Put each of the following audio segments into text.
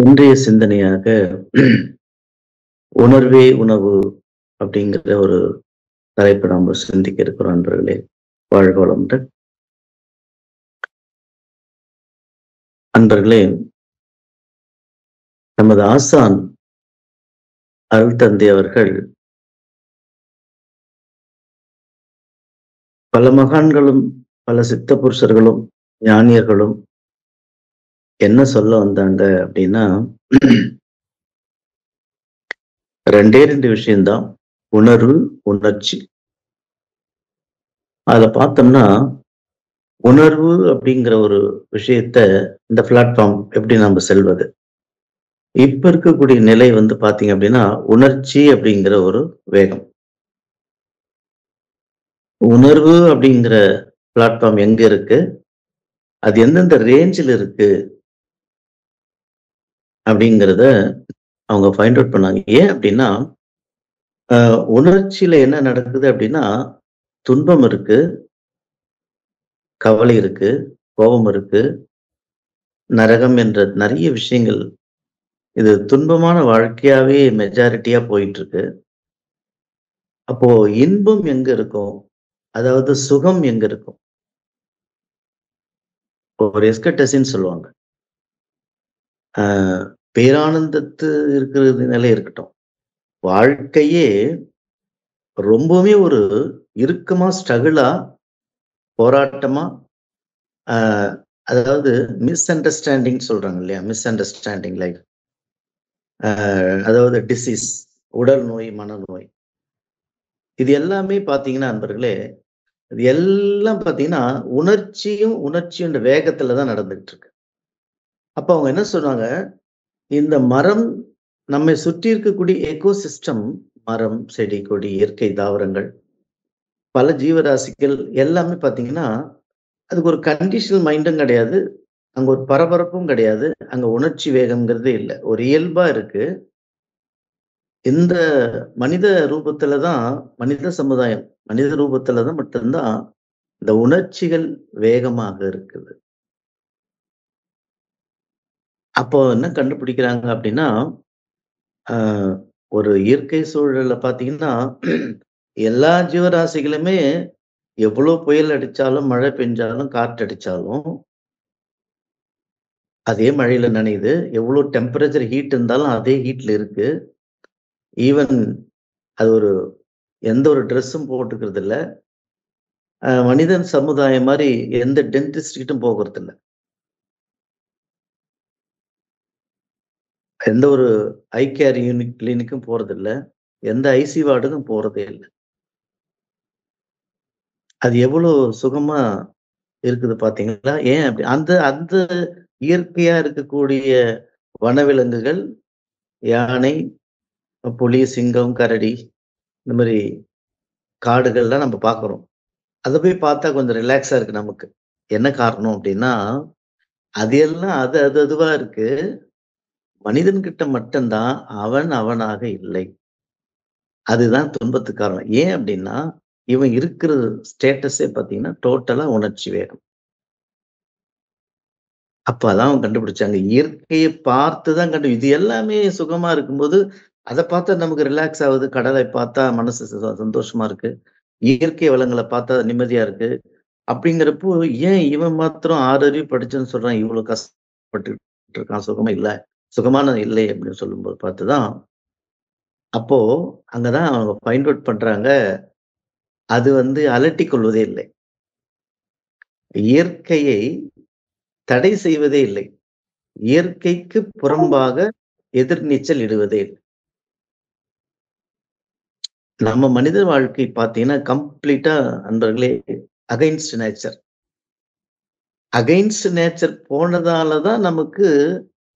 இன்றைய சிந்தனையாக உணர்வே உணவு அப்படிங்கிற ஒரு தலைப்பு நாம் சிந்திக்க இருக்கிறோம். நண்பர்களே, வாழ்க வளமுடன். அன்பர்களே, நமது ஆசான் அருள் தந்தை அவர்கள் பல மகான்களும் பல சித்த புருஷர்களும் ஞானியர்களும் என்ன சொல்ல வந்தாங்க அப்படின்னா, ரெண்டு விஷயம்தான், உணர்வு, உணர்ச்சி. அதுல பார்த்தோம்னா, உணர்வு அப்படிங்கிற ஒரு விஷயத்த இந்த பிளாட்ஃபார்ம் எப்படி நம்ம செல்வது, இப்ப இருக்கக்கூடிய நிலை பாத்தீங்க அப்படின்னா, உணர்ச்சி அப்படிங்கிற ஒரு வேகம். உணர்வு அப்படிங்கிற பிளாட்ஃபார்ம் எங்க இருக்கு, அது எந்தெந்த ரேஞ்சில் இருக்கு அப்படிங்கிறத அவங்க ஃபைண்ட் அவுட் பண்ணாங்க. ஏன் அப்படின்னா, உணர்ச்சியில என்ன நடக்குது அப்படின்னா, துன்பம் இருக்கு, கவலை இருக்கு, கோபம் இருக்கு, நரகம் என்ற நிறைய விஷயங்கள். இது துன்பமான வாழ்க்கையாவே மெஜாரிட்டியா போயிட்டு இருக்கு. அப்போ இன்பம் எங்க இருக்கும், அதாவது சுகம் எங்க இருக்கும்? ஒரு எஸ்கட்டசின்னு சொல்லுவாங்க. பேரானந்தத்து இருக்கிறது நிலை இருக்கட்டும். வாழ்க்கையே ரொம்பவுமே ஒரு இறுக்கமா, ஸ்ட்ரகிளா, போராட்டமா, அதாவது மிஸ் அண்டர்ஸ்டாண்டிங் சொல்றாங்க இல்லையா? Miss understanding life. அதாவது டிசீஸ், உடல் நோய், மனநோய், இது எல்லாமே பாத்தீங்கன்னா நண்பர்களே, இது எல்லாம் பாத்தீங்கன்னா உணர்ச்சியும் வேகத்துல தான் நடந்துகிட்டு இருக்கு. அப்ப அவங்க என்ன சொன்னாங்க, இந்த மரம், நம்மை சுற்றி இருக்கக்கூடிய எக்கோசிஸ்டம், மரம், செடி, கொடி, இயற்கை தாவரங்கள், பல ஜீவராசிகள் எல்லாமே பாத்தீங்கன்னா, அதுக்கு ஒரு கண்டிஷனல் மைண்டும் கிடையாது, அங்க ஒரு பரபரப்பும் கிடையாது, அங்க உணர்ச்சி வேகம்ங்கிறதே இல்லை, ஒரு இயல்பா இருக்கு. இந்த மனித ரூபத்துலதான், மனித சமுதாயம் மனித ரூபத்துலதான் மட்டும்தான் இந்த உணர்ச்சிகள் வேகமாக இருக்குது. அப்போ என்ன கண்டுபிடிக்கிறாங்க அப்படின்னா, ஒரு இயற்கை சூழல்ல பாத்தீங்கன்னா, எல்லா ஜீவராசிகளுமே எவ்வளவு புயல் அடிச்சாலும், மழை பெஞ்சாலும், காற்று அடிச்சாலும் அதே மழையில நனையுது. எவ்வளவு டெம்பரேச்சர் ஹீட் இருந்தாலும் அதே ஹீட்ல இருக்கு. ஈவன் அது எந்த ஒரு ட்ரெஸ்ஸும் போட்டுக்கிறது இல்ல. மனிதன் சமுதாயம் மாதிரி எந்த டென்டிஸ்ட் கிட்டும் போகிறது இல்ல. எந்த ஒரு ஐ கேர் கிளினிக்கும் போறது இல்ல. எந்த ஐசி வார்டுக்கும் போறதே இல்லை. அது எவ்வளவு சுகமா இருக்குது பாத்தீங்களா? ஏன் அப்படி? அந்த அந்த இயற்கையா இருக்கக்கூடிய வனவிலங்குகள், யானை, புலி, சிங்கம், கரடி, இந்த மாதிரி காடுகள்லாம் நம்ம பார்க்கிறோம். அதை போய் பார்த்தா கொஞ்சம் ரிலாக்ஸா இருக்கு நமக்கு. என்ன காரணம் அப்படின்னா, அது எல்லாம் அது அது அதுவா இருக்கு. மனிதன் கிட்ட மட்டும்தான் அவனாக இல்லை. அதுதான் துன்பத்துக்கு காரணம். ஏன் அப்படின்னா, இவன் இருக்கிற ஸ்டேட்டஸே பாத்தீங்கன்னா டோட்டலா உணர்ச்சி வேகம். அப்ப அதான் அவங்க கண்டுபிடிச்சாங்க. இயற்கையை பார்த்துதான் இது எல்லாமே சுகமா இருக்கும்போது, அதை பார்த்தா நமக்கு ரிலாக்ஸ் ஆகுது. கடலை பார்த்தா மனசு சந்தோஷமா இருக்கு. இயற்கை வளங்களை பார்த்தா நிம்மதியா இருக்கு. அப்படிங்கிறப்போ, ஏன் இவன் மாத்திரம் 6 அறிவு படிச்சேன்னு சொல்றான், இவ்வளவு கஷ்டப்பட்டு இருக்கான், சுகமா இல்ல, சுகமான இல்லை அப்படின்னு சொல்லும்போது பார்த்துதான், அப்போ அங்கதான் அவங்க ஃபைண்ட் அவுட் பண்றாங்க. அது அலட்டிக் கொள்வதே இல்லை. இயற்கையை தடை செய்வதே இல்லை. இயற்கைக்கு புறம்பாக எதிர்நீச்சல் இடுவதே இல்லை. நம்ம மனித வாழ்க்கை பார்த்தீங்கன்னா கம்ப்ளீட்டா நண்பர்களே அகைன்ஸ்ட் நேச்சர். அகைன்ஸ்ட் நேச்சர் போனதாலதான் நமக்கு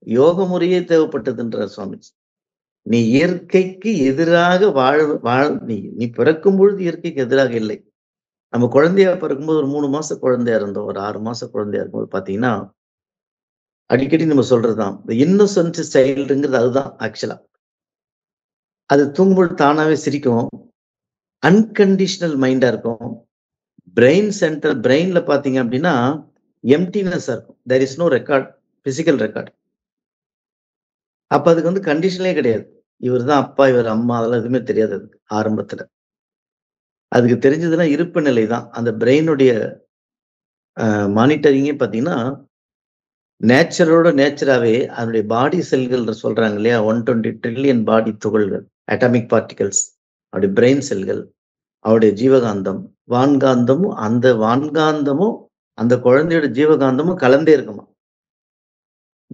யோக முறையே தேவைப்பட்டதுன்ற சுவாமிஜி. நீ இயற்கைக்கு எதிராக நீ பிறக்கும் பொழுது இயற்கைக்கு எதிராக இல்லை. நம்ம குழந்தையா பிறக்கும்போது ஒரு 3 மாசம் குழந்தையா இருந்தோம், ஒரு 6 மாசம் குழந்தையா இருக்கும்போது பாத்தீங்கன்னா, அடிக்கடி நம்ம சொல்றதுதான், இந்த இன்னோசன்ட் சைல்டுங்கிறது அதுதான் ஆக்சுவலா. அது தூங்கும்போது தானாவே சிரிக்கும், அன்கண்டிஷனல் மைண்டா இருக்கும். பிரெயின் சென்டர், பிரெயின்ல பாத்தீங்க அப்படின்னா எம்டினஸ் இருக்கும். There is no record, physical record. அப்ப அதுக்கு வந்து கண்டிஷனே கிடையாது. இவர்தான் அப்பா, இவர் அம்மா அதெல்லாம் எதுவுமே தெரியாது அதுக்கு ஆரம்பத்துல. அதுக்கு தெரிஞ்சதுன்னா இருப்பு நிலை தான். அந்த பிரெயினுடைய மானிட்டரிங்கே பார்த்தீங்கன்னா, நேச்சரோட நேச்சராவே அதனுடைய பாடி செல்கள் சொல்றாங்க இல்லையா? 120 ட்ரில்லியன் பாடி துகள்கள், அட்டாமிக் பார்ட்டிகிள்ஸ். அவருடைய பிரெயின் செல்கள், அவருடைய ஜீவகாந்தம், வான்காந்தமும் அந்த குழந்தையோட ஜீவகாந்தமும் கலந்தே இருக்குமாம்.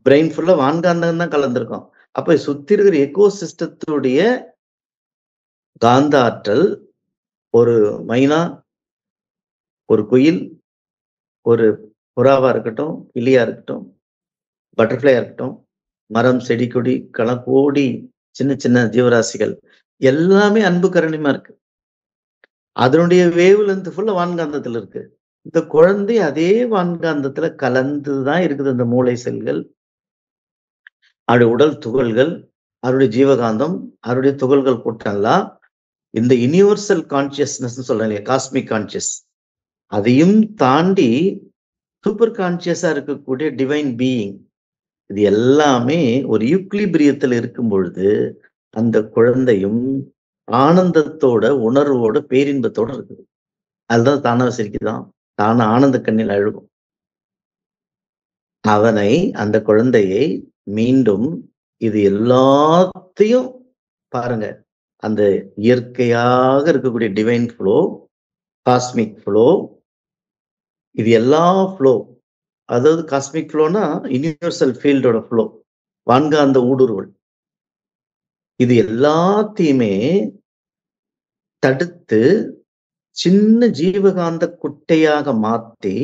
பிரெயின் ஃபுல்லா வான்காந்தம் தான் கலந்திருக்கும். அப்ப சுத்தி இருக்கிற எக்கோ சிஸ்டத்துடைய காந்த ஆற்றல் ஒரு மைனா, ஒரு குயில், ஒரு புறாவா இருக்கட்டும், கிளியா இருக்கட்டும், பட்டர்ஃப்ளையா இருக்கட்டும், மரம், செடி, கொடி, கோடி சின்ன சின்ன ஜீவராசிகள் எல்லாமே அன்பு கருணையுமா இருக்கு. அதனுடைய வேவ் லென்த் ஃபுல்லா வான்காந்தத்துல இருக்கு. இந்த குழந்தை அதே வான்காந்தத்துல கலந்து தான் இருக்குது. அந்த மூளை செல்கள், அவருடைய உடல் துகள்கள், அவருடைய ஜீவகாந்தம், அவருடைய துகள்கள் கூட்டம்லாம் இந்த யுனிவர்சல் கான்ஷியஸ்னஸ் சொல்றாங்க இல்லையா? Cosmic conscious. அதையும் தாண்டி சூப்பர் கான்ஷியஸா இருக்கக்கூடிய டிவைன் பீயிங். இது எல்லாமே ஒரு ஈக்விலிபிரியத்துல இருக்கும் பொழுது, அந்த குழந்தையும் ஆனந்தத்தோட, உணர்வோட, பேரின்பத்தோட இருக்குது. அதுதான் தானா சிரிக்குதாம். தானா ஆனந்த கண்ணில் அழுகும். அந்த குழந்தையை மீண்டும் இது எல்லாத்தையும் பாருங்க. அந்த இயற்கையாக இருக்கக்கூடிய டிவைன் ஃப்ளோ, காஸ்மிக் ஃப்ளோ, இது எல்லா ஃப்ளோ, அதாவது காஸ்மிக் ஃப்ளோனா யுனிவர்சல் ஃபீல்டோட ஃப்ளோ, வான்காந்த ஊடுருவல். இது எல்லாத்தையுமே தடுத்து சின்ன ஜீவகாந்த குட்டையாக மாத்தி,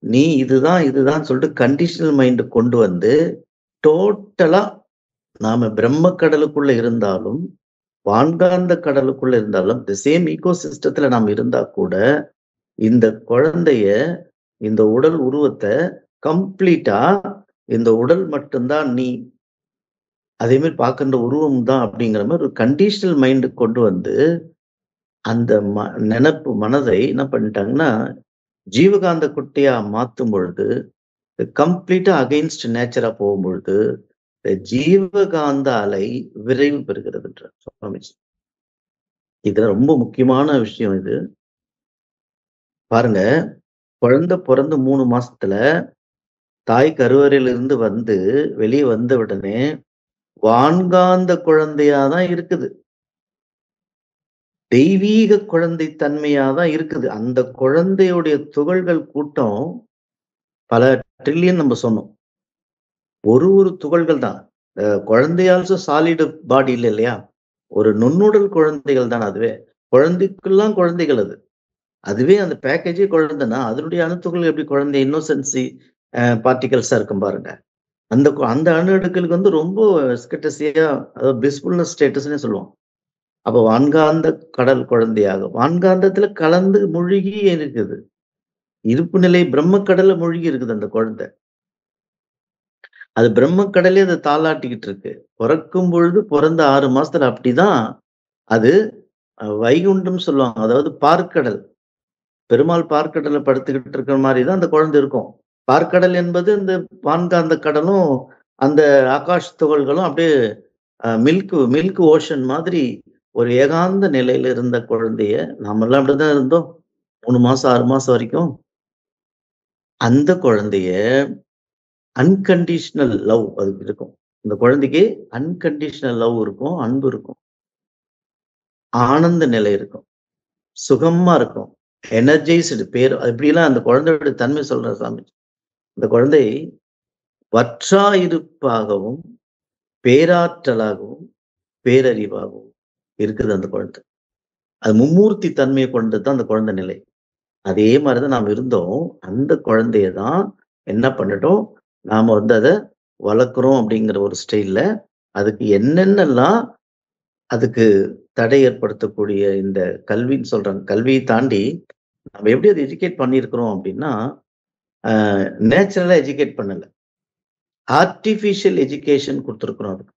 நீ இதுதான் சொல்லிட்டு கண்டிஷனல் மைண்ட் கொண்டு வந்து டோட்டலா நாம பிரம்ம கடலுக்குள்ள இருந்தாலும், வான்காந்த கடலுக்குள்ள இருந்தாலும், தி சேம் ஈகோ சிஸ்டத்துல நாம் இருந்தா கூட, இந்த குழந்தைய, இந்த உடல் உருவத்த கம்ப்ளீட்டா இந்த உடல் மட்டும்தான் நீ. அதே மாதிரி பார்க்கின்ற உருவம் தான் அப்படிங்கிற மாதிரி ஒரு கண்டிஷனல் மைண்ட் கொண்டு வந்து, அந்த மனதை என்ன பண்ணிட்டாங்கன்னா, ஜீவகாந்த குட்டையா மாத்தும் பொழுது, கம்ப்ளீட்டா அகைன்ஸ்ட் நேச்சரா போகும்பொழுது, ஜீவகாந்த அலை விரைவு பெறுகிறது சுவாமிஜி. இதுல ரொம்ப முக்கியமான விஷயம் இது. பாருங்க, குழந்தை பிறந்து 3 மாசத்துல தாய் கருவறையிலிருந்து வந்து வெளியே வந்த உடனே வான்காந்த குழந்தையா தான் இருக்குது. தெய்வீக குழந்தை தன்மையா தான் இருக்குது. அந்த குழந்தையுடைய துகள்கள் கூட்டம் பல ட்ரில்லியன் நம்ம சொன்னோம். ஒரு துகள்கள் தான். குழந்தை ஆல்சோ சாலிட் பாடி இல்லையா? ஒரு நுண்ணுடல் குழந்தைகள் தான் அதுவே. குழந்தைக்கெல்லாம் குழந்தைகள் அது. அதுவே அந்த பேக்கேஜே குழந்தைன்னா, அதனுடைய அணுத்துகள் எப்படி குழந்தை இன்னோசென்சி பார்ட்டிகல்ஸா இருக்கும் பாருங்க. அந்த அணு அடுக்களுக்கு வந்து ரொம்ப எஸ்கெட்டசியா, அதாவது பிளிஸ்ஃபுல்னஸ் ஸ்டேட்டஸ்னே சொல்லுவோம். அப்ப வான்காந்த கடல் குழந்தையாக வான்காந்தத்துல கலந்து மூழ்கி இருக்குது. இருப்பு நிலை பிரம்ம கடல்ல மூழ்கி இருக்குது அந்த குழந்தை. அது பிரம்ம கடலே அதை தாளாட்டிக்கிட்டு இருக்கு. பிறக்கும் பொழுது பிறந்த 6 மாசத்துல அப்படிதான் அது வைகுண்டம் சொல்லுவாங்க. அதாவது பார்க்கடல். பெருமாள் பார்க்கடல்ல படுத்துக்கிட்டு இருக்கிற மாதிரிதான் அந்த குழந்தை இருக்கும். பார்க்கடல் என்பது இந்த வான்காந்த கடலும் அந்த ஆகாஷ் துகள்களும் அப்படியே மில்க் ஓஷன் மாதிரி ஒரு ஏகாந்த நிலையில இருந்த குழந்தைய, நாமெல்லாம் அப்படிதான் இருந்தோம் 3 மாசம் 6 மாசம் வரைக்கும். அந்த குழந்தைய அன்கண்டிஷனல் லவ் அதுக்கு இருக்கும். இந்த குழந்தைக்கு அன்கண்டிஷனல் லவ் இருக்கும், அன்பு இருக்கும், ஆனந்த நிலை இருக்கும், சுகமா இருக்கும், எனர்ஜைஸ்டு. பேர் இப்படிலாம் அந்த குழந்தையோட தன்மை சொல்ற சாமி. இந்த குழந்தை வற்றாயிருப்பாகவும் பேராற்றலாகவும் பேரறிவாகவும் இருக்குது அந்த குழந்தை. அது மும்மூர்த்தி தன்மையை கொண்டதுதான் அந்த குழந்தை நிலை. அதே மாதிரிதான் நாம் இருந்தோம். அந்த குழந்தைய தான் என்ன பண்ணிட்டோம், நாம வந்து அதை வளர்க்குறோம் அப்படிங்கிற ஒரு ஸ்டைல்ல அதுக்கு என்னென்னலாம் அதுக்கு தடை ஏற்படுத்தக்கூடிய இந்த கல்வின்னு சொல்றாங்க. கல்வியை தாண்டி நம்ம எப்படி அதை எஜுகேட் பண்ணியிருக்கிறோம் அப்படின்னா, நேச்சுரலா எஜுகேட் பண்ணல, ஆர்டிபிஷியல் எஜுகேஷன் கொடுத்துருக்குறோம் அதுக்கு.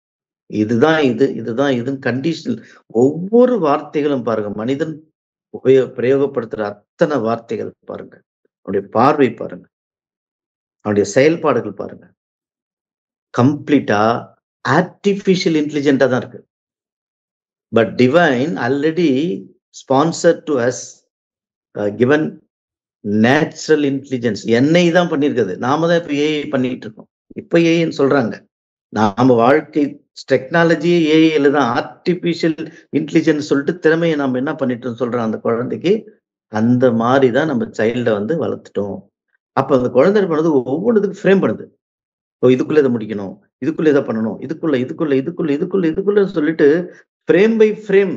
இதுதான் இதுன்னு கண்டிஷனல். ஒவ்வொரு வார்த்தைகளும் பாருங்க, மனிதன் பிரயோகப்படுத்துற அத்தனை வார்த்தைகள் பாருங்க, அவனுடைய பார்வை பாருங்க, அவனுடைய செயல்பாடுகள் பாருங்க, கம்ப்ளீட்டா ஆர்டிபிஷியல் இன்டெலிஜென்ட்டா தான் இருக்கு. But divine already sponsored to us, given natural intelligence. என்னை தான் பண்ணியிருக்குது. நாம தான் இப்ப ஏஐ பண்ணிட்டு இருக்கோம். இப்ப ஏஐன்னு சொல்றாங்க. நாம வாழ்க்கை டெக்னாலஜியே ஏஐல தான். ஆர்டிபிஷியல் இன்டெலிஜென்ஸ் சொல்லிட்டு திறமையை நம்ம என்ன பண்ணிட்டோம் சொல்றோம் அந்த குழந்தைக்கு. அந்த மாதிரி தான் நம்ம சைல்ட வந்து வளர்த்துட்டோம். அப்ப அந்த குழந்தை என்ன பண்ணுது, ஒவ்வொன்னுத்துக்கும் ஃப்ரேம் பண்ணுது. ஓ இதுக்குள்ள இத முடிக்கணும், இதுக்குள்ள இத பண்ணணும், இதுக்குள்ள சொல்லிட்டு frame by frame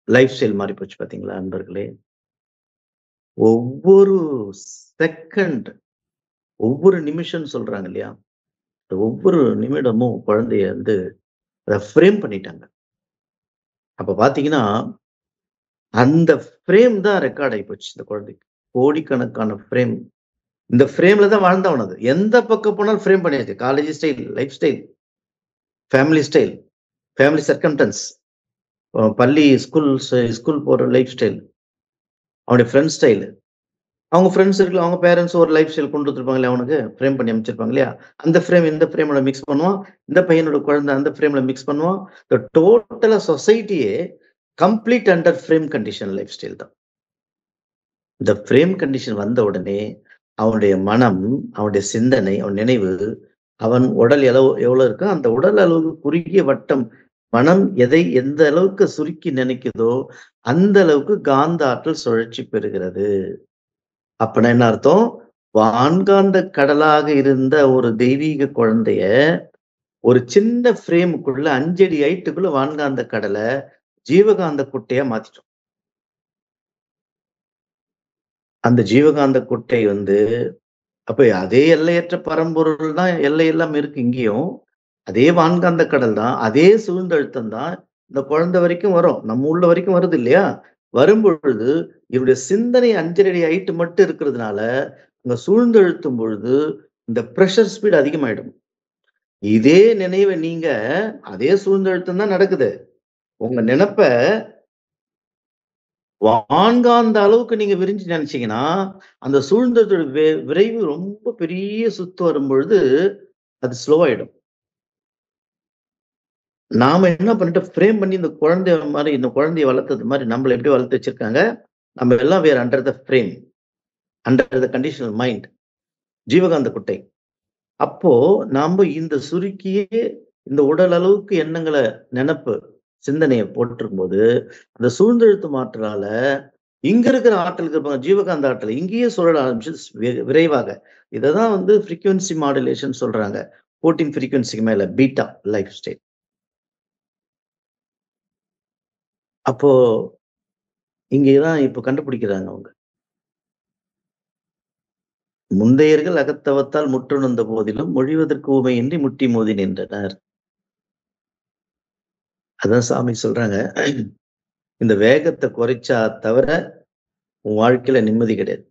lifestyle மாறி போச்சு பாத்தீங்களா நண்பர்களே? ஒவ்வொரு செகண்ட், ஒவ்வொரு நிமிஷம் சொல்றாங்க இல்லையா? ஒவ்வொரு நிமிடமும் குழந்தைய வந்து அத ஃப்ரேம் பண்ணிட்டாங்க. அப்ப பாத்தீங்கன்னா, அந்த ஃப்ரேம் தான் ரெக்கார்ட் ஆயி போச்சு இந்த குழந்தைக்கு. கோடிக்கணக்கான ஃப்ரேம். இந்த ஃப்ரேம்ல தான் வாழ்ந்தவன் அது. எந்த பக்கம் போனாலும் ஃப்ரேம் பண்ணியாச்சு. College style, life style, style, family circumstance, பள்ளி, ஸ்கூல் போற லைஃப் ஸ்டைல், அவனுடைய ஃப்ரெண்ட் ஸ்டைல். அவங்க ஃப்ரெண்ட்ஸ் சர்க்கிள், அவங்க பேரண்ட்ஸ் ஒரு லைஃப் ஸ்டைல் கொண்டு வந்துருப்பாங்க இல்லையா அவனுக்கு, ஃப்ரேம் பண்ணி அமைச்சிருப்பாங்க இல்லையா? அந்த ஃப்ரேம் இந்த ஃப்ரேம்ல மிக்ஸ் பண்ணுவான். இந்த பையனோட குழந்தை அந்த ஃப்ரேம்ல மிக்ஸ் பண்ணுவான். இந்த டோட்டலா சொசைட்டியே complete under frame condition life style தான். இந்த ஃப்ரேம் கண்டிஷன் வந்த உடனே அவனுடைய மனம், அவனுடைய சிந்தனை, அவன் நினைவு, அவன் உடல் எவ்வளவு இருக்கோ அந்த உடல் அளவுக்கு குறுகிய வட்டம். மனம் எதை எந்த அளவுக்கு சுருக்கி நினைக்குதோ அந்த அளவுக்கு காந்த ஆற்றல் சுழற்சி பெறுகிறது. அப்பனா என்ன அர்த்தம்? வான்காந்த கடலாக இருந்த ஒரு தெய்வீக குழந்தைய ஒரு சின்ன ஃப்ரேமுக்குள்ள 5 அடி ஹைட்டுக்குள்ள வான்காந்த கடலை ஜீவகாந்த குட்டையா மாத்திட்டோம். அந்த ஜீவகாந்த குட்டை வந்து அப்ப அதே எல்லையற்ற பரம்பொருள் தான் எல்லை எல்லாம் இருக்கு இங்கேயும். அதே வான்காந்த கடல் தான், அதே சூழ்ந்தழுத்தம் தான் இந்த குழந்தை வரைக்கும் வரும். நம்ம உள்ள வரைக்கும் வருது இல்லையா? வரும்பொழுது இவருடைய சிந்தனை 5 அடி ஹைட் மட்டும் இருக்கிறதுனால, அங்க சூழ்ந்தழுத்தும் பொழுது இந்த பிரஷர் ஸ்பீட் அதிகமாயிடும். இதே நினைவ நீங்க அதே சூழ்ந்தழுத்தம் தான் நடக்குது. உங்க நினைப்ப வான்காந்த அளவுக்கு நீங்க விரிஞ்சு நினைச்சீங்கன்னா, அந்த சூழ்ந்தழுத்தத்தோட விரைவு ரொம்ப பெரிய சுத்து வரும்பொழுது அது ஸ்லோ ஆயிடும். நாம என்ன பண்ணிட்டோம், ஃப்ரேம் பண்ணி இந்த குழந்தைய மாரி, இந்த குழந்தைய வளர்த்தது மாரி நம்மள எப்படி வளர்த்து வச்சிருக்காங்க. நம்ம எல்லாம் we are under the frame, under the conditional mind, ஜீவகாந்த குட்டை. அப்போ நாம இந்த சுருக்கியே இந்த உடல் அளவுக்கு எண்ணங்கள, நெனப்பு, சிந்தனைய போட்டிருக்கும்போது, அந்த சூழ்ந்தெழுத்து ஆற்றலால இங்க இருக்கிற ஆற்றலுக்கு இருப்பாங்க ஜீவகாந்த ஆற்றல் இங்கேயே சுழல ஆரம்பிச்சு விரைவாக. இததான் வந்து ஃப்ரீக்வென்சி மாடுலேஷன் சொல்றாங்க. 14 ஃப்ரீக்வென்சிக்கு மேல பீட்டா லைஃப் ஸ்டைல். அப்போ இங்கே தான் இப்ப கண்டுபிடிக்கிறாங்க அவங்க. முந்தையர்கள் அகத்தவத்தால் முற்றுணர்ந்த போதிலும் மொழிவதற்கு ஊமையின்றி முட்டி மோதி நின்றனர். அதான் சாமி சொல்றாங்க. இந்த வேகத்தை குறைச்சா தவிர உன் வாழ்க்கையில நிம்மதி கிடையாது.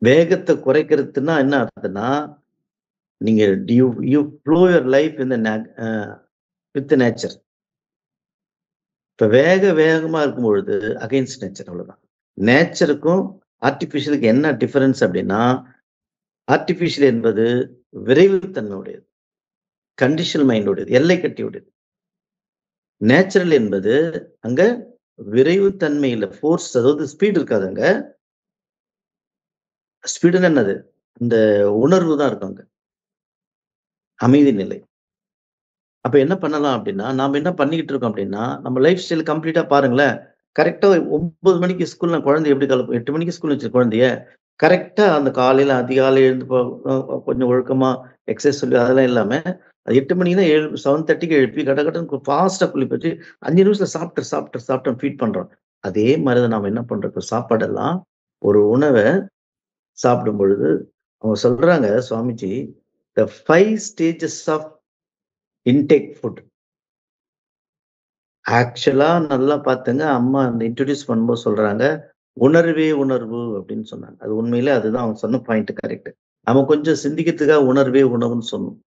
வேகத்தை குறைக்கிறதுன்னா என்ன அர்த்தம்னா, நீங்க you you flow your life in the with nature. இப்ப வேகமா இருக்கும் பொழுது அகைன்ஸ்ட் நேச்சர் அவ்வளவுதான். நேச்சருக்கும் ஆர்டிபிஷியலுக்கு என்ன டிஃபரன்ஸ் அப்படின்னா, ஆர்டிபிஷியல் என்பது விரைவுத்தன்மை உடையது, கண்டிஷனல் மைண்ட் உடையது, எல்லை கட்டி உடையது. நேச்சுரல் என்பது அங்க விரைவுத்தன்மை இல்ல, ஃபோர்ஸ், அதாவது ஸ்பீடு இருக்காது அங்க. ஸ்பீடுன்னா என்னது? இந்த உணர்வு தான் இருக்கும் அங்க. அமைதி நிலை. அப்ப என்ன பண்ணலாம் அப்படின்னா, நாம என்ன பண்ணிக்கிட்டு இருக்கோம் அப்படின்னா, நம்ம லைஃப் ஸ்டைல் கம்ப்ளீட்டா பாருங்களேன். கரெக்ட்டா 9 மணிக்கு ஸ்கூல்ல குழந்தை எப்படி கிளப்பும்? 8 மணிக்கு ஸ்கூல் வச்ச குழந்தைய, கரெக்ட்டா அந்த காலையில அதிகாலை எழுந்து கொஞ்சம் ஒழுக்கமா எக்சர்சைஸ் சொல்லி அதெல்லாம் இல்லாம, அது 8 மணிக்குன்னா 7:30க்கு எழுப்பி கடகடன்னு ஃபாஸ்ட்டா குளிக்க வச்சு 5 நிமிஷத்துல சாப்பிட்டு ஃபீட் பண்றோம். அதே மாரி தான் நாம என்ன பண்றோம், இப்ப சாப்பாடெல்லாம் ஒரு உணவ சாப்பிடும் பொழுது, அவங்க சொல்றாங்க சுவாமிஜி, "த 5 ஸ்டேஜஸ் ஆஃப் இன்டேக் ஃபுட்." ஆக்சுவலா நல்லா பாத்துங்க, அம்மா அந்த இன்ட்ரோடியூஸ் பண்ணும்போது சொல்றாங்க, "உணர்வே உணர்வு" அப்படின்னு சொன்னாங்க. அது உண்மையிலே அதுதான் அவங்க சொன்ன பாயிண்ட் கரெக்ட். நம்ம கொஞ்சம் சிந்திக்கிறதுக்காக உணர்வே உணவுன்னு சொன்னோம்.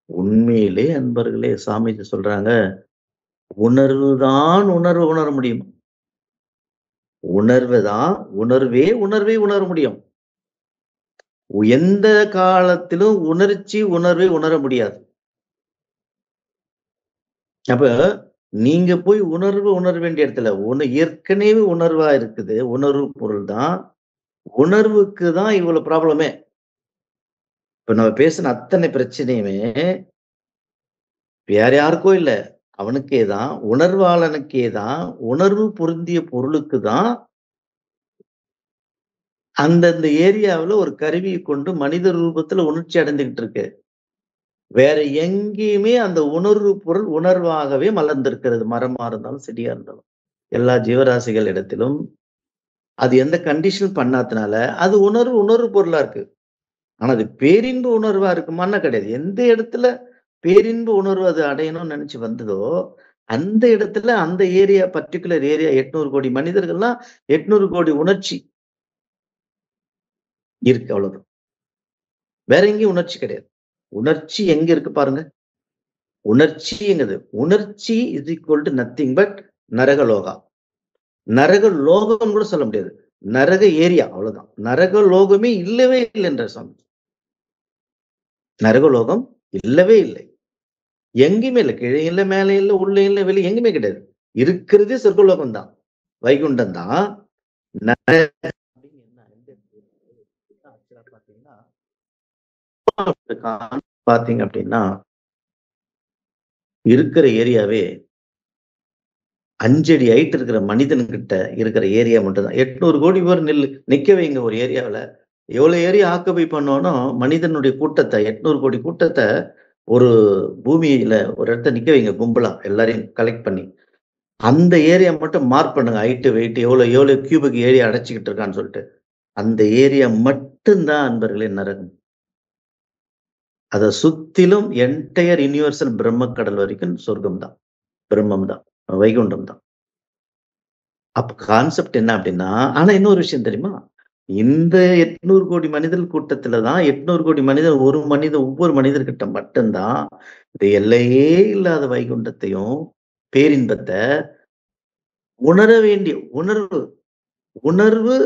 உண்மையிலே அன்பர்களே சாமிஜி சொல்றாங்க, "உணர்வு தான் உணர்வு உணர முடியும். உணர்வு தான் உணர்வே உணர முடியும்." எந்த காலத்திலும் உணர்ச்சி உணர்வை உணர முடியாது. அப்ப நீங்க போய் உணர வேண்டிய இடத்துல ஏற்கனவே உணர்வா இருக்குது. உணர்வு பொருள் தான். உணர்வுக்கு தான் இவ்வளவு ப்ராப்ளமே. இப்ப நம்ம பேசின அத்தனை பிரச்சனையுமே வேற யாருக்கோ இல்ல. அவனுக்கே தான். உணர்வாளனுக்கே தான். உணர்வு பொருந்திய பொருளுக்கு தான் அந்தந்த ஏரியாவுல ஒரு கருவிய கொண்டு மனித ரூபத்துல உணர்ச்சி அடைந்துகிட்டு இருக்கு. வேற எங்கேயுமே அந்த உணர்வு பொருள் உணர்வாகவே மலர்ந்திருக்கிறது. மரமா இருந்தாலும், செடியா இருந்தாலும். எல்லா ஜீவராசிகள் இடத்திலும் அது எந்த கண்டிஷன் பண்ணாதனால, அது உணர்வு பொருளா இருக்கு. ஆனா அது பேரின்ப உணர்வா இருக்குமான்னா கிடையாது. எந்த இடத்துல பேரின்ப உணர்வு அது அடையணும்னு நெனச்சு வந்ததோ, அந்த இடத்துல அந்த ஏரியா பர்ட்டிகுலர் ஏரியா 800 கோடி மனிதர்கள்லாம் 800 கோடி உணர்ச்சி இருக்கு அவ்வளவுதான். வேற எங்கேயும் உணர்ச்சி கிடையாது. உணர்ச்சி எங்க இருக்கு பாருங்க. உணர்ச்சிங்கிறது உணர்ச்சி is equal to nothing but நரகலோகா. நரகலோகம்னு கூட சொல்ல முடியாது. நரக ஏரியா அவ்வளவுதான். நரகலோகமே இல்லவே இல்லை என்றார் சாமி. நரகலோகம் இல்லவே இல்லை. எங்கேயுமே இல்ல. கீழே இல்ல, மேலே இல்ல, உள்ளே இல்ல, வெளிய எங்கேயுமே கிடையாது. இருக்கிறதே சொர்க்கலோகம் தான். வைகுண்டம் தான். பாத்தீங்க அப்படின்னா இருக்கிற ஏரியாவே 5 அடி ஹைட் இருக்கிற மனிதன்கிட்ட இருக்கிற ஏரியா மட்டும் தான். 800 கோடி பேர் நிக்க வைங்க ஒரு ஏரியாவுல. எவ்வளவு ஏரியா ஆக்குபை பண்ணாலும் மனிதனுடைய கூட்டத்தை 800 கோடி கூட்டத்தை ஒரு பூமியில ஒரு இடத்த நிக்க வைங்க கும்பலா எல்லாரையும் கலெக்ட் பண்ணி. அந்த ஏரியா மட்டும் மார்க் பண்ணுங்க. ஹைட், வெயிட் எவ்வளவு கியூபிக் ஏரியா அடைச்சுக்கிட்டு இருக்கான்னு சொல்லிட்டு. அந்த ஏரியா மட்டும்தான் அன்பர்களே நரகம். அத சுத்திலும் என்டையர் யுனிவர்சல் பிரம்ம கடல் வரைக்கும் சொர்க்கம் தான். பிரம்மம் தான். வைகுண்டம் தான். அப்ப கான்செப்ட் என்ன அப்படின்னா, ஆனா இன்னொரு விஷயம் தெரியுமா? இந்த 800 கோடி மனிதர்கள் கூட்டத்துல தான் 800 கோடி மனிதர் ஒவ்வொரு மனிதர்கிட்ட மட்டும்தான் இந்த எல்லையே இல்லாத வைகுண்டத்தையும் பேரின்பத்தை உணர வேண்டிய உணர்வு உணர்வு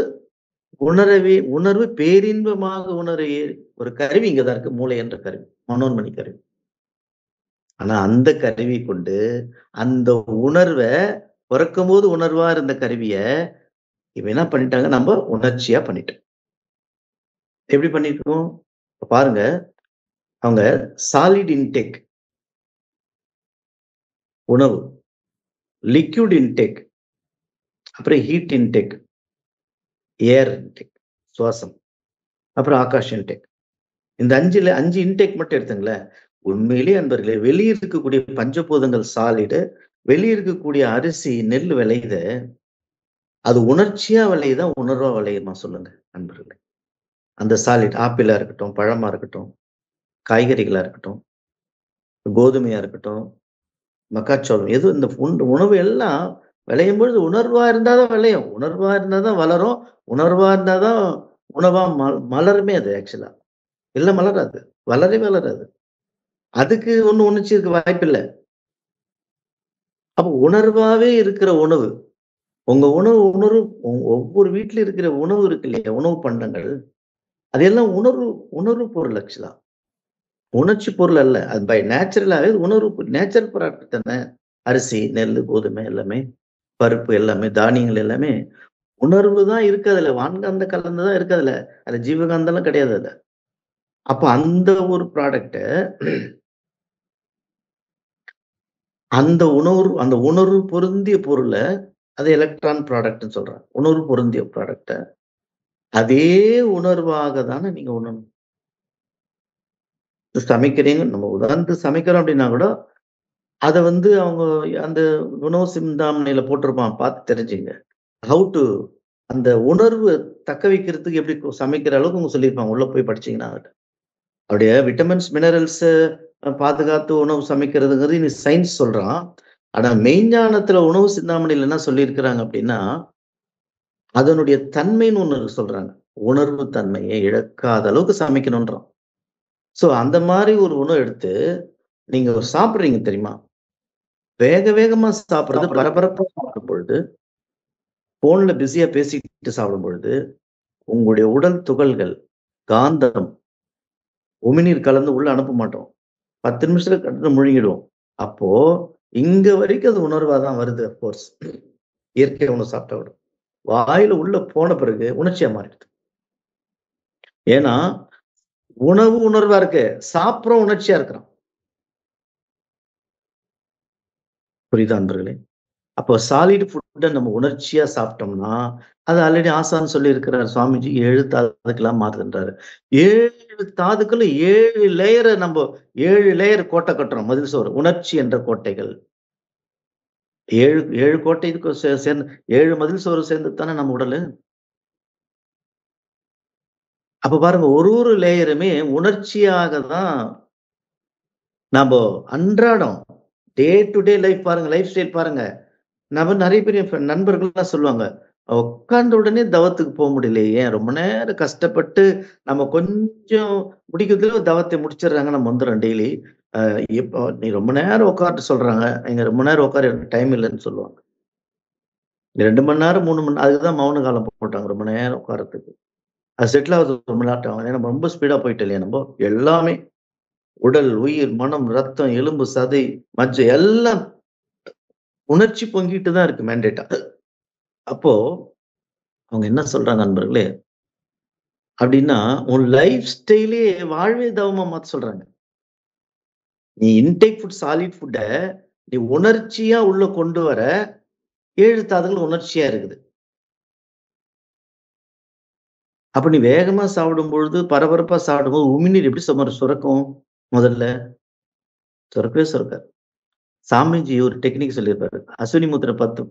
உணர்வு பேரின்பமாக உணர ஒரு கருவி இங்கதான் இருக்கு. மூளை என்ற கருவி, மனோன்மணி கருவி. ஆனா அந்த கருவி கொண்டு அந்த உணர்வை பிறக்கும்போது உணர்வா இருந்த கருவிய இவ என்ன பண்ணிட்டாங்க, நம்ம உணர்ச்சியா பண்ணிட்டோம். எப்படி பண்ணிருக்கோம் பாருங்க. அவங்க சாலிட் இன்டேக் உணவு, லிக்விட் இன்டேக், அப்புறம் ஹீட் இன்டேக், ஏர் இன்டேக் சுவாசம், அப்புறம் ஆகாஷ் இன்டேக். இந்த 5 இன்டேக் மட்டும் எடுத்துங்களேன். உண்மையிலேயே அன்பர்களே வெளியே இருக்கக்கூடிய பஞ்சபூதங்கள் சாலிடு, வெளியே இருக்கக்கூடிய அரிசி நெல் விளையுது. அது உணர்ச்சியா விளையுதா உணர்வா விளையுமா சொல்லுங்க அன்பர்களே. அந்த சாலிட் ஆப்பிளா இருக்கட்டும், பழமா இருக்கட்டும், காய்கறிகளா இருக்கட்டும், கோதுமையா இருக்கட்டும், மக்காச்சோளம் எது இந்த உணவு எல்லாம் விளையும் பொழுது உணர்வா இருந்தாதான் விளையும். உணர்வா இருந்தாதான் வளரும். உணர்வா இருந்தாதான் உணவா மலருமே அது ஆக்சுவலா. இல்ல மலராது. வளராது. அதுக்கு உணர்ச்சி இருக்க வாய்ப்பில்ல. அப்ப உணர்வாவே இருக்கிற உணவு. உங்க உணர்வு ஒவ்வொரு வீட்ல இருக்கிற உணவு இருக்கு இல்லையா? உணவு பண்டங்கள். அது எல்லாம் உணர்வு பொருள் ஆக்சுவலா. உணர்ச்சி பொருள் அல்ல. அது பை நேச்சுரலாவே நேச்சுரல் ப்ராடக்ட் தானே. அரிசி, நெல்லு, கோதுமை எல்லாமே, பருப்பு எல்லாமே, தானியங்கள் எல்லாமே உணர்வு தான் இருக்கு அதுல. வான்காந்த கலந்து தான் இருக்கு அதுல. அதுல ஜீவகாந்தம்லாம் கிடையாது அதுல. அப்ப அந்த ஒரு ப்ராடக்ட்ட அந்த உணர்வு பொருந்திய பொருள அது எலக்ட்ரான் ப்ராடக்ட்ன்னு சொல்றாங்க. உணர்வு பொருந்திய ப்ராடக்ட்ட அதே உணர்வாக தானே நீங்க உணரணும். சமைக்கிறீங்க நம்ம உதாரணத்துக்கு சமைக்கிறோம் அப்படின்னா கூட, அத அவங்க அந்த உணவு சிந்தாமணியில போட்டிருப்பான். பார்த்து தெரிஞ்சுங்க. ஹவ் டு அந்த உணர்வு தக்க வைக்கிறதுக்கு எப்படி சமைக்கிற அளவுக்கு அவங்க சொல்லியிருப்பாங்க. உள்ள போய் படிச்சீங்கன்னா. அவருடைய விட்டமின்ஸ், மினரல்ஸ் பாதுகாத்து உணவு சமைக்கிறதுங்கிறது இன்னைக்கு சயின்ஸ் சொல்றான். ஆனா மெய்ஞானத்துல உணவு சிந்தாமணியில என்ன சொல்லியிருக்கிறாங்க அப்படின்னா, அதனுடைய தன்மைன்னு ஒண்ணு சொல்றாங்க. உணர்வு தன்மையை இழக்காத அளவுக்கு சமைக்கணும்ன்றான். சோ அந்த மாரி ஒரு உணவு எடுத்து நீங்க சாப்பிடுறீங்க தெரியுமா? வேக வேகமா சாப்பிடுறது, பரபரப்பா சாப்பிடும் பொழுது, போன்ல பிஸியா பேசிக்கிட்டு சாப்பிடும் பொழுது, உங்களுடைய உடல் துகள்கள் காந்தம், உமிழ்நீர் கலந்து உள்ள அனுப்ப மாட்டோம். 10 நிமிஷத்துல கண்ண முழுங்கிடுவோம். அப்போ இங்க வரைக்கும் அது உணர்வா தான் வருது அஃப்கோர்ஸ். இயற்கை உணவு சாப்பிட்டா விட. வாயில உள்ள போன பிறகு உணர்ச்சியா மாறிடுது. ஏன்னா, உணவு உணர்வா இருக்கு. சாப்பிடுறோம் உணர்ச்சியா இருக்கிறோம். புரியுதா நண்பர்களே? அப்போ சாலிட் ஃபுட்ட நம்ம உணர்ச்சியா சாப்பிட்டோம்னா, அது ஆல்ரெடி ஆசான் சொல்லியிருக்கிறார் சுவாமிஜி 7 தாதுக்களா மாறுதுன்றாரு. 7 தாதுக்களும் 7 லேயர 7 லேயர் கோட்ட கட்டுறோம். மதில் சுவர். உணர்ச்சி என்ற கோட்டைகள். 7 கோட்டை இதுக்கு சேர்ந்து 7 மதில் சுவர் சேர்ந்தது தானே நம்ம உடலு. அப்ப பாருங்க ஒரு லேயருமே உணர்ச்சியாக தான் நம்ப அன்றாடம் டே டு டே லைஃப் பாருங்க, லைஃப் ஸ்டைல் பாருங்க. நம்ம நெறைய பேர் என் நண்பர்கள்லாம் சொல்லுவாங்க. உட்கார்ந்த உடனே தவத்துக்கு போ முடியலையே ஏன்? ரொம்ப நேரம் கஷ்டப்பட்டு நம்ம கொஞ்சம் முடிக்கிறதுல தவத்தை முடிச்சிடுறாங்க. நம்ம வந்துர்றோம் டெய்லி. அ இப்போ நீ ரொம்ப நேரம் உட்கார்ட்டு சொல்றாங்க. எங்க ரொம்ப நேரம் உட்கார எனக்கு டைம் இல்லன்னு சொல்லுவாங்க. 2 மணி நேரம், 3 மணி அதுக்கு தான் மௌன காலம் போட்டாங்க. ரொம்ப நேரம் உட்கார்றதுக்கு. அது செட்டில் ஆகுறதுக்கு ரொம்ப லேட் ஆகும். ஏன்னா ரொம்ப ஸ்பீடா போயிட்டோம் இல்லையா நம்போ? எல்லாமே உடல், உயிர், மனம், ரத்தம், எலும்பு, சதை, மஜ்ஜை எல்லாம் உணர்ச்சி பொங்கிட்டு தான் இருக்கு மேண்டேட்டா. அப்போ அவங்க என்ன சொல்றாங்க நண்பர்களே, அப்டின்னா உன் லைஃப் ஸ்டைலே வாழ்வே தவமா மாத்த சொல்றாங்க. நீ இன்டேக் ஃபுட் சாலிட் ஃபுட்ட நீ உணர்ச்சியா உள்ள கொண்டு வர 7 தாதுகள் உணர்ச்சியா இருக்குது. அப்ப நீ வேகமா சாப்பிடும் பொழுது, பரபரப்பா சாப்பிடும்போது உமிழ்நீர் எப்படி சுரக்கும் முதல்ல? சுரக்கவே சுரக்காது. சாமிஜி ஒரு டெக்னிக் சொல்லியிருப்பாரு. அஸ்வினி முத்திரை 10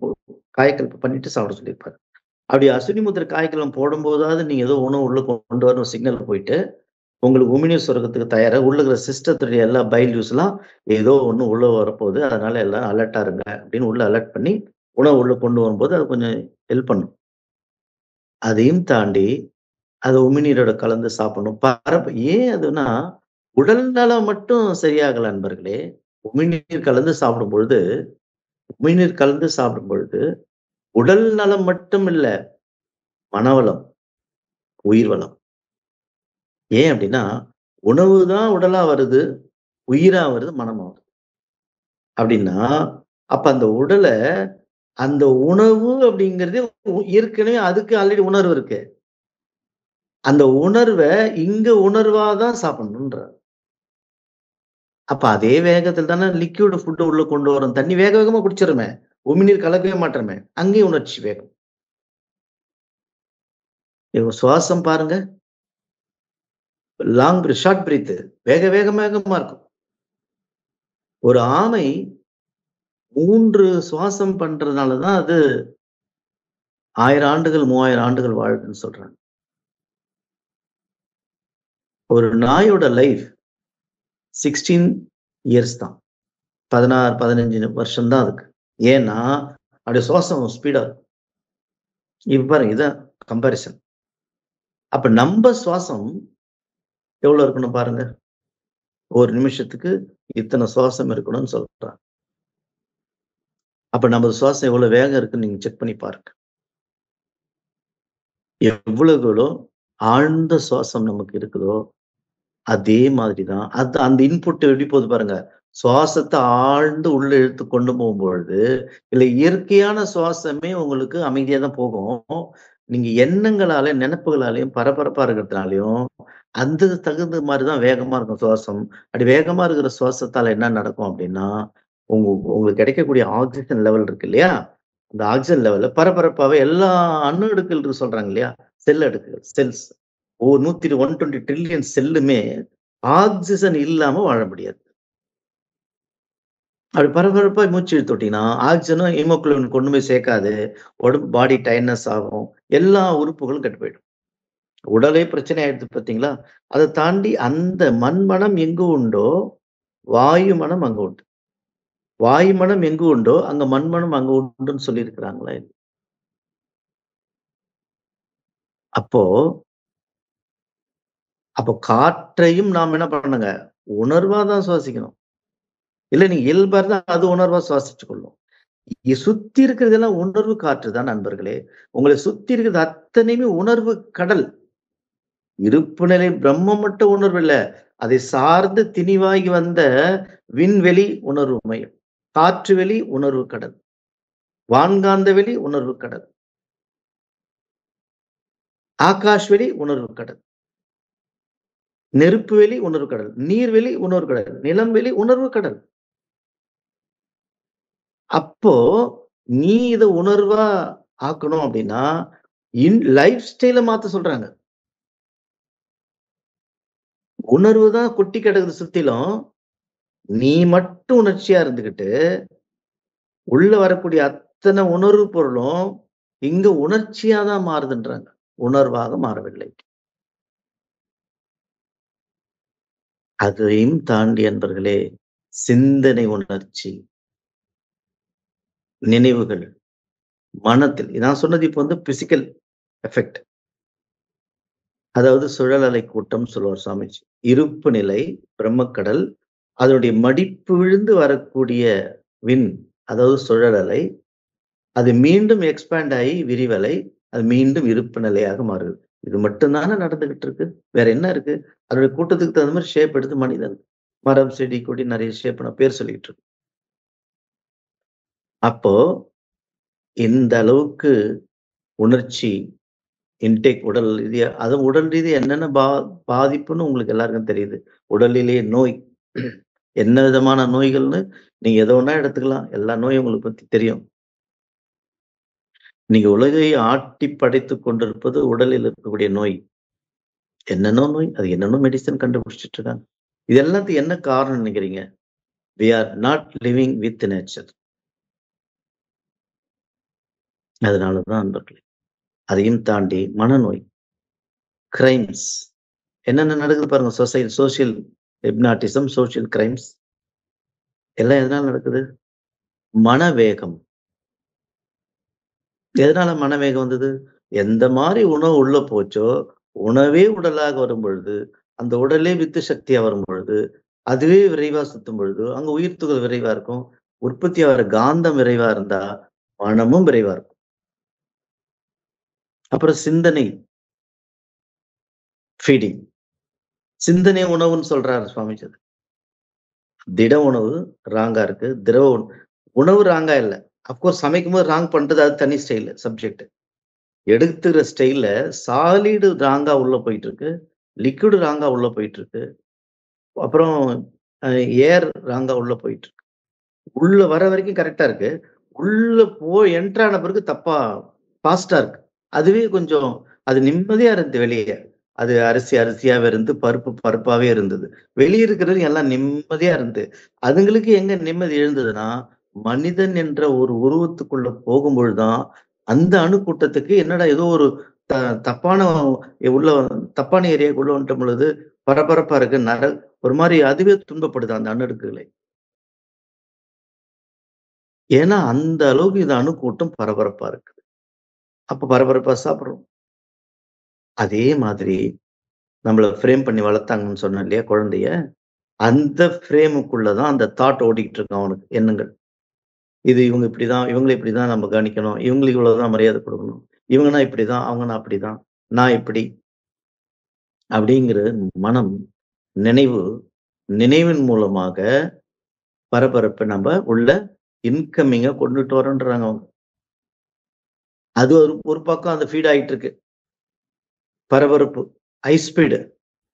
காயக்கல்பம் பண்ணிட்டு சாப்பிட சொல்லியிருப்பாரு. அப்படி அஸ்வினி முத்திரை காய்கலம் போடும்போதாவது நீங்க ஏதோ உணவு உள்ள கொண்டு வரணும் சிக்னல் போயிட்டு, உங்களுக்கு உமிழ்நீர் சுரக்கிறதுக்கு தயாரா உள்ள இருக்கிற சிஸ்டத்துடைய எல்லா பைல் ஜூஸ்லாம் ஏதோ ஒண்ணு உள்ள வரப்போகுது. அதனால எல்லாரும் அலர்ட்டா இருங்க அப்படின்னு உள்ள அலர்ட் பண்ணி உணவு உள்ள கொண்டு வரும்போது அது கொஞ்சம் ஹெல்ப் பண்ணும். அதையும் தாண்டி அத உமிழ்நீரோட கலந்து சாப்பிடணும். ஏன் அதுன்னா, உடல் நலம் மட்டும் சரியாகல நண்பர்களே. உமிழ்நீர் கலந்து சாப்பிடும் பொழுது உமிழ்நீர் கலந்து சாப்பிடும் பொழுது, உடல் நலம் மட்டும் இல்ல, மனவளம், உயிர் வளம். ஏன் அப்டின்னா, உணவு தான் உடலா வருது, உயிரா வருது, மனமா வருது. அப்டின்னா, அப்ப அந்த உடல அந்த உணவு அப்டிங்கிறதே ஏற்கனவே அதுக்கு ஆல்ரெடி உணர்வு இருக்கு. அந்த உணர்வ இங்க உணர்வா தான் சாப்பிடணுன்றார். அப்ப அதே வேகத்துல தானே லிக்விட் ஃபுட் உள்ள கொண்டு வரோம். தண்ணி வேக வேகமா குடிச்சிடுறோமே. உமிழ்நீர் கலக்கவே மாட்றோமே. அங்கேயும் உணர்ச்சி வேகம். இவங்க சுவாசம் பாருங்க. Short breath. வேகமா இருக்கும். ஒரு ஆமை 3 சுவாசம் பண்றதுனால தான் அது 1000 ஆண்டுகள், 3000 ஆண்டுகள் வாழுதுன்னு சொல்றாங்க. ஒரு நாயோட லைஃப் 16 இயர்ஸ் தான். 16, 15 வருஷம் தான் அதுக்கு. ஏன்னா, அதோட சுவாசம் ஸ்பீடா இருக்கும். இப்ப பாருங்க இதான் கம்பேரிசன். அப்ப நம்ப சுவாசம் எவ்வளவு இருக்கணும் பாருங்க. ஒரு நிமிஷத்துக்கு இத்தனை சுவாசம் இருக்கணும்னு சொல்றாங்க. அப்ப நமது சுவாசம் எவ்வளவு வேகம் இருக்குன்னு நீங்க செக் பண்ணி பாருங்க. எவ்வளவு எவ்வளோ ஆழ்ந்த சுவாசம் நமக்கு இருக்குதோ, அதே மாதிரி தான். அந்த இன்புட் எப்படி போகுது பாருங்க. சுவாசத்த ஆழ்ந்து உள்ள இழுத்து கொண்டு போகும்பொழுது, இல்ல இயற்கையான சுவாசமே உங்களுக்கு அமைதியா தான் போகும். நீங்க எண்ணங்களால, நினைப்புகளாலயும் பரபரப்பா இருக்கிறதுனாலயும், அந்த தகுந்த மாரி தான் வேகமா இருக்கும் சுவாசம். அப்படி வேகமா இருக்கிற சுவாசத்தால என்ன நடக்கும் அப்படின்னா, உங்களுக்கு கிடைக்கக்கூடிய ஆக்ஸிஜன் லெவல் இருக்கு இல்லையா? அந்த ஆக்ஸிஜன் லெவல்ல பரபரப்பாவே எல்லா அடுக்குகள் சொல்றாங்க இல்லையா? செல் அடுக்குகள், செல்ஸ். 120 ட்ரில்லியன் செல்லுமே ஆக்ஸிஜன் இல்லாம வாழ முடியாது. அப்படி பரபரப்பா மூச்சு இழுத்து விட்டீங்கன்னா, ஆக்ஸிஜனும் ஹீமோகுளோபின் கொண்டு போய் சேர்க்காது. உடம்பு பாடி டயர்ட்னஸ் ஆகும். எல்லா உறுப்புகளும் கெட்டு போயிடும். உடலே பிரச்சனை ஆயிடுது பார்த்தீங்களா? அத தாண்டி அந்த மண் மனம் எங்கு உண்டோ, வாயு மனம் அங்கு உண்டு. வாயு மனம் எங்கு உண்டோ, அங்க மண் மனம் அங்கு உண்டுன்னு சொல்லியிருக்கிறாங்களே. அப்போ அப்போ காற்றையும் நாம் என்ன பண்ணணுங்க? உணர்வா தான் சுவாசிக்கணும். இல்ல நீங்க இயல்பா இருந்தா அது உணர்வா சுவாசிச்சுக் கொள்ளும். சுத்தி இருக்கிறதெல்லாம் உணர்வு காற்று தான் நண்பர்களே. உங்கள சுத்தி இருக்கிறது அத்தனையுமே உணர்வு கடல். இருப்பு நிலை பிரம்மம் மட்டும் உணர்வு இல்ல. அதை சார்ந்து திணிவாகி வந்த விண்வெளி உணர்வு மையம். காற்று வெளி உணர்வு கடல். வான்காந்த வெளி உணர்வு கடல். ஆகாஷ் வெளி உணர்வு கடல். நெருப்பு வெளி உணர்வு கடல். நீர்வெளி உணர்வு கடல். நிலம் வெளி உணர்வு கடல். அப்போ நீ இத உணர்வா ஆக்கணும் அப்படின்னா, லைஃப் ஸ்டைல மாத்த சொல்றாங்க. உணர்வு தான் கொட்டி கிடக்குது சுத்திலும். நீ மட்டும் உணர்ச்சியா இருந்துகிட்டு, உள்ள வரக்கூடிய அத்தன உணர்வு பொருளும் இங்க உணர்ச்சியா தான் மாறுதுன்றாங்க. உணர்வாக மாறவில்லை. அதையும் தாண்டி அன்பர்களே, சிந்தனை உணர்ச்சி, நினைவுகள், மனத்தில் நான் சொன்னது இப்ப வந்து பிசிக்கல் எஃபெக்ட். அதாவது சுழல் அலை கூட்டம்னு சொல்லுவார் சாமிஜி. இருப்பு நிலை, பிரம்மக்கடல், அதனுடைய மடிப்பு விழுந்து வரக்கூடிய விண், அதாவது சுழல் அலை. அது மீண்டும் எக்ஸ்பேண்ட் ஆயி விரிவலை, அது மீண்டும் இருப்பு நிலையாக மாறுது. இது மட்டும் தானே நடந்துகிட்டு இருக்கு. வேற என்ன இருக்கு? அதனுடைய கூட்டத்துக்கு தகுந்த மாரி ஷேப் எடுத்து மனிதன், மரம், செடி, கொடி நெறைய ஷேப் நான் பேர் சொல்லிட்டு இருக்கேன். அப்போ இந்த அளவுக்கு உணர்ச்சி இன்டேக் உடல் ரீதியா அதுவும் உடல் ரீதியா என்னென்ன பாதிப்புன்னு உங்களுக்கு எல்லாருக்கும் தெரியுது. உடலிலே நோய் என்ன விதமான நோய்கள்னு நீங்க எத வேணா எடுத்துக்கலாம். எல்லா நோயும் உங்களுக்கு பத்தி தெரியும். நீங்க உலகை ஆட்டி படைத்துக் கொண்டிருப்பது உடலில் இருக்கக்கூடிய நோய். என்னென்னோ நோய். அது என்னென்னோ மெடிசின் கண்டுபிடிச்சிட்டு இருக்காங்க. இது எல்லாத்துக்கும் என்ன காரணம்னு நினைக்கிறீங்க? We are not living with nature. அதனால தான் நண்பர்களே. அதையும் தாண்டி மனநோய், கிரைம்ஸ் என்னென்ன நடக்குது பாருங்க. சோசியல் ஹிப்னாட்டிசம், சோசியல் கிரைம்ஸ் எல்லாம் எதனால நடக்குது? மனவேகம். எதனால மனவேகம் வந்தது? எந்த மாரி உணவு உள்ள போச்சோ, உணவே உடலாக வரும்பொழுது, அந்த உடலே வித்து சக்தியா வரும்பொழுது, அதுவே விரைவா சுத்தும் பொழுது, அங்க உயிர் துகள் விரைவா இருக்கும். உற்பத்தி ஆகுற காந்தம் விரைவா இருந்தா, மனமும் விரைவா இருக்கும். அப்புறம் சிந்தனை, ஃபீடிங். சிந்தனை உணவுன்னு சொல்றாரு சுவாமிஜி. திட உணவு ராங்கா இருக்கு. திரவ உணவு ராங்கா இல்ல. அஃப்கோர்ஸ் சமைக்கும்போது ராங் பண்றது அது தனி ஸ்டைல், சப்ஜெக்ட். எடுத்துக்கிற ஸ்டைல்ல சாலிடு ராங்கா உள்ள போயிட்டு இருக்கு. லிக்விட் ராங்கா உள்ள போயிட்டு இருக்கு. அப்புறம் அ ஏர் ராங்கா உள்ள போயிட்டு இருக்கு. உள்ள வர வரைக்கும் கரெக்ட்டா இருக்கு. உள்ள என்டர் ஆன பிறகு தப்பா ஃபாஸ்ட்டா இருக்கு. அதுவே கொஞ்சம் அது நிம்மதியா இருந்தது வெளிய. அது அரிசி அரிசியாவே இருந்து, பருப்பு பருப்பாவே இருந்தது. வெளிய இருக்கிறது எல்லாம் நிம்மதியா இருந்தது. அதுங்களுக்கு எங்க நிம்மதி எழுந்ததுன்னா, மனிதன் என்ற ஒரு உருவத்துக்குள்ள போகும்பொழுது தான், அந்த அணுக்கூட்டத்துக்கு என்னடா ஏதோ ஒரு த தப்பான உள்ள தப்பான ஏரியாக்குள்ள வந்துட்ட பொழுது, பரபரப்பா இருக்கு. ஒரு மாரி அதுவே துன்பப்படுது அந்த அணுடுக்குகளே. ஏன்னா, அந்த அளவுக்கு இந்த அணுக்கூட்டம் பரபரப்பா இருக்கு. அப்ப பரபரப்பா சாப்பிடுறோம். அதே மாதிரி நம்மள ஃப்ரேம் பண்ணி வளர்த்தாங்கன்னு சொன்னேன் இல்லையா குழந்தைய? அந்த ஃப்ரேமுக்குள்ள தான் அந்த தாட் ஓடிக்கிட்டு இருக்கும் அவனுக்கு எண்ணங்கள். இவங்க இப்படிதான், இவங்கள இப்படிதான் நம்ம கவனிக்கணும். இவங்களுக்கு இவ்வளவுதான் மரியாதை குடுக்கணும். இவங்கன்னா இப்படிதான், அவங்கன்னா அப்படிதான். நான் இப்படி அப்படிங்கிற மனம், நினைவு, நினைவின் மூலமாக பரபரப்ப நம்ம உள்ள இன்கமிங்கா கொண்டுட்டு வரோன்றாங்க அவங்க. அது ஒரு ஒரு பக்கம் அந்த ஃபீட் ஆயிட்டு இருக்கு. பரபரப்பு, ஹை ஸ்பீடு,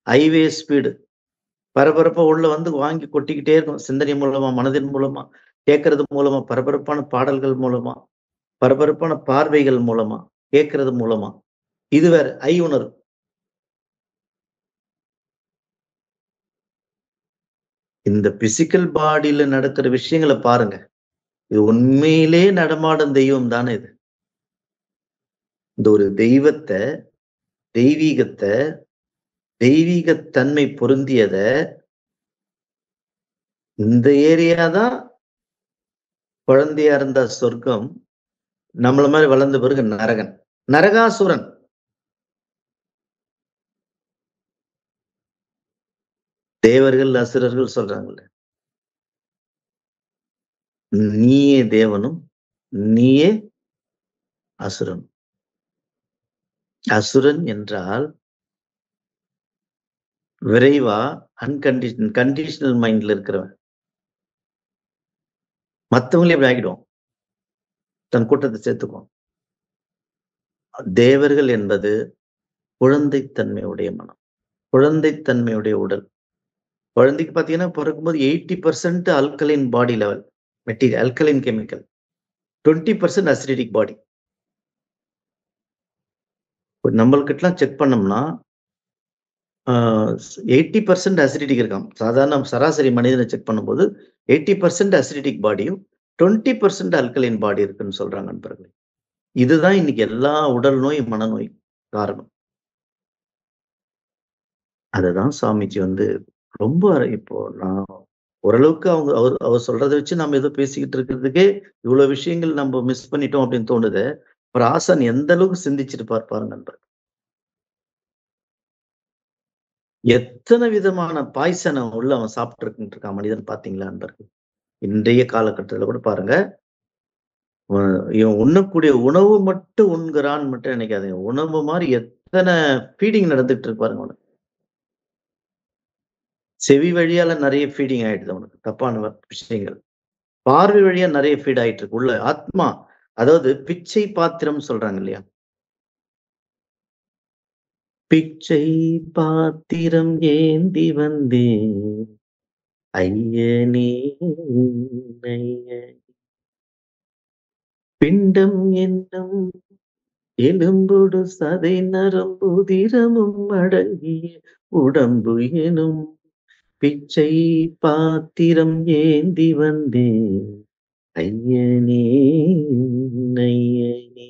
ஹைவே ஸ்பீடு. பரபரப்பா உள்ள வந்து வாங்கி கொட்டிக்கிட்டே இருக்கும். சிந்தனை மூலமா, மனதின் மூலமா, கேட்கறது மூலமா, பரபரப்பான பாடல்கள் மூலமா, பரபரப்பான பார்வைகள் மூலமா, கேட்கறது மூலமா. இது வேற உணர்வு. இந்த பிசிக்கல் பாடியில நடக்கிற விஷயங்கள பாருங்க. இது உண்மையிலே நடமாடும் தெய்வம் தானே இது. இந்த ஒரு தெய்வத்த, தெய்வீகத்த, தெய்வீகத் தன்மை பொருந்தியத, இந்த ஏரியா தான் குழந்தையா இருந்தா சொர்க்கம். நம்மள மாரி வளர்ந்த பிறகு நரகன். நரகாசுரன். தேவர்கள், அசுரர்கள் சொல்றாங்கல்ல. நீயே தேவனும், நீயே அசுரன். அசுரன் என்றால் விரைவா கண்டிஷனல் மைண்ட்ல இருக்கிறவன் மத்தவங்களே இப்படி ஆகிடும். தன் கூட்டத்தை சேர்த்துக்குவான். தேவர்கள் என்பது குழந்தைத்தன்மையுடைய மனம், குழந்தைத்தன்மையுடைய உடல். குழந்தைக்கு பார்த்தீங்கன்னா, பொறக்கும்போது 80% alkaline body level material, alkaline chemical. 20% acidic body. நம்மளுக்கிட்டலாம் செக் பண்ணோம்னா, 80% அசிடிக் இருக்காம். சாதாரண சராசரி மனிதனை செக் பண்ணும்போது 80% அசிடிக் பாடியும், 20% ஆல்கலைன் பாடி இருக்குன்னு சொல்றாங்க நண்பர்களே. இதுதான் இன்னைக்கு எல்லா உடல் நோய், மனநோய் காரணம். அததான் சாமிஜி வந்து ரொம்ப இப்போ நான் ஓரளவுக்கு அவர் அவர் சொல்றத வச்சு நம்ம ஏதோ பேசிக்கிட்டு இருக்கிறதுக்கே இவ்வளவு விஷயங்கள் நம்ம மிஸ் பண்ணிட்டோம் அப்படின்னு தோணுது. ஒரு ஆசான் எந்த அளவுக்கு சிந்திச்சிருப்பார் பாருங்க நண்பர். எத்தனை விதமான பாய்சன உள்ள அவன் சாப்பிட்டு இருக்கான் மனிதன் பாத்தீங்களா நண்பர்கள்? இன்றைய காலகட்டத்துல கூட பாருங்க. இவன் உண்ணக்கூடிய உணவு மட்டும் உண்கிறான்னு மட்டும் நினைக்காதீங்க. உணவு மாதிரி எத்தனை ஃபீடிங் நடந்துட்டு இருக்கு பாருங்க அவனுக்கு. செவி வழியால நெறைய ஃபீடிங் ஆயிடுது அவனுக்கு. தப்பான விஷயங்கள். பார்வை வழியா நெறைய ஃபீட் ஆயிட்டு இருக்கு. உள்ள ஆத்மா. அதாவது பிச்சை பாத்திரம் சொல்றாங்க இல்லையா? பிச்சை பாத்திரம் ஏந்தி வந்தேன் ஐயனே ஐயனே. பிண்டம் என்னும் எலும்பொடு சதை நரம்புதிரமும் அடங்கிய உடம்பு எனும் பிச்சை பாத்திரம் ஏந்தி வந்தேன் ஐயனே ஐயனே.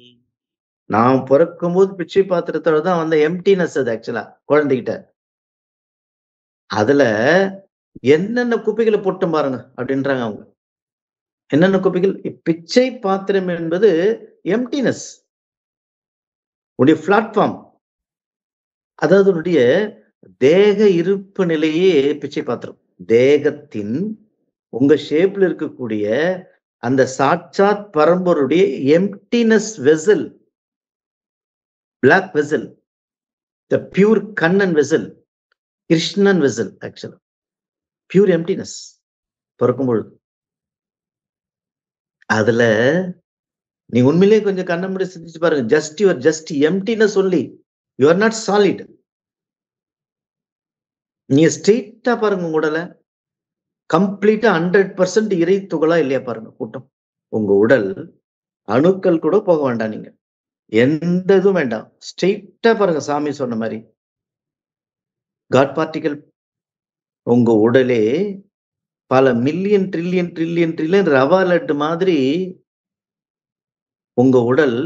நான் பொறக்கும்போது பிச்சை பாத்திரத்தோட தான் வந்த எம்ப்டினஸ் அது ஆக்சுவலா குழந்தைகிட்ட. அதுல என்னென்ன குப்பைகள போட்டோம் பாருங்க அப்படின்றாங்க அவங்க. என்னென்ன குப்பைகள்? பிச்சை பாத்திரம் என்பது எம்ப்டினஸ். உன்னுடைய பிளாட்ஃபார்ம். அதாவது உன்னுடைய தேக இருப்பு நிலையே பிச்சை பாத்திரம். தேகத்தின் உங்க ஷேப்ல இருக்கக்கூடிய அந்த சாட்சாத் பரம்பொருளுடைய emptiness vessel. Black vessel. The pure Kannan vessel. Krishnan vessel ஆக்சுவலா. Pure emptiness. பொறக்கும்பொழுது. அதுல நீங்க உண்மையிலேயே கொஞ்சம் கண்ண மூடி சிந்திச்சு பாருங்க. Just emptiness only. You are not solid. நீங்க ஸ்ட்ரெயிட்டா பாருங்க உங்க உடல. கம்ப்ளீட்டா 100% இறை துகளா இல்லையா பாருங்க கூட்டம். உங்க உடல் அணுக்கள் கூட போக வேண்டாம் நீங்க. எந்த இதுவும் வேண்டாம். ஸ்ட்ரெயிட்டா பாருங்க சாமி சொன்ன மாரி. காட் பார்ட்டிகிள் உங்க உடலே பல மில்லியன், ட்ரில்லியன் ரவா லட்டு மாதிரி உங்க உடல்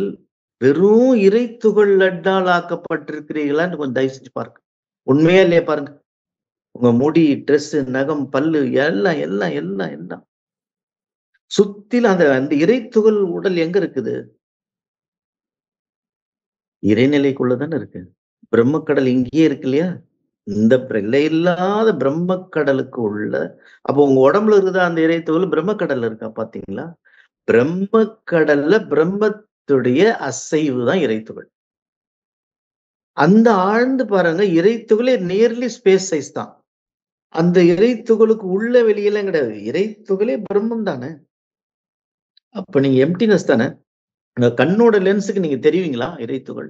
வெறும் இறை துகள் லட்டால் ஆக்கப்பட்டிருக்கிறீர்களான்னு கொஞ்சம் தயவு செஞ்சு பாருங்க. உண்மையா இல்லையா பாருங்க. உங்க முடி, ட்ரெஸ், நகம், பல்லு எல்லாம் எல்லாம் எல்லாம் எல்லாம். சுத்திலும் அந்த அந்த இறை துகள் உடல் எங்க இருக்குது? இறைநிலைக்குள்ள தானே இருக்கு. பிரம்மக்கடல் இங்கேயே இருக்கு இல்லையா? இந்த எல்லையில்லாத பிரம்மக்கடலுக்கு உள்ள அப்போ உங்க உடம்புல இருக்குதா அந்த இறை துகள் பிரம்மக்கடல்ல இருக்கா பாத்தீங்களா? பிரம்மக்கடல்ல பிரம்மத்துடைய அசைவு தான் இறைத்துகள். அந்த ஆழ்ந்து பாருங்க இறைத்துகளே நியர்லி ஸ்பேஸ் சைஸ் தான். அந்த இறைத்துகளுக்கு உள்ள வெளியெல்லாம் கிடையாது. இறைத்துகளே பிரம்மம் தானே. அப்ப நீங்க எம்ப்டினஸ் தானே. உங்க கண்ணோட லென்ஸுக்கு நீங்க தெரிவீங்களா இறைத்துகள்?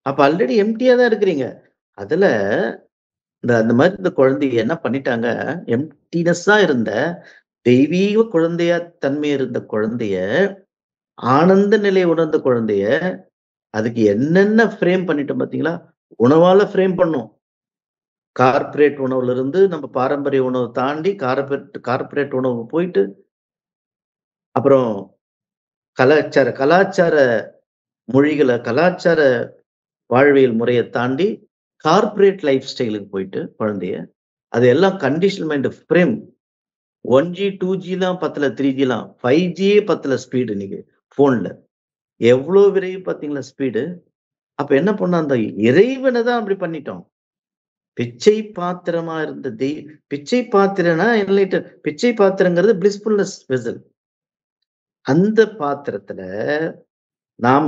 அப்ப ஆல்ரெடி எம்ப்டியா தான் இருக்கிறீங்க. அதுல அந்த மாதிரி இந்த குழந்தைய என்ன பண்ணிட்டாங்க, எம்ப்டினஸ்ஸா இருந்த தெய்வீக குழந்தையா தன்மை இருந்த குழந்தைய, ஆனந்த நிலை உணர்ந்த குழந்தைய, அதுக்கு என்னென்ன ஃப்ரேம் பண்ணிட்டோம் பார்த்தீங்களா? உணவால ஃப்ரேம் பண்ணோம். கார்ப்பரேட் உணவுல இருந்து நம்ம பாரம்பரிய உணவு தாண்டி கார்ப்பரேட் உணவு போயிட்டு, அப்புறம் கலாச்சார கலாச்சார மொழிகள, கலாச்சார வாழ்வியல் முறைய தாண்டி கார்ப்பரேட் லைஃப் ஸ்டைலுக்கு போயிட்டு குழந்தைய, அது எல்லாம் கண்டிஷனல் மைண்ட் ஃப்ரேம். 1G, 2Gலாம் பத்தல, 3Gலாம் 5Gயே பத்தல ஸ்பீடு இன்னைக்கு ஃபோன்ல. எவ்ளோ விரைவு பார்த்தீங்களா ஸ்பீடு? அப்ப என்ன பண்ணோம், அந்த இறைவன தான் அப்படி பண்ணிட்டோம். பிச்சை பாத்திரமா இருந்த பிச்சை பாத்திரம்னா என்லைட்டட் பிச்சை பாத்திரங்கிறது பிளிஸ்ஃபுல்னஸ் வெசல். அந்த பாத்திரத்துல நாம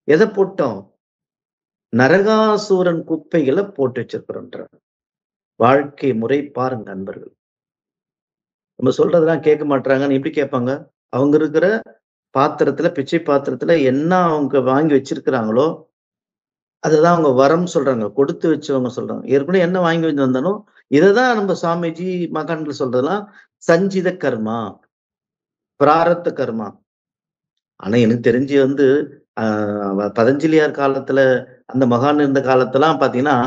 எத போட்டோம்? நரகாசூரன் குப்பைகள போட்டு வச்சிருக்கிறோம்ன்றார். வாழ்க்கை முறை பாருங்க நண்பர்கள். நம்ம சொல்றதெல்லாம் கேட்க மாட்றாங்கன்னு எப்படி கேட்பாங்க? அவங்க இருக்கிற பாத்திரத்துல, பிச்சை பாத்திரத்துல என்ன அவங்க வாங்கி வச்சிருக்கிறாங்களோ, அததான் அவங்க வரம்ன்னு சொல்றாங்க. கொடுத்து வச்சவங்க சொல்றாங்க. ஏற்கனவே என்ன வாங்கி வந்தானோ, இததான் நம்ம சாமிஜி, மகான்கள் சொல்றதெல்லாம் சஞ்சித கர்மா, பிராரப்த கர்மா. ஆனா எனக்கு தெரிஞ்சு வந்து, அ பதஞ்சலியார் காலத்துல, அந்த மகான் இருந்த காலத்துலாம் பார்த்தீங்கன்னா,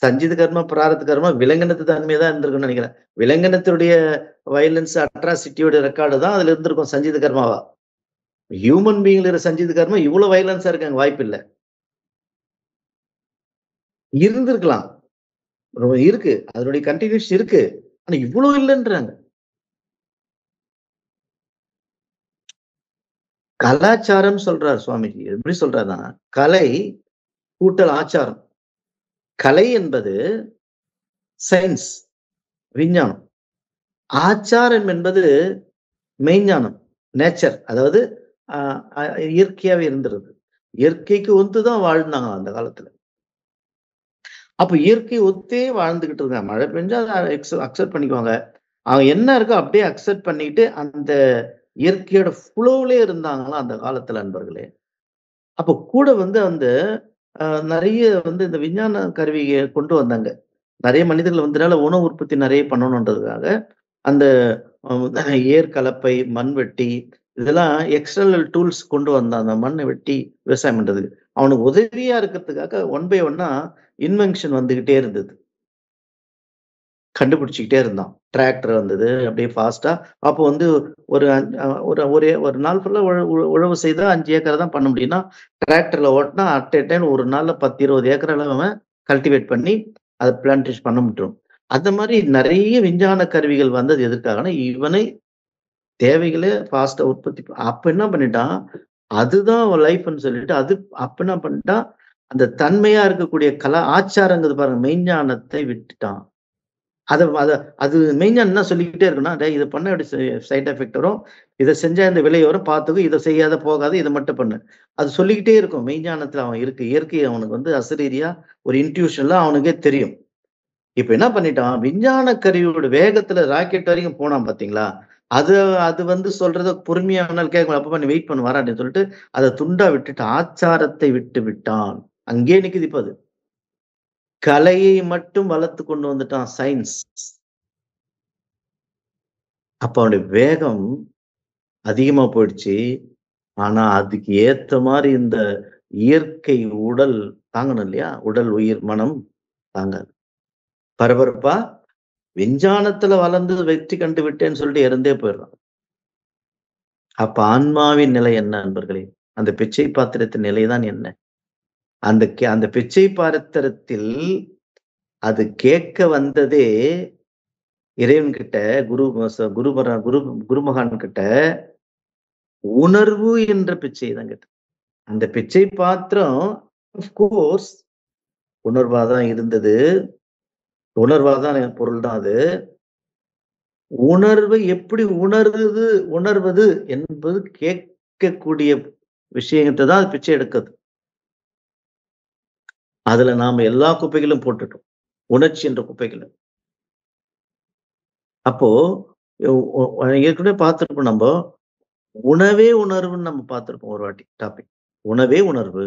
சஞ்சித கர்மா, பிராரப்த கர்மா விலங்கினத்து தன்மை தான் இருந்திருக்கும்னு நெனைக்கிறேன். விலங்கினத்துடைய வயலன்ஸ், அட்ராசிட்டியோட ரெக்கார்டு தான் அதுல இருந்திருக்கும் சஞ்சித கர்மாவா. ஹியூமன் பீயிங்ல இருக்கிற சஞ்சித கர்மா இவ்ளோ வயலன்ஸா இருக்க வாய்ப்பில்ல. இருந்திருக்கலாம். இருக்கு. அதனுடைய கன்டினியூஸ் இருக்கு. ஆனா இவ்ளோ இல்லன்றாங்க. கலாச்சாரம் சொல்றார் சுவாமிஜி. எப்படி சொல்றாருன்னா, கலை கூட்டல் ஆச்சாரம். கலை என்பது சயன்ஸ், விஞ்ஞானம். ஆச்சாரம் என்பது மெய்ஞ்ஞானம், நேச்சர். அதாவது அ அ இயற்கையாவே இருந்துருது. இயற்கைக்கு ஒத்து தான் வாழ்ந்தாங்களாம் அந்த காலத்துல. அப்ப இயற்கை ஒத்தே வாழ்ந்துகிட்டு இருக்காங்க. மழை பெஞ்சா அத அக்செப்ட் பண்ணிக்குவாங்க. அவங்க என்ன இருக்கோ அப்படியே அக்செப்ட் பண்ணிட்டு, அந்த இயற்கையோட ஃப்ளோலயே இருந்தாங்களாம் அந்த காலத்துல நண்பர்களே. அப்ப கூட வந்து அந்த நெறைய வந்து இந்த விஞ்ஞான கருவிய கொண்டு வந்தாங்க. நெறைய மனிதர்கள் வந்தனால உணவு உற்பத்தி நெறைய பண்ணணுன்றதுக்காக, அந்த ஏர் கலப்பை, மண்வெட்டி இதெல்லாம் எக்ஸ்டர்னல் டூல்ஸ் கொண்டு வந்தான். அந்த மண்ண வெட்டி விவசாயம் பண்றதுக்கு. அவனுக்கு உதவியா இருக்கிறதுக்காக ஒன் பை ஒன்னா இன்வென்ஷன் வந்துகிட்டே இருந்தது. கண்டுபிடிச்சுக்கிட்டே இருந்தான். டிராக்டர் வந்தது. அப்படியே ஃபாஸ்ட்டா அப்போ வந்து ஒரு ஒரு நாள் ஃபுல்லா உழவு செய்தா 5 ஏக்கர் தான் பண்ண முடியும்னா, டிராக்டர்ல ஓட்டுனா அட் எ டைம் ஒரு நாள்ல 10, 20 ஏக்கர் அளவு அவன் கல்டிவேட் பண்ணி, அத பிளான்டேஷன் பண்ண முடியும். அந்த மாரி நெறைய விஞ்ஞான கருவிகள் வந்தது எதற்காகன்னா, இவனை தேவைகள ஃபாஸ்ட்டா உற்பத்தி அப்ப என்ன பண்ணிட்டான், அதுதான் லைஃப்ன்னு சொல்லிட்டு, அப்ப என்ன பண்ணிட்டான், அந்த தன்மையா இருக்கக்கூடிய ஆச்சாரங்குது பாருங்க, மெய்ஞானத்தை விட்டுட்டான். அத அது மெயினா என்ன சொல்லிக்கிட்டே இருக்குன்னா, "டேய் இத பண்ணா இப்படி சைட் எஃபெக்ட் வரும். இத செஞ்சா இந்த விலை வரும். பார்த்துக்கோ. இத செய்யாத, போகாத. இத மட்டும் பண்ணு." அது சொல்லிக்கிட்டே இருக்கும். மெய்ஞானத்துல அவன் இருக்கு. இயற்கை அவனுக்கு வந்து அசரீரியா ஒரு இன்ட்யூஷன்ல அவனுக்கே தெரியும். இப்ப என்ன பண்ணிட்டான், விஞ்ஞான கருவியோட வேகத்துல ராக்கெட் வரைக்கும் போனான் பார்த்தீங்களா? அது அது வந்து சொல்றத பொறுமையா வேணாலும் கேட்க "அப்பப்பா நீ வெயிட் பண்ணு வரேன்" அப்படின்னு சொல்லிட்டு, அத துண்டா விட்டுட்டு ஆச்சாரத்தை விட்டு விட்டான். அங்கேயே நிக்குது இப்ப அது. கலையை மட்டும் வளர்த்துக் கொண்டு வந்துட்டான் சயன்ஸ். அப்ப அவனுடைய வேகம் அதிகமா போயிடுச்சு. ஆனா, அதுக்கு ஏத்த மாரி இந்த இயற்கை உடல் தாங்கணும் இல்லையா? உடல், உயிர், மனம் தாங்காது. பரபரப்பா விஞ்ஞானத்துல வளர்ந்து வெற்றி கண்டு விட்டேன்னு சொல்லிட்டு இறந்தே போயிடுறான். அப்ப ஆன்மாவின் நிலை என்ன நண்பர்களே? அந்த பிச்சை பாத்திரத்தின் நிலைதான் என்ன? அந்த பிச்சை பாத்திரத்தில் அது கேட்க வந்ததே இறைவன்கிட்ட குரு குருபரன் குருமகான் கிட்ட உணர்வு என்ற பிச்சை தான் கேட்டது. அந்த பிச்சை பாத்திரம் ஆஃப் கோர்ஸ் உணர்வா தான் இருந்தது. உணர்வா தான் பொருள் தான் அது. உணர்வை எப்படி உணர்வது என்பது கேட்கக்கூடிய விஷயத்த தான் அது பிச்சை எடுக்குது. அதுல நாம எல்லா குப்பைகளும் போட்டுட்டோம். உணர்ச்சி என்ற குப்பைகள. அப்போ ஒ ஒ ஏற்கனவே பார்த்திருப்போம் நம்ப. உணவே உணர்வுன்னு நம்ம பார்த்திருப்போம் ஒரு வாட்டி டாபிக். உணவே உணர்வு.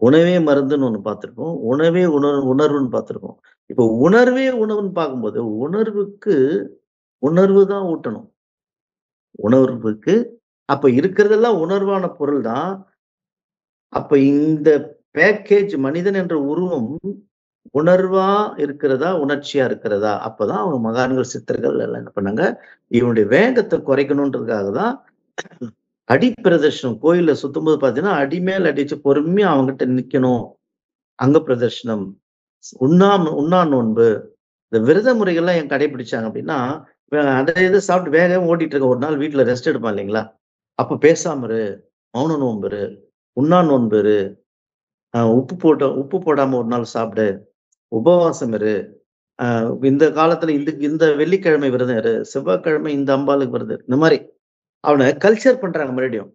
உணவே மருந்துன்னு ஒண்ணு பார்த்திருப்போம். உணவே உணர்வுன்னு பார்த்திருப்போம். இப்போ உணர்வே உணவுன்னு பார்க்கும்போது, உணர்வுக்கு உணர்வு தான் ஊட்டணும். உணர்வுக்கு அப்ப இருக்கிறதெல்லாம் உணர்வான பொருள் தான். அப்ப இந்த பேக்கேஜ் மனிதன் என்ற உருவம் உணர்வா இருக்கிறதா? உணர்ச்சியா இருக்கிறதா? அப்பதான் அவங்க மகான்கள், சித்தர்கள் எல்லாம் என்ன பண்ணாங்க, இவனுடைய வேகத்த குறைக்கணுன்றதுக்காக தான் அடி பிரதர்ஷனம் கோயில்ல சுத்தும்போது பார்த்தீங்கன்னா, அடி மேல அடி வச்சு பொறுமையா அவன்கிட்ட நிக்கணும். அங்க பிரதர்ஷனம். உண்ணா நோன்பு. இந்த விரத முறைகள்லாம் ஏன் கடைபிடிச்சாங்க அப்டின்னா, அத இத சாப்பிட்டு வேக வேகமா ஓட்டிட்டு இருக்க ஒரு நாள் வீட்ல ரெஸ்ட் எடுப்பான் இல்லைங்களா? அப்ப பேசாம இரு. மௌன நோன்பு இரு. உண்ணா நோன்பு இரு. உப்பு போடாம ஒரு நாள் சாப்பிடு. உபவாசம் இரு. அ இந்த காலத்துல இந்த வெள்ளிக்கிழமை விரதம் இரு. செவ்வாய்க்கிழமை இந்த அம்பாளுக்கு விரதம் இரு. இந்த மாரி அவன கல்ச்சர் பண்றாங்க மறுபடியும்.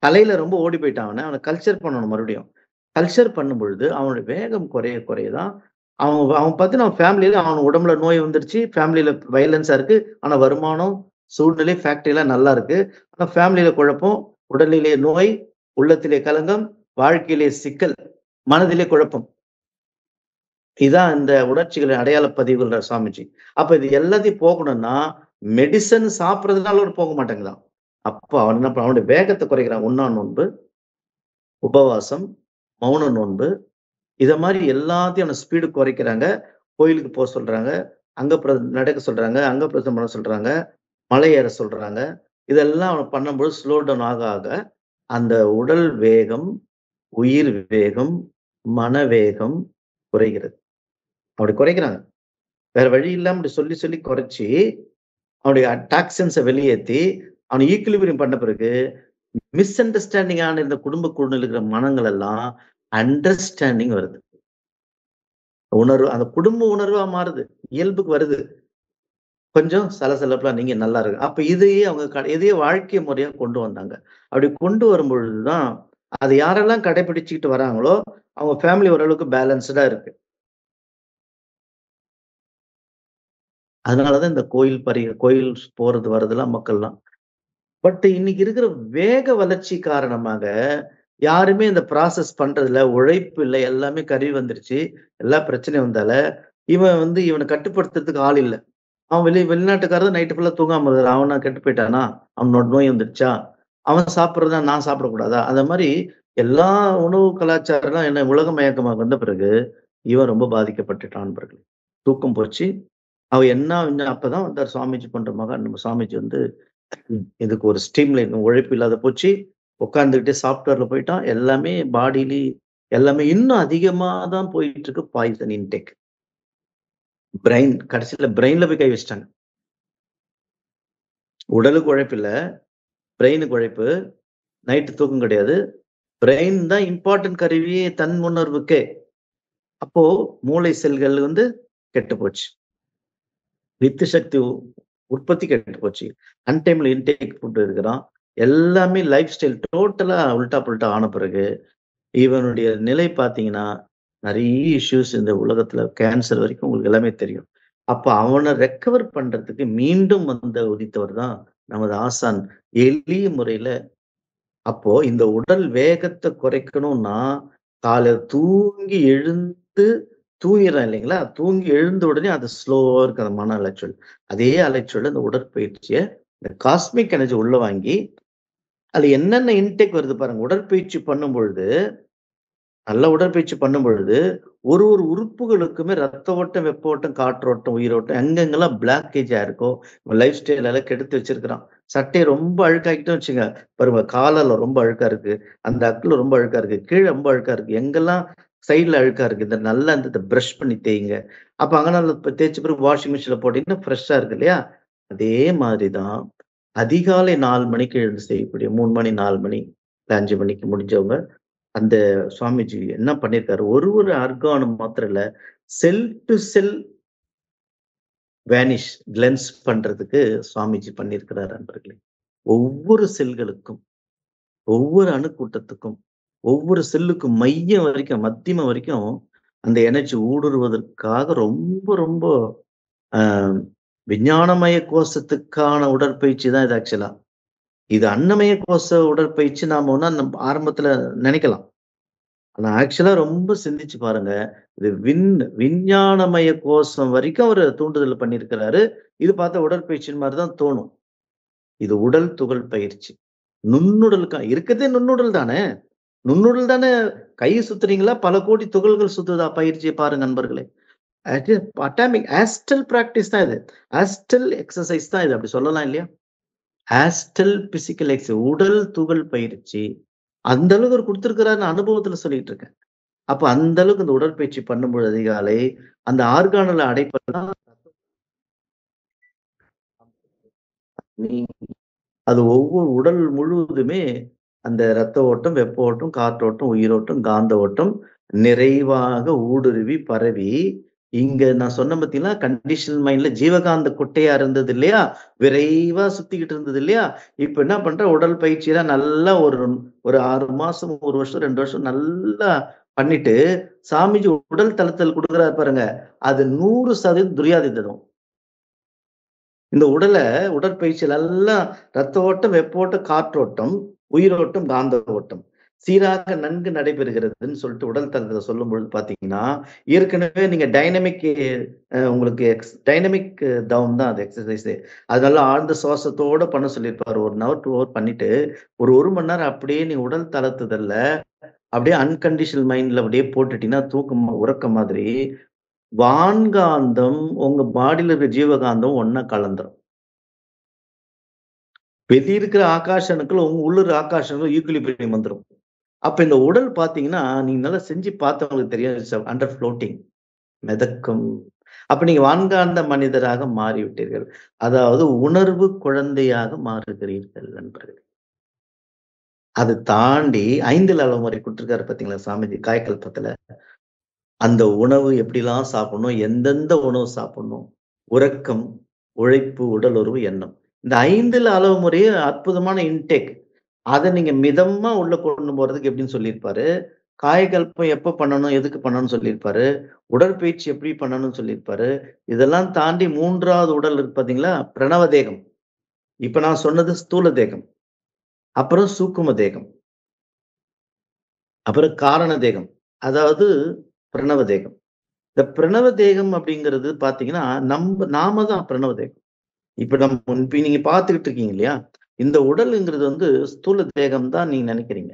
கலையில ரொம்ப ஓடி போயிட்டான் அவன. அவன கல்ச்சர் பண்ணணும் மறுபடியும். கல்ச்சர் பண்ணும்பொழுது அவனுடைய வேகம் குறைய குறைய தான் அவன் அவன் பார்த்தீங்கன்னா, அவன் ஃபேமிலில அவன் உடம்புல நோய் வந்துருச்சு. ஃபேமிலில வயலன்ஸா இருக்கு. ஆனா வருமானம், சூழ்நிலை, ஃபேக்டரிலாம் நல்லா இருக்கு. ஆனா ஃபேமிலில குழப்பம், உடலிலே நோய், உள்ளத்திலே கலங்கம், வாழ்க்கையிலே சிக்கல், மனதிலே குழப்பம். இதான் இந்த உணர்ச்சிகளின் அடையாள பதிவுகள்ன்றார் சாமிஜி. அப்ப இது எல்லாத்தையும் போக்கணும்னா, மெடிசின் சாப்பிடுறதுனால கூட போக மாட்டேங்குதாம். அப்ப அவன் என்ன அவனுடைய வேகத்த குறைக்கிறான். உண்ணா நோன்பு, உபவாசம், மௌன நோன்பு இத மாரி எல்லாத்தையும் அவன ஸ்பீடு குறைக்கிறாங்க. கோயிலுக்கு சொல்றாங்க. நடக்க சொல்றாங்க. அங்க பிரதட்சணம் பண்ண சொல்றாங்க. மலை ஏற சொல்றாங்க. இதெல்லாம் அவன் பண்ணும்போது ஸ்லோ டவுன் ஆக, ஆக அந்த உடல் வேகம், உயிர் வேகம், மனவேகம் குறைகிறது. அப்படி குறைக்கிறாங்க. வேற வழி இல்லாம இப்படி சொல்லி, சொல்லி குறைச்சு, அவனுடைய டாக்ஸின்ஸ வெளியேத்தி, அவன ஈக்விலிபிரியம் பண்ண பிறகு, மிஸ் அண்டர்ஸ்டாண்டிங் ஆன இந்த குடும்ப சூழ்நிலையில இருக்கிற மனங்கள் எல்லாம் அண்டர்ஸ்டாண்டிங் வருது. உணர்வு அந்த குடும்ப உணர்வா மாறுது. இயல்புக்கு வருது. கொஞ்சம் சலசலப்புலாம் நீங்க நல்லா இருக்கு. அப்ப இதையே அவங்க இதையே வாழ்க்கை முறையா கொண்டு வந்தாங்க. அப்படி கொண்டு வரும்பொழுது தான், அது யாரெல்லாம் கடைபிடிச்சுக்கிட்டு வராங்களோ, அவங்க ஃபேமிலி ஓரளவுக்கு பேலன்ஸ்டா இருக்கு. அதனால தான் இந்த கோயில் போறது வரதெல்லாம் மக்கள்லாம். பட் இன்னைக்கு இருக்கிற வேக வளர்ச்சி காரணமாக, யாருமே இந்த ப்ராசஸ் பண்றதில்ல. உழைப்பு இல்ல. எல்லாமே கருவி வந்துருச்சு. எல்லா பிரச்சனையும் வந்தால, இவன கட்டுப்படுத்துறதுக்கு ஆள் இல்ல. அவன் வெளிநாட்டுக்காரன் நைட்டு ஃபுல்லா தூங்காம இருக்கிறான். அவனா கெட்டு போயிட்டானா? அவனோட நோய் வந்துருச்சா? அவன் சாப்பிடுறத நான் சாப்பிடக்கூடாதா? அந்த மாரி எல்லா உணவு கலாச்சாரம்லாம் என்ன உலகமயக்கமா வந்த பிறகு, இவன் ரொம்ப பாதிக்கப்பட்டுட்டான் நண்பர்களே. தூக்கம் போச்சு. அவன் அப்பதான் வந்தார் சுவாமிஜி போன்ற மகான். நம்ம சுவாமிஜி வந்து இதுக்கு ஒரு ஸ்ட்ரீம்லைன் உழைப்பு இல்லாத போச்சு. உட்கார்ந்துகிட்டே சாஃப்ட்வேர்ல போயிட்டான். எல்லாமே இன்னும் அதிகமா தான் போயிட்டு இருக்கு பாய்சன் இன்டேக். கடைசியில பிரெயின்ல போய் கை வச்சுட்டாங்க. உடலுக்கு உழைப்பு இல்ல. பிரெயினுக்கு உழைப்பு. நைட்டு தூக்கம் கிடையாது. பிரெயின் தான் இம்பார்ட்டன்ட் கருவியே தன் உணர்வுக்கே. அப்போ மூளை செல்கள் வந்து கெட்டு போச்சு. வித்து சக்தி உற்பத்தி கெட்டு போச்சு. அன்டைம்ல இன்டேக் ஃபுட் எடுக்குறான். எல்லாமே லைஃப் ஸ்டைல் டோட்டலா உல்டா புல்ட்டா ஆன பிறகு, இவனுடைய நிலை பார்த்தீங்கன்னா, நெறைய இஷ்யூஸ் இந்த உலகத்துல கேன்சர் வரைக்கும் உங்களுக்கு எல்லாமே தெரியும். அப்ப அவன ரெக்கவர் பண்றதுக்கு மீண்டும் உதித்தவர் தான் நமது ஆசான். எளிய முறையில அப்போ இந்த உடல் வேகத்த குறைக்கணும்னா, காலைல தூங்கிர்றான் இல்லைங்களா? தூங்கி எழுந்த உடனே அது ஸ்லோவா இருக்கு அந்த மன அலைச்சல். அதே அலைச்சல்ல இந்த உடற்பயிற்சிய இந்த காஸ்மிக் எனர்ஜி உள்ள வாங்கி, அதுல என்னென்ன இன்டேக் வருது பாருங்க. உடற்பயிற்சி பண்ணும்பொழுது நல்ல உடற்பயிற்சி பண்ணும்பொழுது, ஒரு உறுப்புகளுக்குமே ரத்த ஓட்டம், வெப்ப ஓட்டம், காற்றோட்டம், உயிரோட்டம் எங்கெங்கெல்லாம் பிளாக்கேஜா இருக்கோ, லைஃப் ஸ்டைல் எல்லாம் கெடுத்து வச்சிருக்கிறான். சட்டைய ரொம்ப அழுக்காக்கிட்டோம்னு வச்சுங்க, பாருங்க காலர்ல ரொம்ப அழுக்கா இருக்கு. அந்த அக்குல ரொம்ப அழுக்கா இருக்கு. கீழ ரொம்ப அழுக்கா இருக்கு. எங்கெல்லாம் சைடுல அழுக்கா இருக்கு. நல்லா இந்த பிரஷ் பண்ணி தேய்ங்க. அப்ப அங்கன தேய்ச்ச பிறகு வாஷிங் மிஷின்ல போட்டீங்கன்னா ஃப்ரெஷ்ஷா இருக்கு இல்லையா? அதே மாதிரி தான் அதிகாலை 4 மணிக்கு எழுந்து செய்யக்கூடிய 3 மணி, 4 மணி, இல்ல 5 மணிக்கு முடிஞ்சவங்க அந்த சுவாமிஜி என்ன பண்ணியிருக்காரு, ஒரு ஆர்கானும் மாத்திரம் இல்ல, செல் டு செல் கிளென்ஸ் பண்றதுக்கு சுவாமிஜி பண்ணியிருக்கிறார் நண்பர்களே. ஒவ்வொரு செல்களுக்கும், ஒவ்வொரு அணுக்கூட்டத்துக்கும், ஒவ்வொரு செல்லுக்கும் மையம் வரைக்கும், மத்திமம் வரைக்கும் அந்த எனர்ஜி ஊடுருவதற்காக ரொம்ப ரொம்ப அ விஞ்ஞானமய கோஷத்துக்கான உடற்பயிற்சி தான் இது ஆக்சுவலா. இது அன்னமய கோஷ உடற்பயிற்சி நாம ஆரம்பத்துல நெனைக்கலாம். ஆனா ஆக்சுவலா ரொம்ப சிந்திச்சு பாருங்க. இது விஞ்ஞானமய கோஷம் வரைக்கும் அவரு தூண்டுதல் பண்ணியிருக்கிறாரு. இது பார்த்தா உடற்பயிற்சி மாரி தான் தோணும். இது உடல் துகள் பயிற்சி. நுண்ணுடலுக்கா இருக்கிறதே நுண்ணுடல் தானே! நுண்ணுடல் தானே கை சுத்துறீங்களா? பல கோடி துகள்கள் சுத்துதா? பயிற்சிய பாருங்க நண்பர்களே. அது அட்டாமிக் ஆஸ்ட்ரல் பிராக்டிஸ் தான் இது. ஆஸ்ட்ரல் எக்சர்சைஸ் தான் இது. அப்படி சொல்லலாம் இல்லையா? ஆஸ்ட்ரல் பிசிக்கல் உடல் துகள் பயிற்சி. அந்த அளவுக்கு அவரு குடுத்திருக்கிறாருன்னு அனுபவத்துல சொல்லிட்டு இருக்கேன். அப்ப அந்த அளவுக்கு இந்த உடற்பயிற்சி பண்ணும்பொழுது அதிகாலை, அந்த ஆர்கான்ல அடைப்பெல்லாம் நீங்கி, அது ஒவ்வொரு உடல் முழுவதுமே அந்த ரத்த ஓட்டம், வெப்ப ஓட்டம், காற்றோட்டம், உயிரோட்டம், காந்த ஓட்டம் நிறைவாக ஊடுருவி பரவி, இங்க நான் சொன்னேன் பார்த்தீங்களா, கண்டிஷனல் மைண்ட்ல ஜீவகாந்த குட்டையா இருந்தது இல்லையா? விரைவா சுத்திக்கிட்டு இருந்தது இல்லையா? இப்ப என்ன பண்றேன், உடல் பயிற்சிலாம் நல்லா ஒரு ஒரு 6 மாசம், 1 வருஷம், 2 வருஷம் நல்லா பண்ணிட்டு, சாமிஜி உடல் தளத்தல் குடுக்குறாரு பாருங்க. அது 100% துரியாதீதம். இந்த உடற்பயிற்சியில எல்லாம் ரத்த ஓட்டம், வெப்போட்டம், காற்றோட்டம், உயிரோட்டம், காந்த ஓட்டம் சீராக நன்கு நடைபெறுகிறதுன்னு சொல்லிட்டு உடல் தளத்தில சொல்லும்பொழுது பார்த்தீங்கன்னா, ஏற்கனவே நீங்க டைனமிக் உங்களுக்கு டைனமிக் டவுன் தான் அது எக்ஸர்சைஸே. அதனால ஆழ்ந்த சுவாசத்தோட பண்ண சொல்லியிருப்பாரு. 1 ஹவர், 2 ஹவர் பண்ணிட்டு, ஒரு 1 மணி நேரம் அப்படியே நீங்க உடல் தளத்துதல்ல அப்படியே அன்கண்டிஷனல் மைண்ட்ல அப்படியே போட்டுட்டீங்கன்னா, தூக்கம் உறக்கம் மாதிரி, வான்காந்தம் உங்க பாடியில இருக்க ஜீவகாந்தம் ஒண்ணா கலந்துரும். வெளிய இருக்கிற ஆகாஷ அணுக்கள் உள்ள இருக்கிற ஆகாஷ அணுக்கள் ஈக்விலிபிரியம் வந்துரும். அப்ப இந்த உடல் பார்த்தீங்கன்னா, நீங்க நல்லா செஞ்சு பார்த்தவங்களுக்கு தெரியும். இட்ஸ் அண்டர் ஃப்ளோட்டிங் மிதக்கும். அப்ப நீங்க வான்காந்த மனிதராக மாறிவிட்டீர்கள். அதாவது உணர்வு குழந்தையாக மாறுகிறீர்கள் நண்பர்களே. அது தாண்டி 5 அளவுமுறை குடுத்திருக்காரு பார்த்தீங்களா சாமிஜி காயகல்பத்துல. அந்த உணவு எப்படிலாம் சாப்பிடணும், எந்தெந்த உணவு சாப்பிடணும், உறக்கம், உழைப்பு, உடல் உறவு, எண்ணம். இந்த 5 அளவு முறையே அற்புதமான இன்டேக். அத நீங்க மிதமா உள்ள கொண்டு போறதுக்கு எப்படின்னு சொல்லியிருப்பாரு. காயகல்பம் எப்ப பண்ணணும், எதுக்கு பண்ணணும்னு சொல்லியிருப்பாரு. உடற்பயிற்சி எப்படி பண்ணணும்னு சொல்லியிருப்பாரு. இதெல்லாம் தாண்டி 3வது உடல் இருக்கு பார்த்தீங்களா? பிரணவ தேகம். இப்ப நான் சொன்னது ஸ்தூல தேகம். அப்புறம் சூக்கும தேகம். அப்புறம் காரண தேகம். அதாவது பிரணவ தேகம். இந்த பிரணவ தேகம் அப்படிங்கிறது பார்த்தீங்கன்னா, நாம தான் பிரணவ தேகம். இப்ப நீங்க பார்த்துக்கிட்டு இருக்கீங்க இல்லையா? இந்த உடல்ங்கிறது வந்து ஸ்தூல தேகம் தான் நீங்க நெனைக்கிறீங்க.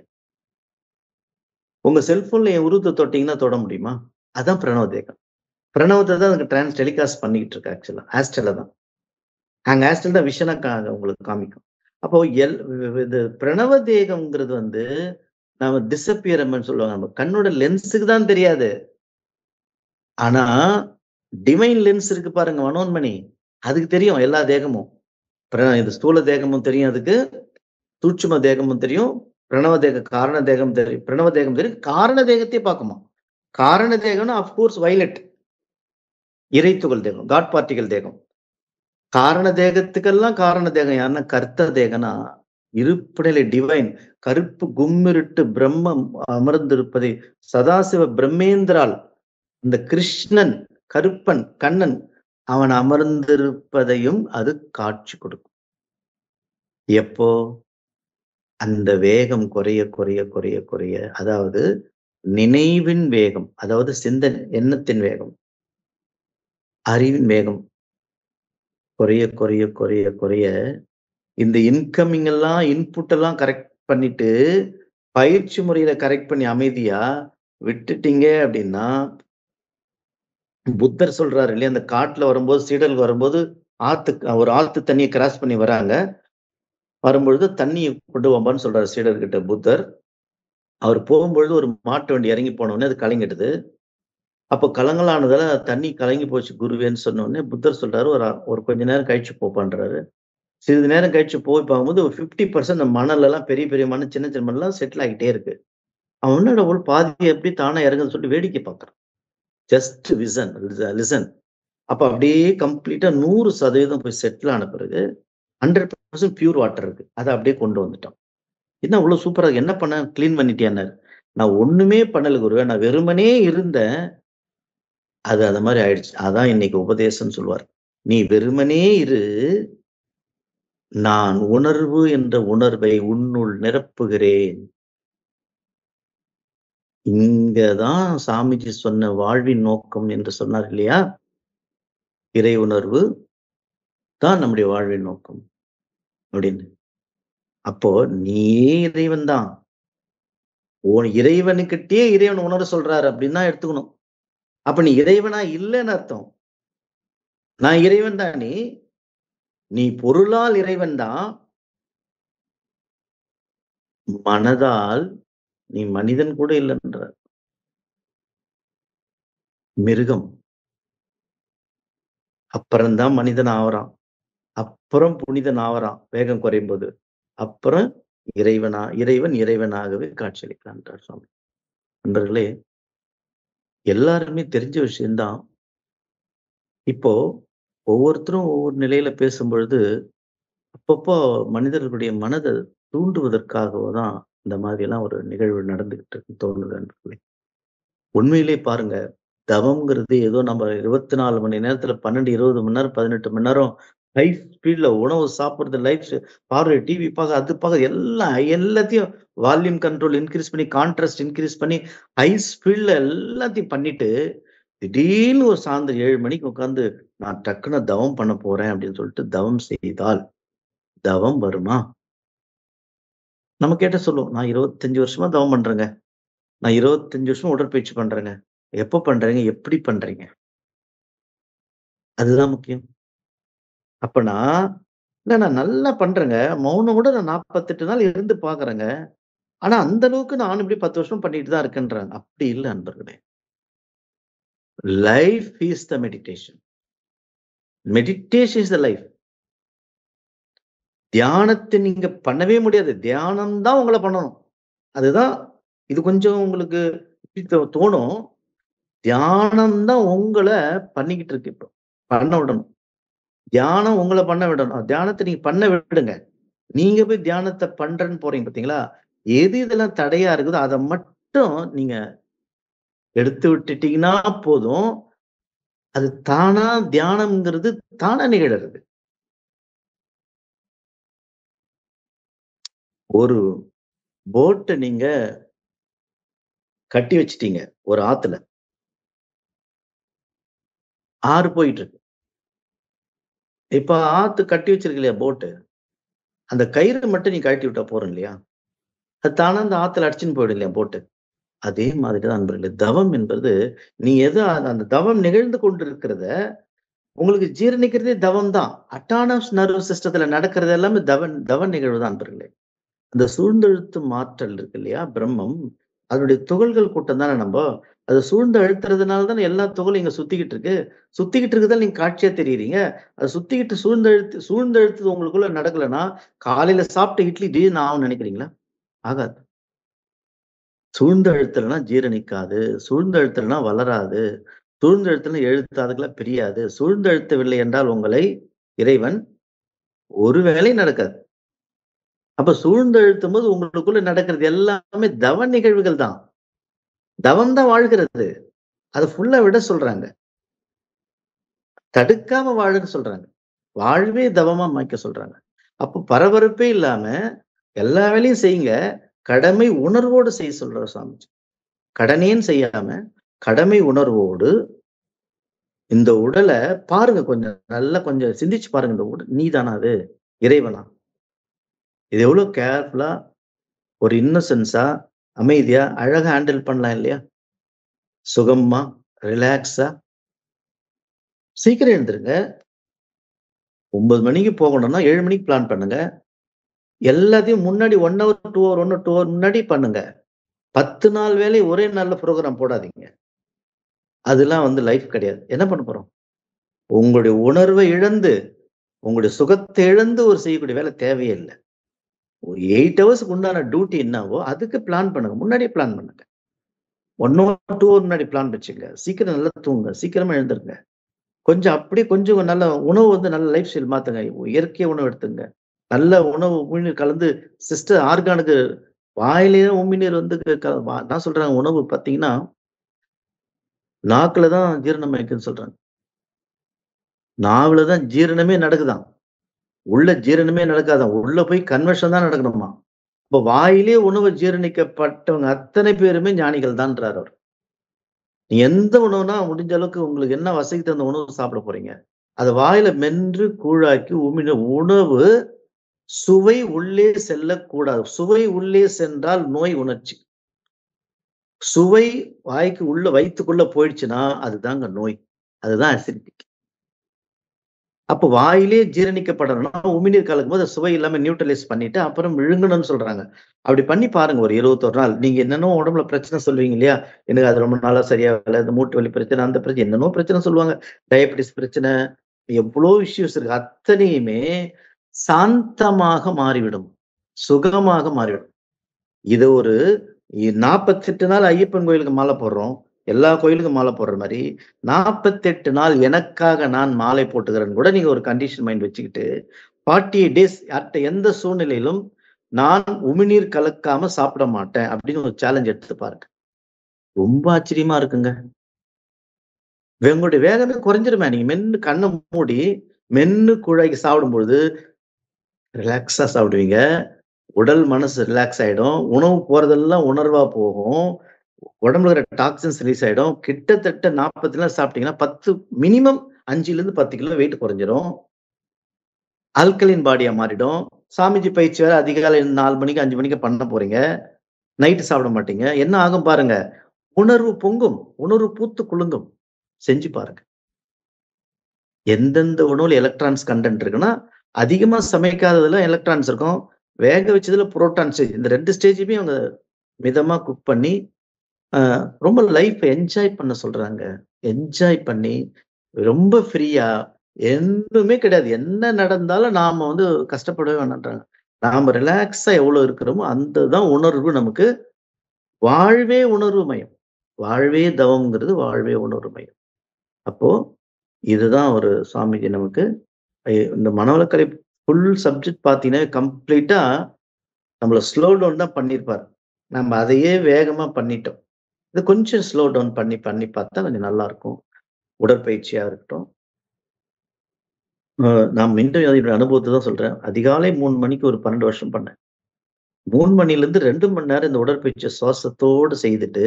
உங்க செல்ஃபோன்ல என் உருவத்த தொட்டீங்கன்னா தொட முடியுமா? அதான் பிரணவ தேகம். பிரணவத்த தான் அதுக்கு டெலிகாஸ்ட் பண்ணிக்கிட்டு இருக்கு ஆக்சுவலா. ஆஸ்ட்ரல தான். அங்க ஆஸ்ட்ரல் தான் விஷனா உங்களுக்கு காமிக்கும். அப்போ இது பிரணவ தேகம்ங்கிறது வந்து நம்ம டிஸப்பியர்மென்ட் சொல்லுவாங்க. நம்ம கண்ணோட லென்ஸுக்கு தான் தெரியாது. ஆனா, டிவைன் லென்ஸ் இருக்கு பாருங்க மனோன்மணி. அதுக்கு தெரியும் எல்லா தேகமும். இது ஸ்தூல தேகமும் தெரியும் அதுக்கு. சூட்சும தேகமும் தெரியும். பிரணவ தேகம், காரண தேகம் தெரியும். பிரணவ தேகம் தெரியும். காரண தேகத்தையே பார்க்குமா. காரண தேகம்னா ஆஃப் கோர்ஸ் வயலட். இறைத்துகள் தேகம். காட் பார்ட்டிகிள் தேகம். காரண தேகத்துக்கெல்லாம் காரண தேகம் யாருன்னா கர்த்த தேகனா, இருப்பினிலே டிவைன் கருப்பு கும்மிருட்டு பிரம்மம் அமர்ந்திருப்பதை சதாசிவ பிரம்மேந்திரால் இந்த கிருஷ்ணன், கருப்பன், கண்ணன் அவன் அமர்ந்திருப்பதையும் அது காட்சி கொடுக்கும். எப்போ? அந்த வேகம் குறைய, குறைய, குறைய, குறைய அதாவது நினைவின் வேகம், அதாவது எண்ணத்தின் வேகம், அறிவின் வேகம் குறைய, குறைய, குறைய, குறைய இந்த இன்கமிங் எல்லாம் இன்புட் எல்லாம் கரெக்ட் பண்ணிட்டு, பயிற்சி முறையில கரெக்ட் பண்ணி அமைதியா விட்டுட்டீங்க அப்படின்னா, புத்தர் சொல்றாரு இல்லையா? அந்த காட்டுல வரும்போது சீடர்கள் வரும்போது ஒரு ஆத்து தண்ணிய கிராஸ் பண்ணி வராங்க. வரும்பொழுது தண்ணிய கொண்டு வாப்பான்னு சொல்றாரு சீடர்கிட்ட புத்தர். அவர் போகும்பொழுது ஒரு மாட்டு வண்டி இறங்கி போன உடனே அது கலங்கிடுது. அப்போ கலங்கலானதால தண்ணி கலங்கி போச்சு குருவேன்னு சொன்ன உடனே புத்தர் சொல்றாரு, ஒரு கொஞ்ச நேரம் கழிச்சு போப்பான்றாரு. சிறிது நேரம் கழிச்சு போய் பார்க்கும்போது ஒரு 50% அந்த மணல் எல்லாம் பெரிய, பெரிய மணல், சின்ன, சின்ன மணல்லாம் செட்டில் ஆகிட்டே இருக்கு. அவன் என்னடா ஒரு பாதி எப்படி தானா இறங்குதுன்னு சொல்லிட்டு வேடிக்கை பார்க்குறான். Just listen. அப்ப அப்படியே கம்ப்ளீட்டா 100% போய் செட்டில் ஆன பிறகு 100% பியூர் வாட்டர் இருக்கு. அத அப்படியே கொண்டு வந்துட்டான். என்ன இவ்ளோ சூப்பரா இருக்கு. என்ன பண்ண? கிளீன் பண்ணிட்டியான்னாரு. நான் ஒண்ணுமே பண்ணல குருவே. நான் வெறுமனே இருந்தேன். அது அது மாரி ஆயிடுச்சு. அதான் இன்னைக்கு உபதேசம்ன்னு சொல்லுவாரு. நீ வெறுமனே இரு. நான் உணர்வு என்ற உணர்வை உன்னுள் நிரப்புகிறேன். இங்க தான் சாமிஜி சொன்ன வாழ்வின் நோக்கம் என்று சொன்னார் இல்லையா? இறை உணர்வு தான் நம்முடைய வாழ்வின் நோக்கம் அப்படின்னு. அப்போ நீயே இறைவன் தான். இறைவனுக்கிட்டயே இறைவன் உணர சொல்றாரு அப்படின்னு தான் எடுத்துக்கணும். அப்ப நீ இறைவனா இல்லன்னு அர்த்தம். நான் இறைவன் தான் நீ பொருளால் இறைவன் தான். மனதால் நீ மனிதன் கூட இல்லன்றார். மிருகம். அப்புறம் தான் மனிதன் ஆவறான். அப்புறம் புனிதன் ஆவறான். வேகம் குறையும்போது. அப்புறம் இறைவன் இறைவனாகவே காட்சியளிக்கிறான்றார் சுவாமி. நண்பர்களே, எல்லாருமே தெரிஞ்ச விஷயம் தான். இப்போ ஒவ்வொருத்தரும் ஒவ்வொரு நிலையில பேசும்பொழுது, அப்பப்போ மனிதர்களுடைய மனத தூண்டுவதற்காக தான் இந்த மாதிரியெல்லாம் ஒரு நிகழ்வு நடந்துகிட்டு இருக்குன்னு தோணுது நண்பர்களே. உண்மையிலே பாருங்க, தவம்ங்கிறது ஏதோ நம்ம 24 மணி நேரத்துல 12, 20 மணி நேரம், 18 மணி நேரம் ஹை ஸ்பீட்ல உணவு சாப்பிடுறது, பார்வை, டிவி பார்க்க, அது பார்க்க எல்லாம் எல்லாத்தையும் வால்யூம் கண்ட்ரோல் இன்கிரீஸ் பண்ணி, கான்ட்ராஸ்ட் இன்கிரீஸ் பண்ணி, ஹை ஸ்பீட்ல எல்லாத்தையும் பண்ணிட்டு, திடீர்னு ஒரு சாயந்தரம் 7 மணிக்கு உட்கார்ந்து, நான் டக்குனு தவம் பண்ண போறேன் அப்படின்னு சொல்லிட்டு தவம் செய்தால், தவம் வருமா? நம்ம கேட்டா சொல்லுவோம், நான் 25 வருஷமா தவம் பண்றேங்க. நான் 25 வருஷமா உடற்பயிற்சி பண்றேங்க. எப்ப பண்றீங்க? எப்படி பண்றீங்க? அதுதான் முக்கியம். அப்ப இல்ல நான் நல்லா பண்றேங்க. மௌனம் கூட நான் 48 நாள் இருந்து பார்க்குறேங்க. ஆனா அந்த அளவுக்கு நானும் இப்படி 10 வருஷம் பண்ணிட்டு தான் இருக்கேன்றாங்க. அப்படி இல்ல நண்பர்களே. Life is the meditation. Meditation is the life. தியானத்த நீங்க பண்ணவே முடியாது. தியானம் தான் உங்கள பண்ணணும். அதுதான் இது கொஞ்சம் உங்களுக்கு எப்படி தோணும். தியானம் தான் உங்கள பண்ணிக்கிட்டு இருக்கு இப்போ. பண்ண விடணும். தியானம் உங்கள பண்ண விடணும். தியானத்த நீங்க பண்ண விடுங்க. நீங்க போய் தியானத்த பண்றேன்னு போறீங்க பார்த்தீங்களா? எது இதெல்லாம் தடையா இருக்குதோ, அத மட்டும் நீங்க எடுத்து விட்டுட்டீங்கன்னா போதும். அது தானா தியானம்ங்கிறது தானா நிகழறது. ஒரு போட்ட நீங்க கட்டி வச்சுட்டீங்க, ஒரு ஆத்துல. ஆறு போயிட்டு இருக்கு. இப்ப ஆத்து கட்டி வச்சிருக்கு இல்லையா போட்டு, அந்த கயிறு மட்டும் நீ கழட்டி விட்டா போதும் இல்லையா? அது தானா அந்த ஆத்துல அடிச்சுன்னு போயிடும் இல்லையா போட்டு? அதே மாதிரி தான் நண்பர்களே. தவம் என்பது நீ எது அந்த தவம் நிகழ்ந்து கொண்டிருக்கிறத உங்களுக்கு ஜீரணிக்கிறதே தவம் தான். அட்டானமஸ் நர்வஸ் சிஸ்டத்துல நடக்கிறது எல்லாமே தவ நிகழ்வு தான் நண்பர்களே. அந்த சூழ்ந்தெழுத்தும் ஆற்றல் இருக்கு இல்லையா? பிரம்மம். அதனுடைய துகள்கள் கூட்டம் தானே நம்ப. அத சூழ்ந்து அழுத்துறதுனால தானே எல்லா துகளும் இங்க சுத்திக்கிட்டு இருக்கு. சுத்திக்கிட்டு இருக்குறதால நீங்க காட்சியா தெரியிறீங்க. அது சுத்திக்கிட்டு சூழ்ந்தெழுத்து உங்களுக்குள்ள நடக்கலன்னா, காலையில சாப்பிட்ட இட்லி திடீர்னு ஆகும்னு நெனைக்கிறீங்களா? ஆகாது. சூழ்ந்து அழுத்தலன்னா ஜீரணிக்காது. சூழ்ந்து அழுத்தலன்னா வளராது. சூழ்ந்து அழுத்தல்னா எழுத்து அதுக்கெல்லாம் பிரியாது. சூழ்ந்து அழுத்தவில்லை என்றால் உங்களை இறைவன் ஒரு வேலை நடக்காது. அப்ப சூழ்ந்து அழுத்தும்போது உங்களுக்குள்ள நடக்கிறது எல்லாமே தவ நிகழ்வுகள் தான். தவம் தான் வாழ்கிறது. அத ஃபுல்லா விட சொல்றாங்க. தடுக்காம வாழுன்னு சொல்றாங்க. வாழ்வே தவமா மாய்க்க சொல்றாங்க. அப்போ பரபரப்பே இல்லாம எல்லா வேலையும் செய்யுங்க. கடமை உணர்வோடு செய்ய சொல்றாரு சாமிஜி. கடனேன்னு செய்யாம, கடமை உணர்வோடு இந்த உடல பாருங்க கொஞ்சம். நல்லா கொஞ்சம் சிந்திச்சு பாருங்க. இந்த உடல் நீதானா அது? இறைவனா? இது எவ்வளோ கேர்ஃபுல்லா, ஒரு இன்னோசென்ஸா, அமைதியா, அழகா ஹேண்டில் பண்ணலாம் இல்லையா? சுகமா, ரிலாக்ஸா. சீக்கிரம் எழுந்துருங்க. 9 மணிக்கு போகணும்னா 7 மணிக்கு பிளான் பண்ணுங்க. எல்லாத்தையும் முன்னாடி 1 ஹவர், 2 ஹவர், 1 2 ஹவர் முன்னாடி பண்ணுங்க. 10 நாள் வேலை ஒரே நாள்ல புரோகிராம் போடாதீங்க. அதெல்லாம் லைஃப் கிடையாது. என்ன பண்ண போறோம்? உங்களுடைய உணர்வ இழந்து, உங்களுடைய சுகத்த இழந்து ஒரு செய்யக்கூடிய வேலை தேவையே இல்ல. ஒரு 8 ஹவர்ஸ்க்கு உண்டான டியூட்டி என்னவோ, அதுக்கு பிளான் பண்ணுங்க. முன்னாடியே பிளான் பண்ணுங்க. 1 ஹவர், 2 ஹவர் முன்னாடி பிளான் வச்சுங்க. சீக்கிரம் நல்லா தூங்குங்க. சீக்கிரமா எழுந்துருங்க. கொஞ்சம் அப்படியே கொஞ்சம் நல்ல உணவு நல்ல லைஃப் ஸ்டைல் மாத்துங்க. இயற்கை உணவு எடுத்துங்க. நல்ல உணவு உமிழ்நீர் கலந்து சிஸ்டர் ஆர்கானுக்கு வாயிலேயே உமிழ்நீர் நான் சொல்றேன் உணவு பார்த்தீங்கன்னா, நாக்குல தான் ஜீரணம் ஆயிக்குன்னு சொல்றாங்க. நாவுல தான் ஜீரணமே நடக்குதாம். உள்ள ஜீரணமே நடக்காதாம். உள்ள போய் கன்வர்ஷன் தான் நடக்கணுமாம். அப்ப வாயிலே உணவு ஜீரணிக்கப்பட்டவங்க அத்தனை பேருமே ஞானிகள் தான்றாரு அவரு. நீ எந்த உணவுனா முடிஞ்ச அளவுக்கு உங்களுக்கு என்ன வசதிக்கு தகுந்த உணவு சாப்பிட போறீங்க. அத வாயில மென்று கூழாக்கி உமிழ உணவு சுவை உள்ளே செல்லக்கூடாது. சுவை உள்ளே சென்றால் நோய் உணர்ச்சி. சுவை வாய்க்கு உள்ள வயித்துக்குள்ள போயிடுச்சுன்னா, அதுதாங்க நோய். அதுதான் அசிடிட்டி. அப்ப வாயிலே ஜீரணிக்கப்படணும்னா, உமிழ்நீர் கலக்கும்போது சுவை இல்லாம நியூட்ரலைஸ் பண்ணிட்டு, அப்புறம் விழுங்கணும்னு சொல்றாங்க. அப்படி பண்ணி பாருங்க ஒரு 21 நாள். நீங்க என்னென்னமோ உடம்புல பிரச்சனை சொல்லுவீங்க இல்லையா? எனக்கு அது ரொம்ப நாளா சரியாகல. இந்த மூட்டு வலி பிரச்சனை, அந்த பிரச்சனை என்னென்னமோ பிரச்சனை சொல்லுவாங்க. டயபெட்டிஸ் பிரச்சனை, எவ்வளோ இஷ்யூஸ் இருக்கு. அத்தனையுமே சாந்தமாக மாறிவிடும். சுகமாக மாறிவிடும். இத ஒரு 48 நாள் ஐயப்பன் கோயிலுக்கு மாலை போடுறோம். எல்லா கோயிலுக்கும் மாலை போடுற மாரி, 48 நாள் எனக்காக நான் மாலை போட்டுக்கிறேன்னு கூட நீங்க ஒரு கண்டிஷன் மைண்ட் வச்சுக்கிட்டு, 48 டேஸ் எந்த சூழ்நிலையிலும் நான் உமிழ்நீர் கலக்காம சாப்பிட மாட்டேன் அப்படின்னு ஒரு சேலஞ்ச் எடுத்து பாருங்க. ரொம்ப ஆச்சரியமா இருக்குங்க. உங்களுடைய வேகமே குறைஞ்சிருமே. நீங்க மென்னு கண்ண மூடி, மென்னு குழாய்க்கு சாப்பிடும்பொழுது ரிலாக்ஸா சாப்பிடுவீங்க. உடல், மனசு ரிலாக்ஸ் ஆயிடும். உணவு போறதெல்லாம் உணர்வா போகும். உடம்புல இருக்கிற டாக்ஸின்ஸ் ரிலீஸ் ஆயிடும். கிட்டத்தட்ட 40 நாள் சாப்பிட்டீங்கன்னா 10 மினிமம் 5லிருந்து 10 கிலோ வெயிட் குறைஞ்சிரும். ஆல்கலைன் பாடியா மாறிடும். சாமிஜி பயிற்சி வேற அதிகாலை 4 மணிக்கு, 5 மணிக்கு பண்ண போறீங்க. நைட் சாப்பிட மாட்டீங்க. என்ன ஆகும் பாருங்க. உணர்வு பொங்கும். உணர்வு பூத்து குலுங்கும். செஞ்சு பாருங்க. எந்தெந்த உணவுல எலக்ட்ரான்ஸ் கன்டென்ட் இருக்குன்னா, அதிகமா சமைக்காததுல எலக்ட்ரான்ஸ் இருக்கும். வேக வச்சதுல புரோட்டான் ஸ்டேஜ். இந்த 2 ஸ்டேஜுமே அவங்க மிதமா குக் பண்ணி, அ ரொம்ப லைஃப் என்ஜாய் பண்ண சொல்றாங்க. என்ஜாய் பண்ணி, ரொம்ப ஃப்ரீயா, எதுவுமே கிடையாது. என்ன நடந்தாலும் நாம வந்து கஷ்டப்படவே வேணான்றாங்க. நாம ரிலாக்ஸா எவ்வளோ இருக்கிறோமோ, அந்த தான் உணர்வு நமக்கு வாழ்வே உணர்வு மயம். வாழ்வே தவம்ங்கிறது வாழ்வே உணர்வு மயம். அப்போ இதுதான் ஒரு சாமிஜி நமக்கு இந்த மனவளக்கலை ஃபுல் சப்ஜெக்ட் பார்த்தீங்கன்னா, கம்ப்ளீட்டா நம்மள ஸ்லோ டவுன் தான் பண்ணியிருப்பாரு. நம்ம அதையே வேகமா பண்ணிட்டோம். இது கொஞ்சம் ஸ்லோ டவுன் பண்ணி பண்ணி பார்த்தா கொஞ்சம் நல்லாருக்கும். உடற்பயிற்சியா இருக்கட்டும். நான் மீண்டும் என்னுடைய அனுபவத்த தான் சொல்றேன். அதிகாலை 3 மணிக்கு ஒரு 12 வருஷம் பண்ணேன். 3 மணிலேருந்து 2 மணி நேரம் இந்த உடற்பயிற்சிய சுவாசத்தோடு செய்துட்டு,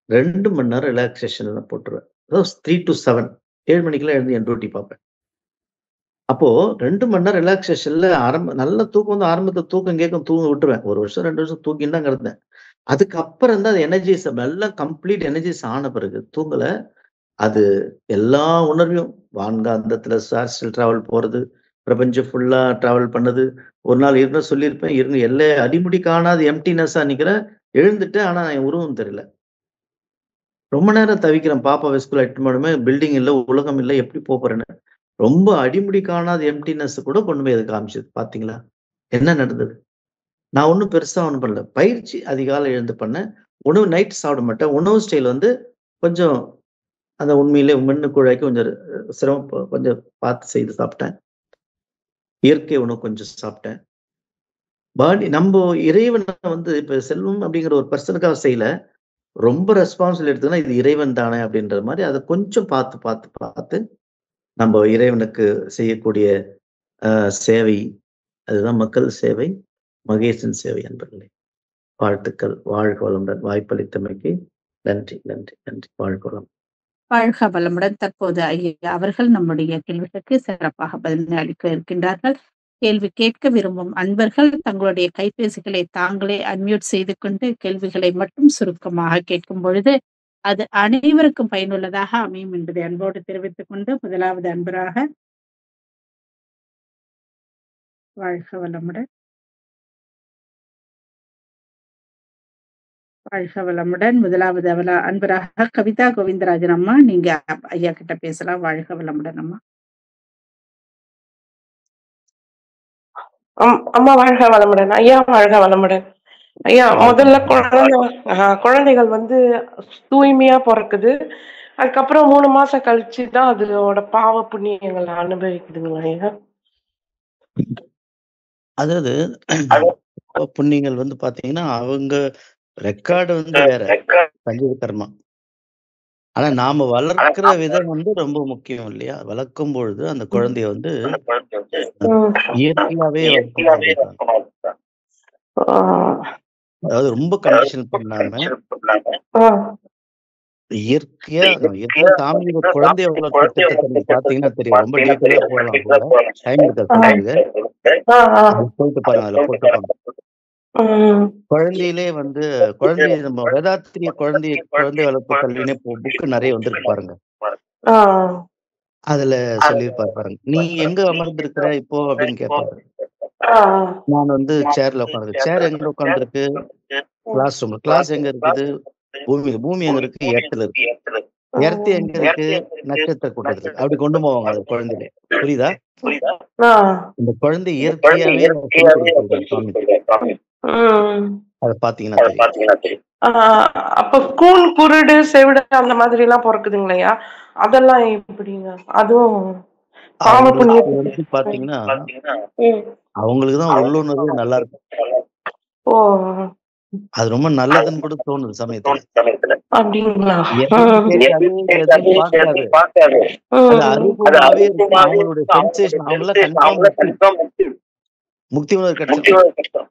2 மணி நேரம் ரிலாக்சேஷன்ல போட்டுருவேன். அதாவது 3 டூ 7 7 மணிக்கெல்லாம் எழுந்து என் டியூட்டி பார்ப்பேன். அப்போ 2 மணி நேரம் ரிலாக்சேஷன்ல நல்ல தூக்கம் வந்து ஆரம்பத்துல தூக்கம் கேட்கும் தூங்க விட்டுருவேன். 1 வருஷம், 2 வருஷம் தூங்கின்னு தான் கிடந்தேன். அதுக்கப்புறம் தான் அது எனர்ஜைஸ் நல்லா கம்ப்ளீட் எனர்ஜைஸ் ஆன பிறகு தூங்கல. அது எல்லா உணர்வையும் வான்காந்தத்துல ஆஸ்ட்ரல் டிராவல் போறது, பிரபஞ்சம் ஃபுல்லா டிராவல் பண்ணது. ஒரு நாள் ஏற்கனவே சொல்லியிருப்பேன். எல்லை அடிமுடி காணாத எம்ப்டினெஸ்ஸா நிக்கிறேன். எழுந்துட்டேன். ஆனா என் உருவம் தெரியல. ரொம்ப நேரம் தவிக்கிறேன். பாப்பாவ ஸ்கூல் இட்டுன்னு போணுமே, பில்டிங் இல்ல, உலகம் இல்ல. எப்படி போறேன்னு. ரொம்ப அடிமுடி காணாத எம்ப்டினெஸ் கூட கொண்டு போய் அது காமிச்சது. பார்த்தீங்களா? என்ன நடந்தது? நான் ஒண்ணும் பெருசா ஒண்ணும் பண்ணல. பயிற்சி அதிகாலை எழுந்து பண்ணேன். உணவு நைட் சாப்பிட மாட்டேன். உணவு ஸ்டைல் வந்து கொஞ்சம் அந்த உண்மையிலே மென்னு குழாய்க்கு கொஞ்சம் கொஞ்சம் பார்த்து செய்து சாப்பிட்டேன். இயற்கை உணவு கொஞ்சம் சாப்பிட்டேன். நம்ப இறைவன வந்து இப்ப செல்வம் அப்படிங்கிற ஒரு பெர்சனுக்காக செய்யல. ரொம்ப ரெஸ்பான்சிபிலிட்டி எடுத்தோம்னா, இது இறைவன் தானே அப்படின்ற மாரி அத கொஞ்சம் பார்த்து, பார்த்து, பார்த்து நம்ப இறைவனுக்கு செய்யக்கூடிய சேவை, அதுதான் மக்கள் சேவை, மகேசன் சேவை அன்பர்களே. வாழ்த்துக்கள். வாழ்க வளமுடன். வாய்ப்பளித்தமைக்கு நன்றி, நன்றி, நன்றி. வாழ்க வளமுடன். வாழ்க வளமுடன். தற்போது ஐயா அவர்கள் நம்முடைய கேள்விகளுக்கு சிறப்பாக பதில் அளிக்க இருக்கின்றார்கள். கேள்வி கேட்க விரும்பும் அன்பர்கள் தங்களுடைய கைபேசிகளை தாங்களே அன்மியூட் செய்து கொண்டு கேள்விகளை மட்டும் சுருக்கமாக கேட்கும் பொழுது, அது அனைவருக்கும் பயனுள்ளதாக அமையும் என்பதை அன்போடு தெரிவித்துக் கொண்டு, முதலாவது அன்பராக வாழ்க வளமுடன். வாழ்க வளமுடன். முதலாவது அன்பராக கவிதா கோவிந்தராஜன் அம்மா, நீங்க ஐயா கிட்ட பேசலாம். வாழ்க வளமுடன் அம்மா. அம்மா வாழ்க வளமுடன். ஐயா வாழ்க வளமுடன். ஐயா, முதல்ல குழந்தைகள் வந்து தூய்மையா பொறக்குது. அதுக்கப்புறம் 3 மாசம் கழிச்சுதான் அதோட பாவ புண்ணியங்களை அனுபவிக்குதுங்களா ஐயா? அதாவது புண்ணியங்கள் வந்து பாத்தீங்கன்னா, அவங்க ரெக்கார்டு வந்து வேற. பஞ்ச கர்மா. ஆனா நாம வளர்க்கிற விதம் வந்து ரொம்ப முக்கியம் இல்லையா? வளர்க்கும் பொழுது அந்த குழந்தைய வந்து இயற்கையாவே வளர்க்கணும். அதாவது ரொம்ப கண்டிஷன் பண்ணாம இயற்கையா சாமியோட குழந்தைய வளர்ப்பு திட்டத்தை நீங்க பாத்தீங்கன்னா தெரியும். ரொம்ப டீட்டெயிலா போகலாம் கூட. டைம் இருக்காது. போயிட்டு பாருங்க. அதுல போட்டுப்பாங்க. குழந்தையிலே வந்து குழந்தைய நம்ம வேதாத்திரிய குழந்தை வளர்ப்பு கல்வினே புக்கு நிறைய வந்திருக்கு பாருங்க. அதுல சொல்லியிருப்பாரு பாருங்க. நீ எங்க அமர்ந்திருக்கிற இப்போ அப்படின்னு கேட்பாரு. நான் வந்து சேர்ல உட்காந்துருக்கு. சேர் எங்க உட்காந்துருக்கு? கிளாஸ் ரூம்ல. கிளாஸ் எங்க இருக்குது? பூமி எங்க இருக்கு? எர்த்ல இருக்கு. எர்த் எங்க இருக்கு? நட்சத்திர கூட்டத்துல. அப்படி கொண்டு போவாங்க அது குழந்தையில. புரியுதா? இந்த குழந்தை இயற்கையாவே அத பாத்தீங்கன்னா தெரியும். அப்ப கூன், குருடு, செவிடு அந்த மாதிரி எல்லாம் பொறக்குதுங்களையா? அதெல்லாம் எப்படிங்க? அதுவும் பாவ புண்ணியத்துக்கு பாத்தீங்கன்னா அவங்களுக்குதான் உள்ளுணர்வு நல்லா இருக்கும். அது ரொம்ப நல்லதுன்னு கூட தோணுது சமயத்துல. அப்படிங்களா? எதையும் கேட்காது, எதையும் பார்க்காது. அது அனுபவமாவே இருக்கு. அவங்களுடைய சென்சேஷன் அவங்களாம் கன்ஃபார்ம் முக்தி உணர்வு கிடைச்சிருக்கு.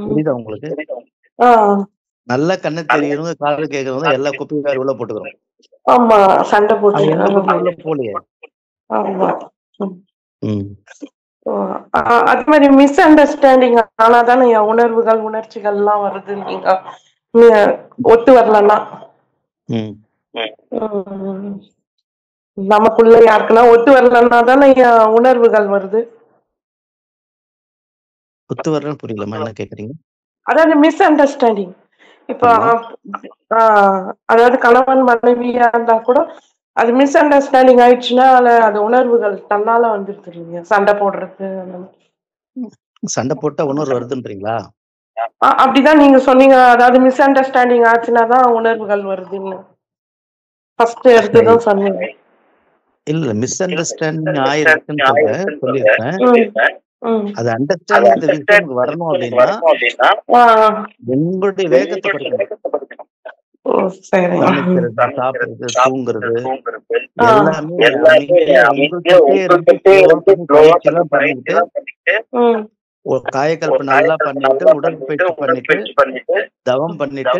புரியுதா உங்களுக்கு? நல்ல கண்ணு தெரியறவங்க, காது கேட்கறவங்க எல்லா குப்பையும் வேற உள்ள போட்டுக்கிறோம். ஆமா, சண்டை போட்டு அது எந்த குப்பையும் உள்ள போலையே. ஆமா. ம். அது மாதிரி மிஸ் அண்டர்ஸ்டாண்டிங் ஆனாதானே உணர்வுகள் உணர்ச்சிகள்லாம் வருது. நீங்க ஒத்து வரலன்னா ம். நமக்குள்ள யாருக்குன்னா ஒத்து வரலன்னா தானே உணர்வுகள் வருது. ஒத்து வரலன்னு புரியலமா, என்ன கேக்குறீங்க? அதாவது மிஸ் அண்டர்ஸ்டாண்டிங். இப்ப ஆமா. அதாவது கணவன் மனைவியா இருந்தா கூட அது மிஸ் அண்டர்ஸ்டாண்டிங் ஆயிடுச்சுன்னா அது உணர்வுகள் தன்னால வந்துருது இல்லையா? சண்டை போடுறது அந்த மாதிரி. சண்டை போட்டா உணர்வு வருதுன்றீங்களா? அப்படிதான் நீங்க சொன்னீங்க. அதாவது மிஸ் அண்டர்ஸ்டாண்டிங் ஆச்சுன்னா தான் உணர்வுகள் வருதுன்னு ஃபர்ஸ்ட் எடுத்துதான் சொன்னீங்க. இல்ல, மிஸ் அண்டர்ஸ்டாண்டிங் ஆயிருக்குன்னு சொல்லியிருக்கேன். அது அண்டர்ஸ்டாண்டிங் இந்த விஷயம் வரணும் அப்படின்னா உங்களுடைய வேகத்தை குறைக்கணும். சமைக்கிறது, சாப்பிடுறது, தூங்குறது எல்லாமே பயிற்சி எல்லாம் பண்ணிட்டு காயக்கல்பனை நல்லா பண்ணிட்டு உடற்பயிற்சி பண்ணிட்டு தவம் பண்ணிட்டு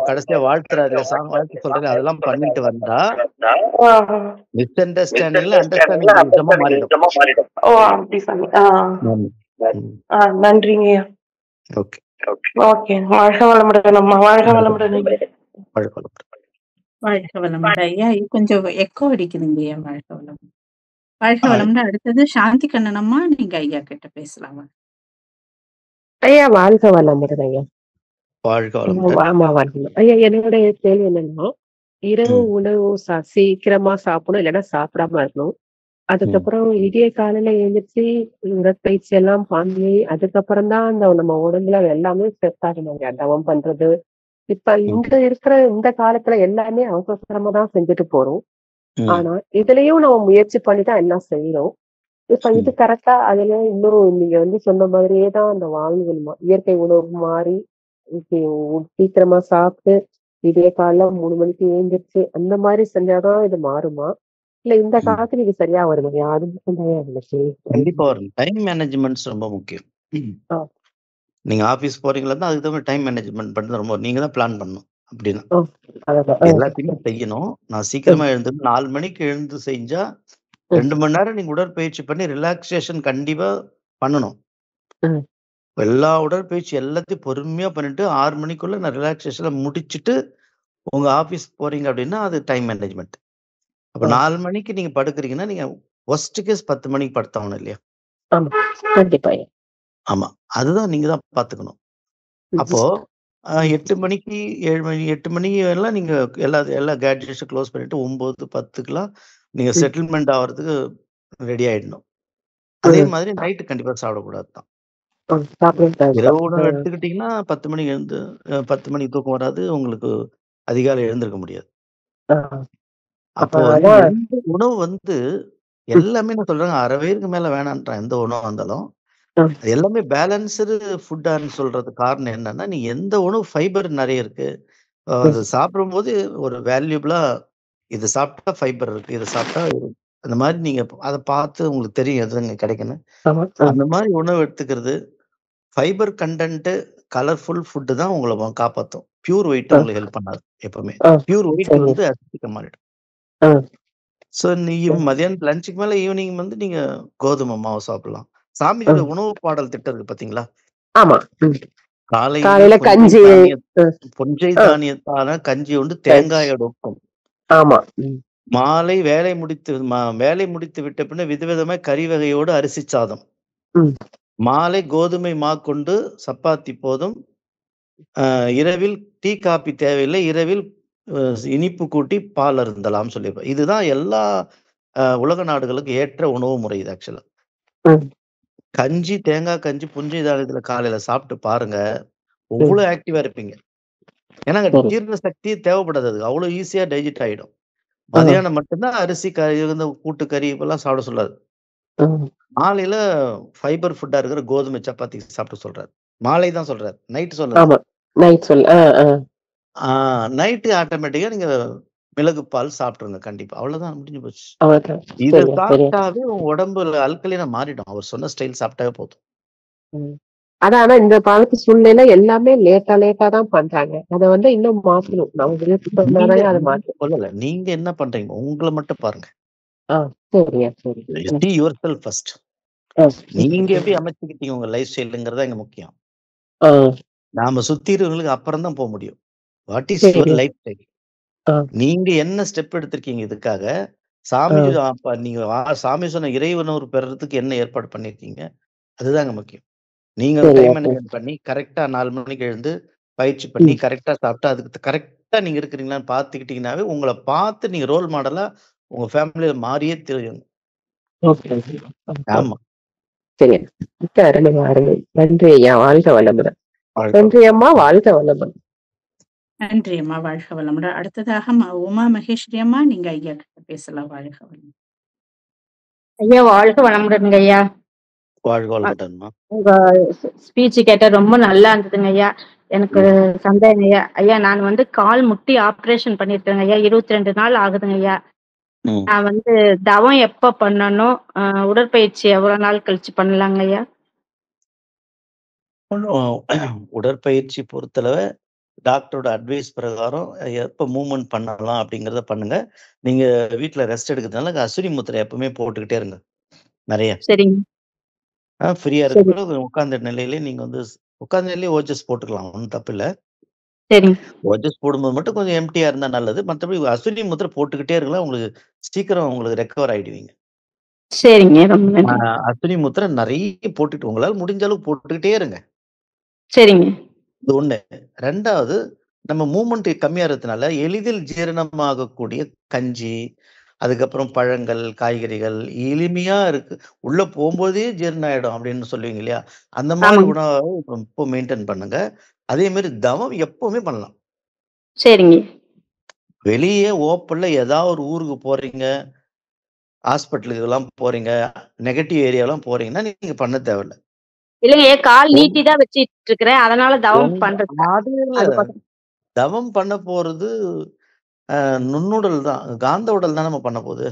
கடைசியா வாழ்த்துறாரு, வாழ்த்து சொல்றாரு, அதெல்லாம் பண்ணிட்டு வந்தா மிஸ் அண்டர்ஸ்டாண்டிங்ல அண்டர்ஸ்டாண்டிங் மாறிடும். நன்றிங்க. ஓகே ஓகே, வாழ்க வளமுடன் அம்மா. வாழ்க வளமுடன். வாழ்க வளமுடன் ஐயா. கொஞ்சம் எக்கோ அடிக்குதுங்க ஐயா. வாழ்க வளமுடன். வாழ்க வளமுடன். அடுத்தது சாந்தி கண்ணனம்மா, நீங்க ஐயா கிட்ட பேசலாமா? ஐயா வாழ்க வளமுடன் ஐயா. வாழ்க வளமுடன். ஆமா வளமுடன் ஐயா. என்னுடைய கேள்வி என்னன்னா, இரவு உணவு சீக்கிரமா சாப்பிடணும், இல்லைன்னா சாப்பிடாம இருக்கணும். அதுக்கப்புறம் விடிய காலையில எழுந்திரிச்சு உடற்பயிற்சி எல்லாம் பண்ணி அதுக்கப்புறம் தான் அந்த நம்ம உடம்புல எல்லாமே செட் ஆகணும். தவம் பண்றது இப்ப இந்த காலத்துல எல்லாமே அவசரமா தான் செஞ்சுட்டு போறோம். ஆனா இதுலயும் நம்ம முயற்சி பண்ணிதான் எல்லாம் செய்யறோம். இப்ப இது கரெக்டா? அதுல இன்னும் நீங்க சொன்ன மாதிரியே தான் அந்த வாழ்வுகள் இயற்கை உணவு மாறி சீக்கிரமா சாப்பிட்டு விடிய காலைல 3 மணிக்கு எழுந்திரிச்சு அந்த மாதிரி செஞ்சாதான் இது மாறுமா, இல்ல இந்த காலத்துல இது சரியா வருது? கண்டிப்பா வரும். டைம் மேனேஜ்மெண்ட் ரொம்ப முக்கியம். நீங்க ஆபீஸ் போறீங்களா, அதுக்கு தகுந்த டைம் மேனேஜ்மெண்ட் பண்றது ரொம்ப, நீங்க தான் பிளான் பண்ணணும். அப்படின்னா எல்லாத்தையுமே செய்யணும். நான் சீக்கிரமா எழுந்து 4 மணிக்கு எழுந்து செஞ்சா 2 மணி நேரம் நீங்க உடற்பயிற்சி பண்ணி ரிலாக்ஸேஷன் கண்டிப்பா பண்ணணும். எல்லா உடற்பயிற்சி எல்லாத்தையும் பொறுமையா பண்ணிட்டு 6 மணிக்குள்ள நான் ரிலாக்ஸேஷன்ல முடிச்சுட்டு உங்க ஆபீஸ் போறீங்க அப்படின்னா அது டைம் மேனேஜ்மெண்ட். அப்ப 4 மணிக்கு நீங்க படுக்கிறீங்கன்னா நீங்க ஒஸ்ட் கேஸ் 10 மணிக்கு படுத்தாகணும் இல்லையா? ஆமா, அதுதான் நீங்க தான் பாத்துக்கணும். அப்போ 8 மணிக்கு 7 மணி 8 மணி எல்லாம் நீங்க எல்லா கேட்ஜெட்ஸும் க்ளோஸ் பண்ணிட்டு 9, 10க்குலாம் நீங்க செட்டில்மெண்ட் ஆகிறதுக்கு ரெடி ஆயிடணும். அதே மாதிரி நைட்டு கண்டிப்பா சாப்பிடக்கூடாது தான். இரவு உணவு எடுத்துக்கிட்டீங்கன்னா 10 மணிக்கு எழுந்து 10 மணிக்கு தூக்கம் வராது, உங்களுக்கு அதிகாலை எழுந்திருக்க முடியாது. அப்போ எந்த உணவு எல்லாமே நான் சொல்றேன், அரை வயிறுக்கு மேல வேணான்றான் எந்த உணவா இருந்தாலும். எல்லாமே பேலன்ஸ்டு ஃபுட்டான்னு சொல்றது காரணம் என்னன்னா, நீ எந்த உணவு ஃபைபர் நிறைய இருக்கு, அது சாப்பிடும்போது ஒரு வேல்யூபிளா இது சாப்பிட்டா ஃபைபர் இருக்கு, இதை சாப்பிட்டா அந்த மாதிரி நீங்க அதை பார்த்து உங்களுக்கு தெரியும் எதுங்க கிடைக்குன்னு. அந்த மாதிரி உணவு எடுத்துக்கிறது, ஃபைபர் கண்டென்ட் கலர்ஃபுல் ஃபுட்டு தான் உங்களை காப்பாற்றும். பியூர் ஒயிட் உங்களுக்கு ஹெல்ப் பண்ணாது. எப்பவுமே பியூர் ஒயிட் அசிட்டிக்கா மாறிடும். ஸோ நீ மதியானம் லஞ்சுக்கு மேல ஈவினிங் நீங்க கோதுமை மாவு சாப்பிடலாம். சாமியோட உணவு பாடல் திட்டம் இருக்கு பாத்தீங்களா? காலையில கஞ்சி, பொஞ்சை தானியத்தான கஞ்சி தேங்காயோட ஒக்கும். மாலை வேலை முடித்து விட்ட பின்ன விதவிதமாய் கறி வகையோடு அரிசி சாதம். மாலை கோதுமை மா கொண்டு சப்பாத்தி போதும். இரவில் டீ காபி தேவையில்லை, இரவில் இனிப்பு கூட்டி பால் அருந்தலாம் சொல்லியிருப்பேன். இதுதான் எல்லா உலக நாடுகளுக்கு ஏற்ற உணவு முறை. இது ஆக்சுவலா கஞ்சி, தேங்காய் கஞ்சி, புஞ்சை தானியத்துல காலையில சாப்பிட்டு பாருங்க, அவ்வளவு ஆக்டிவா இருப்பீங்க. ஏன்னா ஜீரண சக்தி தேவைப்படாது, அவ்வளவு ஈஸியா டைஜெஸ்ட் ஆயிடும். மதியானம் மட்டும்தான் அரிசி கறி கூட்டு கறி இப்பெல்லாம் சாப்பிட சொல்லாது. மாலையில ஃபைபர் ஃபுட்டா இருக்கிற கோதுமை சப்பாத்தி சாப்பிட்டு சொல்றாரு. மாலை தான் சொல்றாரு, நைட் சொல்லல. ஆமா. நைட் சொல். நைட்டு ஆட்டோமேட்டிக்கா நீங்க மிளகு பால் சாப்பிட்டுருங்க கண்டிப்பா. அவ்வளவுதான், முடிஞ்சு போச்சு. அவ்வளவுதான். இத சரியா, சரியா. சாப்பிட்டாவே உங்க உடம்புல அல்கலினா மாறிடும். அவர் சொன்ன ஸ்டைல் சாப்பிட்டாவே போதும். ம். ஆனா இந்த காலத்து சூழ்நிலையில எல்லாமே லேட்டா தான் பண்றாங்க. அத வந்து இன்னும் மாத்தணும். நம்ம முயற்சி நீங்க பண்ணாதான் அத மாத்தணும். சொல்லல. நீங்க என்ன பண்றீங்க? உங்கள மட்டும் பாருங்க. சரியா, சரி. See yourself first. நீங்க எப்படி அமைச்சுக்கிட்டீங்க உங்க லைஃப் ஸ்டைலுங்கிறது இங்க முக்கியம். ஆ, நாம சுத்தி இருக்கவங்களுக்கு அப்புறம் தான் போக முடியும். வாட் இஸ் சரி. Your life style? ஆ, நீங்க என்ன ஸ்டெப் எடுத்திருக்கீங்க இதுக்காக? நீங்க சாமி சொன்ன இறைவனூர் பெறறதுக்கு என்ன ஏற்பாடு பண்ணிருக்கீங்க? அதுதாங்க முக்கியம். நீங்க சரியா, டைம் சரி. மேனேஜ்மென்ட் பண்ணி கரெக்ட்டா 4 மணிக்கு எழுந்து பயிற்சி பண்ணி ம். கரெக்ட்டா சாப்பிட்டு அதுக்கு கரெக்ட்டா நீங்க இருக்கிறீங்களான்னு பார்த்துக்கிட்டீங்கன்னாவே, உங்கள பார்த்து நீங்க ரோல் மாடலா உங்க ஃபேமிலில மாறியே தெரியும். ஓகே. ஆமா. சரி. மிக்க அருமை. நன்றி ஐயா. வாழ்க வளமுடன். வாழ்க நன்றி அம்மா. வாழ்க வளமுடன். நன்றி அம்மா. வாழ்க வளமுடன். அடுத்ததாக உமா மகேஸ்வரி அம்மா, நீங்க ஐயா கிட்ட பேசலாம். வாழ்க வளமுடன். ஐயா வாழ்க வளமுடனுங்க ஐயா. வாழ்க வளமுடன்மா. உங்க ஸ்பீச் கேட்ட ரொம்ப நல்லா இருந்ததுங்க ஐயா. எனக்கு சந்தேகம் ஐயா. ஐயா நான் வந்து கால் முட்டி ஆப்ரேஷன் பண்ணிருக்கேங்க ஐயா. 22 நாள் ஆகுதுங்க ஐயா. நான் வந்து தவம் எப்ப பண்ணணும், உடற்பயிற்சி எவ்வளவு நாள் கழிச்சு பண்ணலாங்க ஐயா? உடற்பயிற்சி பொறுத்தளவு டாக்டரோட அட்வைஸ் பிரகாரம் எப்ப மூவ்மெண்ட் பண்ணலாம் அப்படிங்கறத பண்ணுங்க. நீங்க வீட்ல ரெஸ்ட் எடுக்கிறதுனால அஸ்வினி முத்திரை எப்பவுமே போட்டுக்கிட்டே இருங்க. நிறைய. சரிங்க. ஃப்ரீயா இருக்க உட்கார்ந்த நிலையிலே நீங்க வந்து உட்கார்ந்த நிலையிலே ஓஜஸ் போட்டுக்கலாம். ஒன்றும் தப்பு இல்ல. சரிங்க. ஓஜஸ் போடும்போது மட்டும் கொஞ்சம் எம்டியா இருந்தா நல்லது. மற்றபடி அஸ்வினி முத்திரை போட்டுக்கிட்டே இருக்கலாம். உங்களுக்கு சீக்கிரம் உங்களுக்கு ரெக்கவர் ஆயிடுவீங்க. சரிங்க. ரொம்ப நன்றி. அஸ்வினி முத்திரை நிறைய போட்டுட்டு உங்களால முடிஞ்ச அளவுக்கு போட்டுக்கிட்டே இருங்க. சரிங்க. இது ஒண்ணு. 2வது நம்ம மூவ்மெண்ட் கம்மியா இருக்கிறதுனால எளிதில் ஜீரணமாகக்கூடிய கஞ்சி, அதுக்கப்புறம் பழங்கள், காய்கறிகள் எளிமையா இருக்கு. உள்ள போகும்போதே ஜீரணம் ஆயிடும் அப்படின்னு சொல்லுவீங்க இல்லையா? அந்த மாதிரி ஆமாங்க. உணவை இப்போ மெயின்டைன் பண்ணுங்க. அதே மாதிரி தவம் எப்பவுமே பண்ணலாம். சரிங்க. வெளியே ஓப்பன்ல ஏதாவது ஒரு ஊருக்கு போறீங்க, ஹாஸ்பிட்டலுக்கு எல்லாம் போறீங்க, நெகட்டிவ் ஏரியாலாம் போறீங்கன்னா நீங்க பண்ண தேவையில்ல. இல்லைங்க கால் நீட்டி தான் வச்சிட்டு இருக்கிறேன். அதனால தவம் பண்றது. தவம் பண்ண போறது நுண்ணுடல் தான். காந்த உடல் தான் நம்ம பண்ண போகுது.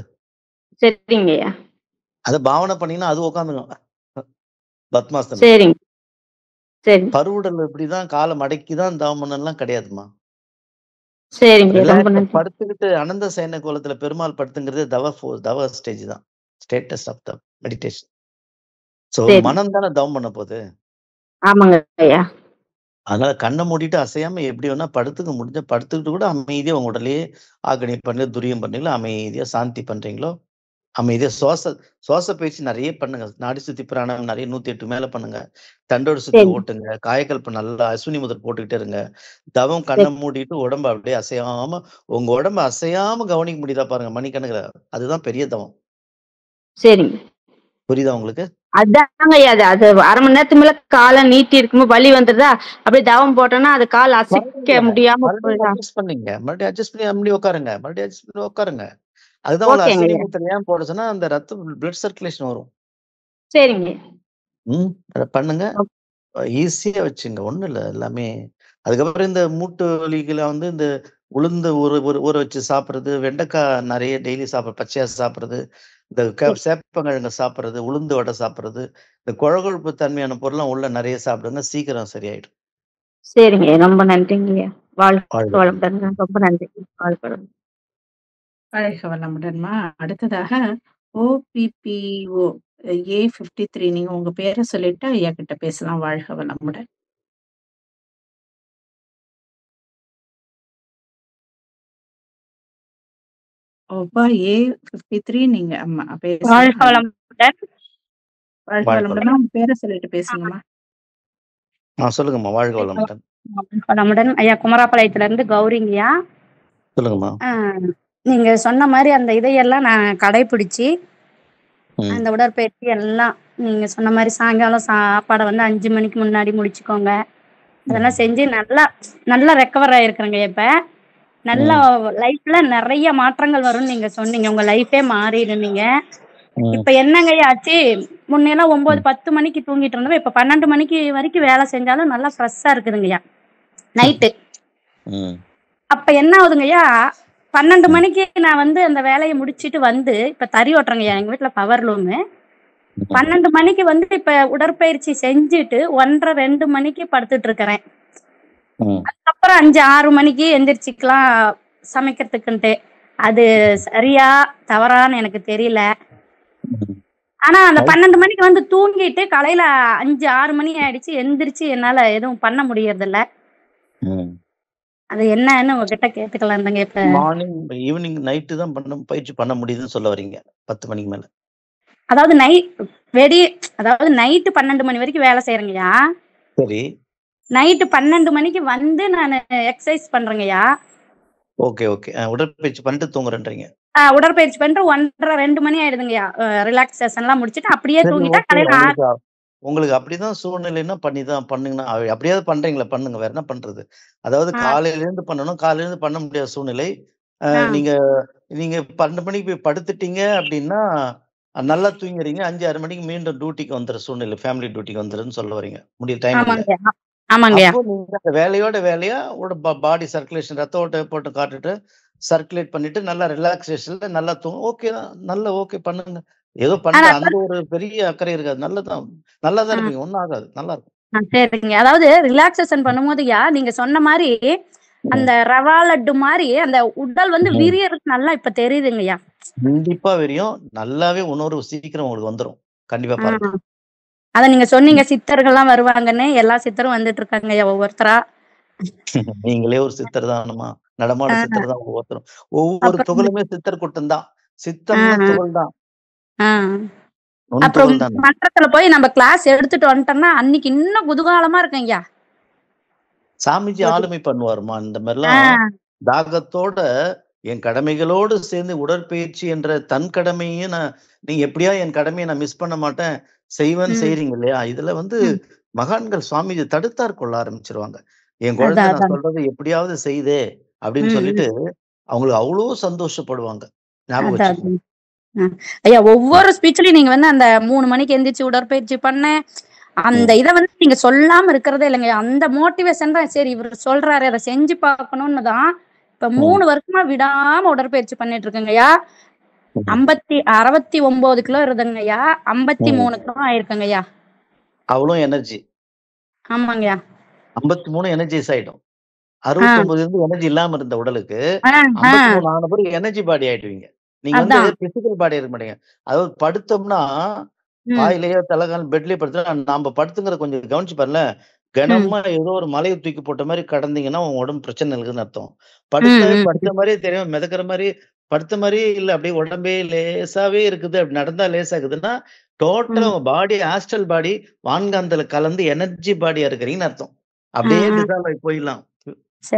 சரிங்கய்யா. அத பாவனை பண்ணீங்கன்னா அது உட்காந்துக்கும். பத்மாசனம். சரிங்க. சரி. பருவுடல் இப்படிதான் காலை மடக்கி தான் தவம் பண்ணலாம் கிடையாதுமா. சரிங்க. ரொம்ப நன்றி. படுத்துக்கிட்டு அனந்த சயன கோலத்துல பெருமாள் படுத்துங்கிறது தவ ஸ்டேஜ் தான். Status of the meditation. So மனம் தானே தவம் பண்ண போகுது. ஆமாங்க ஐயா. அதனால கண்ணை மூடிட்டு அசையாம எப்படி வேணா முடிஞ்ச படுத்துக்கிட்டு கூட அமைதியா உங்க உடலையே ஆக்கணி பண்ணி துரியம் பண்ணீங்களோ, அமைதியா சாந்தி பண்றீங்களோ, அமைதியா சுவாச பயிற்சி நிறைய பண்ணுங்க. நாடி சுத்தி பிராணாயம் நிறைய 108 மேல பண்ணுங்க. தண்டோடு சுத்தி ஓட்டுங்க. காயக்கல்ப நல்லா அஸ்வினி முதிரை போட்டுக்கிட்டே இருங்க. தவம் கண்ணை மூடிட்டு உடம்பு அப்படியே அசையாம உங்க உடம்பு அசையாம கவனிக்க முடியுதா பாருங்க மணிக்கணக்குல. அதுதான் பெரிய தவம். சரிங்க. புரியுதா உங்களுக்கு? அதாங்க ஐயா. அது 1/2 மணி நேரத்துக்கு மேல காலை நீட்டி இருக்கும்போது வலி வந்துருதா, அப்படியே தவம் போட்டோம்னா அது கால் அசைக்க முடியாம அட்ஜஸ்ட் பண்ணீங்க. மறுபடியும் அட்ஜஸ்ட் பண்ணி மறுபடியும் உட்காருங்க. மறுபடியும் அட்ஜஸ்ட் பண்ணி உட்காருங்க. அதுதான் உங்களை அஸ்வினி முத்திரை ஏன் போட சொன்னா அந்த பிளட் சர்க்குலேஷன் வரும். சரிங்க. அத பண்ணுங்க. ஈஸியா வச்சுங்க. ஒண்ணும் இல்ல எல்லாமே. அதுக்கப்புறம் இந்த மூட்டு வலிகளை வந்து இந்த உளுந்து ஊற வச்சு சாப்பிடுறது, வெண்டைக்காய் நிறைய டெய்லி பச்சையா சாப்பிடுறது, இந்த சேப்பங்கிழங்கு சாப்பிடுறது, உளுந்து வடை சாப்பிடுறது, இந்த கொழகொழுப்பு தன்மையான பொருள்லாம் உள்ள நிறைய சாப்பிடுங்க. சீக்கிரம் சரியாயிடும். சரிங்க. ரொம்ப நன்றிங்க. வாழ்க வளமுடன். ரொம்ப நன்றி. வாழ்க வளமுடன். வாழ்க வளமுடன்மா. அடுத்ததாக OPPO A53 நீங்க உங்க பேரை சொல்லிட்டு ஐயா கிட்ட பேசலாம். வாழ்க வளமுடன். ஓப்பா A53 நீங்க அம்மா பேசலாம். வாழ்க வளமுடன். வாழ்க வளமுடன். உங்க பேரை சொல்லிட்டு பேசுங்கம்மா. சொல்லுங்கம்மா. வாழ்க வளமுடன். வளமுடன். ஐயா குமராபாளையத்துல இருந்து கௌரிங்கய்யா. சொல்லுங்கம்மா. நீங்க சொன்ன மாதிரி அந்த இதையெல்லாம் நான் கடைபிடிச்சு அந்த உடற்பயிற்சி எல்லாம் நீங்க சொன்ன மாதிரி சாயங்காலம் சாப்பாடை வந்து 5 மணிக்கு முன்னாடி முடிச்சுக்கோங்க. அதெல்லாம் செஞ்சு நல்லா ரெக்கவர் ஆயிருக்கிறேங்க. இப்ப நல்ல லைஃப்ல நிறைய மாற்றங்கள் வரும்னு நீங்க சொன்னீங்க. உங்க லைஃபே மாறிடுனீங்க. இப்ப என்னங்க ஆச்சு, முன்னையெல்லாம் 9, 10 மணிக்கு தூங்கிட்டு இருந்தோம். இப்ப 12 மணிக்கு வரைக்கும் வேலை செஞ்சாலும் நல்லா ஃப்ரெஷ்ஷா இருக்குதுங்கய்யா நைட்டு. அப்ப என்ன ஆகுதுங்கய்யா, 12 மணிக்கு நான் வந்து அந்த வேலையை முடிச்சிட்டு வந்து இப்ப தறி ஓட்டுறேங்கய்யா, எங்க வீட்டுல பவர் லூமு. 12 மணிக்கு வந்து இப்ப உடற்பயிற்சி செஞ்சுட்டு 1:30, 2 மணிக்கு படுத்துட்டு இருக்கிறேன். அதுக்கப்புறம் 5, 6 மணிக்கு எந்திரிச்சுக்கலாம் சமைக்கிறதுக்குன்ட்டு. அது சரியா தவறான்னு எனக்கு தெரியல. ஆனா அந்த 12 மணிக்கு வந்து தூங்கிட்டு காலையில 5, 6 மணி ஆயிடுச்சு, எந்திரிச்சு என்னால எதுவும் பண்ண முடியறது இல்ல. அது என்னன்னு உங்ககிட்ட கேட்டுக்கலாம் தாங்க. இப்ப மார்னிங், ஈவினிங், நைட்டு தான் பயிற்சி பண்ண முடியுதுன்னு சொல்ல வரீங்க 10 மணிக்கு மேல. அதாவது நைட்டு 12 மணி வரைக்கும் வேலை செய்யறேங்கய்யா. சரி. நைட்டு 12 மணிக்கு வந்து நான் எக்ஸசைஸ் பண்றேங்கய்யா. Okay okay. உடற்பயிற்சி பண்ணிட்டு தூங்குறேன்றீங்க. உடற்பயிற்சி பண்ணிட்டு 1:30, 2 மணி ஆயிடுதுங்கய்யா. ரிலாக்ஸேஷன் எல்லாம் முடிச்சுட்டு அப்படியே தூங்கிட்டா காலையில உங்களுக்கு அப்படிதான் சூழ்நிலைன்னா பண்ணுங்கன்னா அப்படியாவது பண்றீங்களா? பண்ணுங்க, வேற என்ன பண்றது? அதாவது காலையில இருந்து பண்ணணும், காலையில இருந்து பண்ண முடியாத சூழ்நிலை. நீங்க 12 மணிக்கு போய் படுத்துட்டீங்க அப்படின்னா நல்லா தூங்குறீங்க, 5, 6 மணிக்கு மீண்டும் டியூட்டிக்கு வந்துற சூழ்நிலை, ஃபேமிலி டியூட்டிக்கு வந்துருன்னு சொல்ல வரீங்க. முடிய டைம் இல்லை. அப்போ நீங்க வேலையோட வேலையா பாடி சர்க்குலேஷன், ரத்த ஓட்ட போட்டு காட்டுட்டு சர்க்குலேட் பண்ணிட்டு நல்லா ரிலாக்ஸேஷன்ல நல்லா தூங்கும். ஓகே தான், நல்ல ஓகே பண்ணுங்க. ஏதோ பண்ற அந்த ஒரு பெரிய அக்கறை இருக்காது. நல்லாதான் இருப்பீங்க, ஒன்னும் ஆகாது, நல்லா இருக்கும். சரிங்க. அதாவது ரிலாக்ஸேஷன் பண்ணும்போதுயா நீங்க சொன்ன மாதிரி அந்த ரவா லட்டு மாதிரி அந்த உடல் வந்து விரியருக்கு நல்லா இப்ப தெரியுதுங்கய்யா. கண்டிப்பா விரியும், நல்லாவே உணர்வு சீக்கிரம் உங்களுக்கு வந்துரும். கண்டிப்பா பாருங்க. அத நீங்க சொன்னீங்க சித்தர்கள்லாம் வருவாங்கன்னு. எல்லா சித்தரும் வந்துட்டு இருக்காங்கய்யா ஒவ்வொருத்தரா. நீங்களே ஒரு சித்தர் தானமா, நடமாட சித்தர் தான் ஒவ்வொருத்தரும். ஒவ்வொரு துகளுமே சித்தர் கூட்டம் தான். சித்தம்னா துகள் தான். அப்புறம் மன்றத்துல போய் நம்ம கிளாஸ் எடுத்துட்டு வந்துட்டோம்னா அன்னைக்கு இன்னும் குதூகலமா இருக்குங்கய்யா. சாமிஜி ஆளுமை பண்ணுவாருமா. இந்த மாதிரிலாம் தாகத்தோட என் கடமைகளோடு சேர்ந்து உடற்பயிற்சி என்ற தன் கடமையும் நீங்க எப்படியா என் கடமையை நான் மிஸ் பண்ண மாட்டேன் செய்வேன்னு செய்றீங்க இல்லையா? இதுல மகான்கள் சுவாமிஜி தடுத்தார் கொள்ள ஆரம்பிச்சிருவாங்க. என் குழந்தை நான் சொல்றது எப்படியாவது செய்தே அப்படின்னு சொல்லிட்டு அவங்களுக்கு அவ்வளவு சந்தோஷப்படுவாங்க. ஞாபகம் ஐயா, ஒவ்வொரு ஸ்பீச்லயும் நீங்க அந்த 3 மணிக்கு எந்திரிச்சு உடற்பயிற்சி பண்ண அந்த இதை நீங்க சொல்லாம இருக்கிறதே இல்லைங்க. அந்த மோட்டிவேஷன் தான், சரி இவர் சொல்றாரு அதை செஞ்சு பார்க்கணும்னு தான் இப்ப 3 வருஷமா விடாம உடற்பயிற்சி பண்ணிட்டு இருக்கேங்கய்யா. 69 கிலோ இருந்தங்கய்யா, 53 கிலோ ஆயிருக்குங்கய்யா. அவ்வளவு எனர்ஜி. ஆமாங்கய்யா, 53 எனர்ஜைஸ் ஆயிடும். 69 இருந்து எனர்ஜி இல்லாம இருந்த உடலுக்கு 53 ஆன பிறகு எனர்ஜி பாடி ஆயிடுவீங்க. நீங்க பிசிக்கல் பாடி இருக்க மாட்டீங்க. அதாவது படுத்தோம்னா பாயிலேயோ தலைகால் பெட்லயே படுத்தா நாம படுத்துங்கிற கொஞ்சம் கவனிச்சு பாருல. கனமா ஏதோ ஒரு மலையை தூக்கி போட்ட மாதிரி கடந்தீங்கன்னா உங்க உடம்பு பிரச்சனை இருக்குன்னு அர்த்தம். படுத்த மாதிரியே தெரியும், மிதக்கிற மாதிரி படுத்த மாதிரியே இல்ல, அப்படியே உடம்பே லேசாவே இருக்குது. அப்படி நடந்தா லேசாகுதுன்னா டோட்டலா உங்க பாடி ஆஸ்ட்ரல் பாடி வான்காந்தல கலந்து எனர்ஜி பாடியா இருக்கிறீங்கன்னு அர்த்தம். அப்படியே டிசால்வ் ஆகி போயிடலாம்,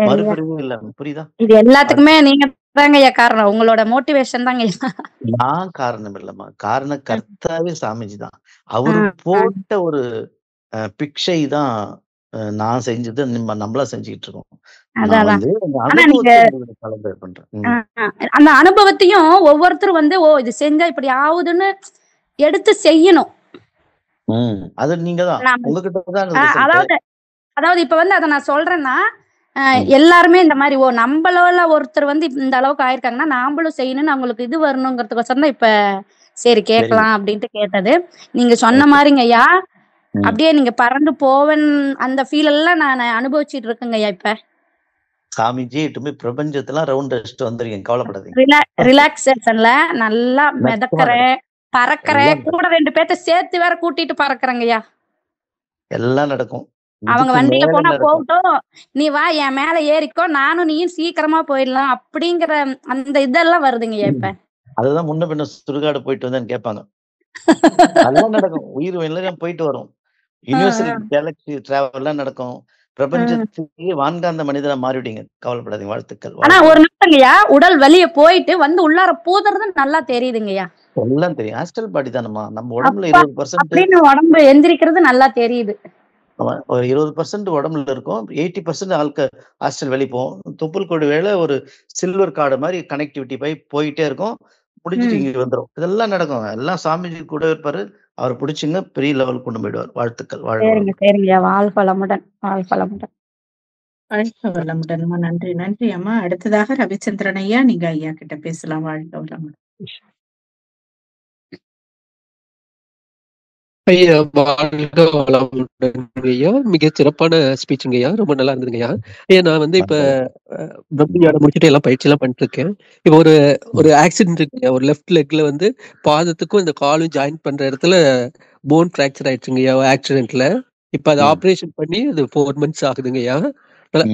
மறுபடியும் இல்ல. புரியுதா? இது எல்லாத்துக்குமே நீங்க தாங்க காரணம், உங்களோட மோட்டிவேஷன் தாங்க. நான் காரணம் இல்லம்மா, காரண கர்த்தாவே சாமிஜி தான். அவரு போட்ட ஒரு பிக்ஷை தான் நான் செஞ்சது, நம்மளா செஞ்சுக்கிட்டு இருக்கோம். அந்த அனுபவத்தையும் ஒவ்வொருத்தரும் ஓ இது செஞ்சா இப்படி ஆகுதுன்னு எடுத்து செய்யணும். அது நீங்க தான் உங்ககிட்ட தான். அதாவது இப்ப அத நான் சொல்றேன்னா எல்லாருமே இந்த மாதிரி நம்மளோட ஒருத்தர் இந்த அளவுக்கு ஆயிருக்காங்கன்னா நாமளும் செய்யணும்னு அவங்களுக்கு இது வரணுங்கிறதுக்கோசரம் தான் இப்ப சரி கேட்கலாம் அப்படின்ட்டு கேட்டது. நீங்க சொன்ன மாதிரிங்க ஐயா, அப்படியே நீங்க பறந்து போவன் அந்த ஃபீல் எல்லாம் நான் அனுபவிச்சுட்டு இருக்கேங்க ஐயா. இப்ப சாமிஜி பிரபஞ்சத்துல ரவுண்ட் அடிச்சுட்டு வந்துருக்கீங்க, கவலைப்படாதீங்க. ரிலாக்ஸேஷன்ல நல்லா மிதக்கிறேன், பறக்கிறேன், கூட 2 பேர்த்த சேர்த்து வேற கூட்டிட்டு பறக்குறேங்க ஐயா. எல்லாம் நடக்கும். அவங்க வண்டியில போனா போகட்டும், நீ வா என் மேல ஏறிக்கோ, நானும் நீயும் சீக்கிரமா போயிடலாம் அப்படிங்கிற அந்த இதெல்லாம் வருதுங்க இப்ப. அதுதான் முன்ன பின்ன சுடுகாடு போயிட்டு வந்தேன்னு கேட்பாங்க. அதெல்லாம் நடக்கும், உயிர் எல்லாம் போயிட்டு வரும். யூனிவர்சல் கேலக்சி டிராவல் எல்லாம் நடக்கும். பிரபஞ்சத்துக்கு வான்காந்த மனிதனா மாறிவிட்டீங்க, கவலைப்படாதீங்க. வாழ்த்துக்கள். ஆனா ஒரு நிமிஷங்கய்யா, உடல் வெளிய போயிட்டு உள்ளார போதுறது நல்லா தெரியுதுங்கய்யா. எல்லாம் தெரியும், ஆஸ்ட்ரல் பாடி தானம்மா. நம்ம உடம்புல 20% உடம்பு எந்திரிக்கிறது நல்லா தெரியுது. ஒரு 20% உடம்புல இருக்கும், 80% ஆஸ்ட்ரல் வெளியே போகும். தொப்புள் கொடி வேலை ஒரு சில்வர் கார்டு மாதிரி கனெக்டிவிட்டி போயிட்டே இருக்கும். முடிஞ்சிட்டு இங்க வந்துடும். இதெல்லாம் நடக்கும், எல்லாம் சாமிஜி கூட இருப்பாரு. அவர புடிச்சுங்க. பெரிய லெவல் கொண்டு போயிடுவார். வாழ்த்துக்கள். வாழ்க சரிங்க, வளமுடன். சரிங்கய்யா. வாழ்க வளமுடன். வாழ்க வளமுடன். வாழ்க வளமுடன் அம்மா. நன்றி, நன்றி அம்மா. அடுத்ததாக ரவிச்சந்திரன் ஐயா, நீங்க ஐயா கிட்ட பேசலாம். வாழ்க வளமுடன். ஐயா வாழ்க வளமுடன் ஐயா. மிக சிறப்பான ஸ்பீச்சுங்க ஐயா. ரொம்ப நல்லா இருந்ததுங்க ஐயா. ஐயா நான் வந்து இப்ப பிரம்மஞானம் முடிச்சுட்டு எல்லாம் பயிற்சி எல்லாம் பண்ணிட்டு இருக்கேன். இப்ப ஒரு ஆக்சிடென்ட் இருக்குங்க. ஒரு லெஃப்ட் லெக்ல வந்து பாதத்துக்கும் இந்த காலும் ஜாயின் பண்ற இடத்துல போன் ஃபிராக்சர் ஆயிடுச்சுங்க ஐயா ஆக்சிடென்ட்ல. இப்ப அது ஆபரேஷன் பண்ணி அது 4 months ஆகுதுங்க ஐயா.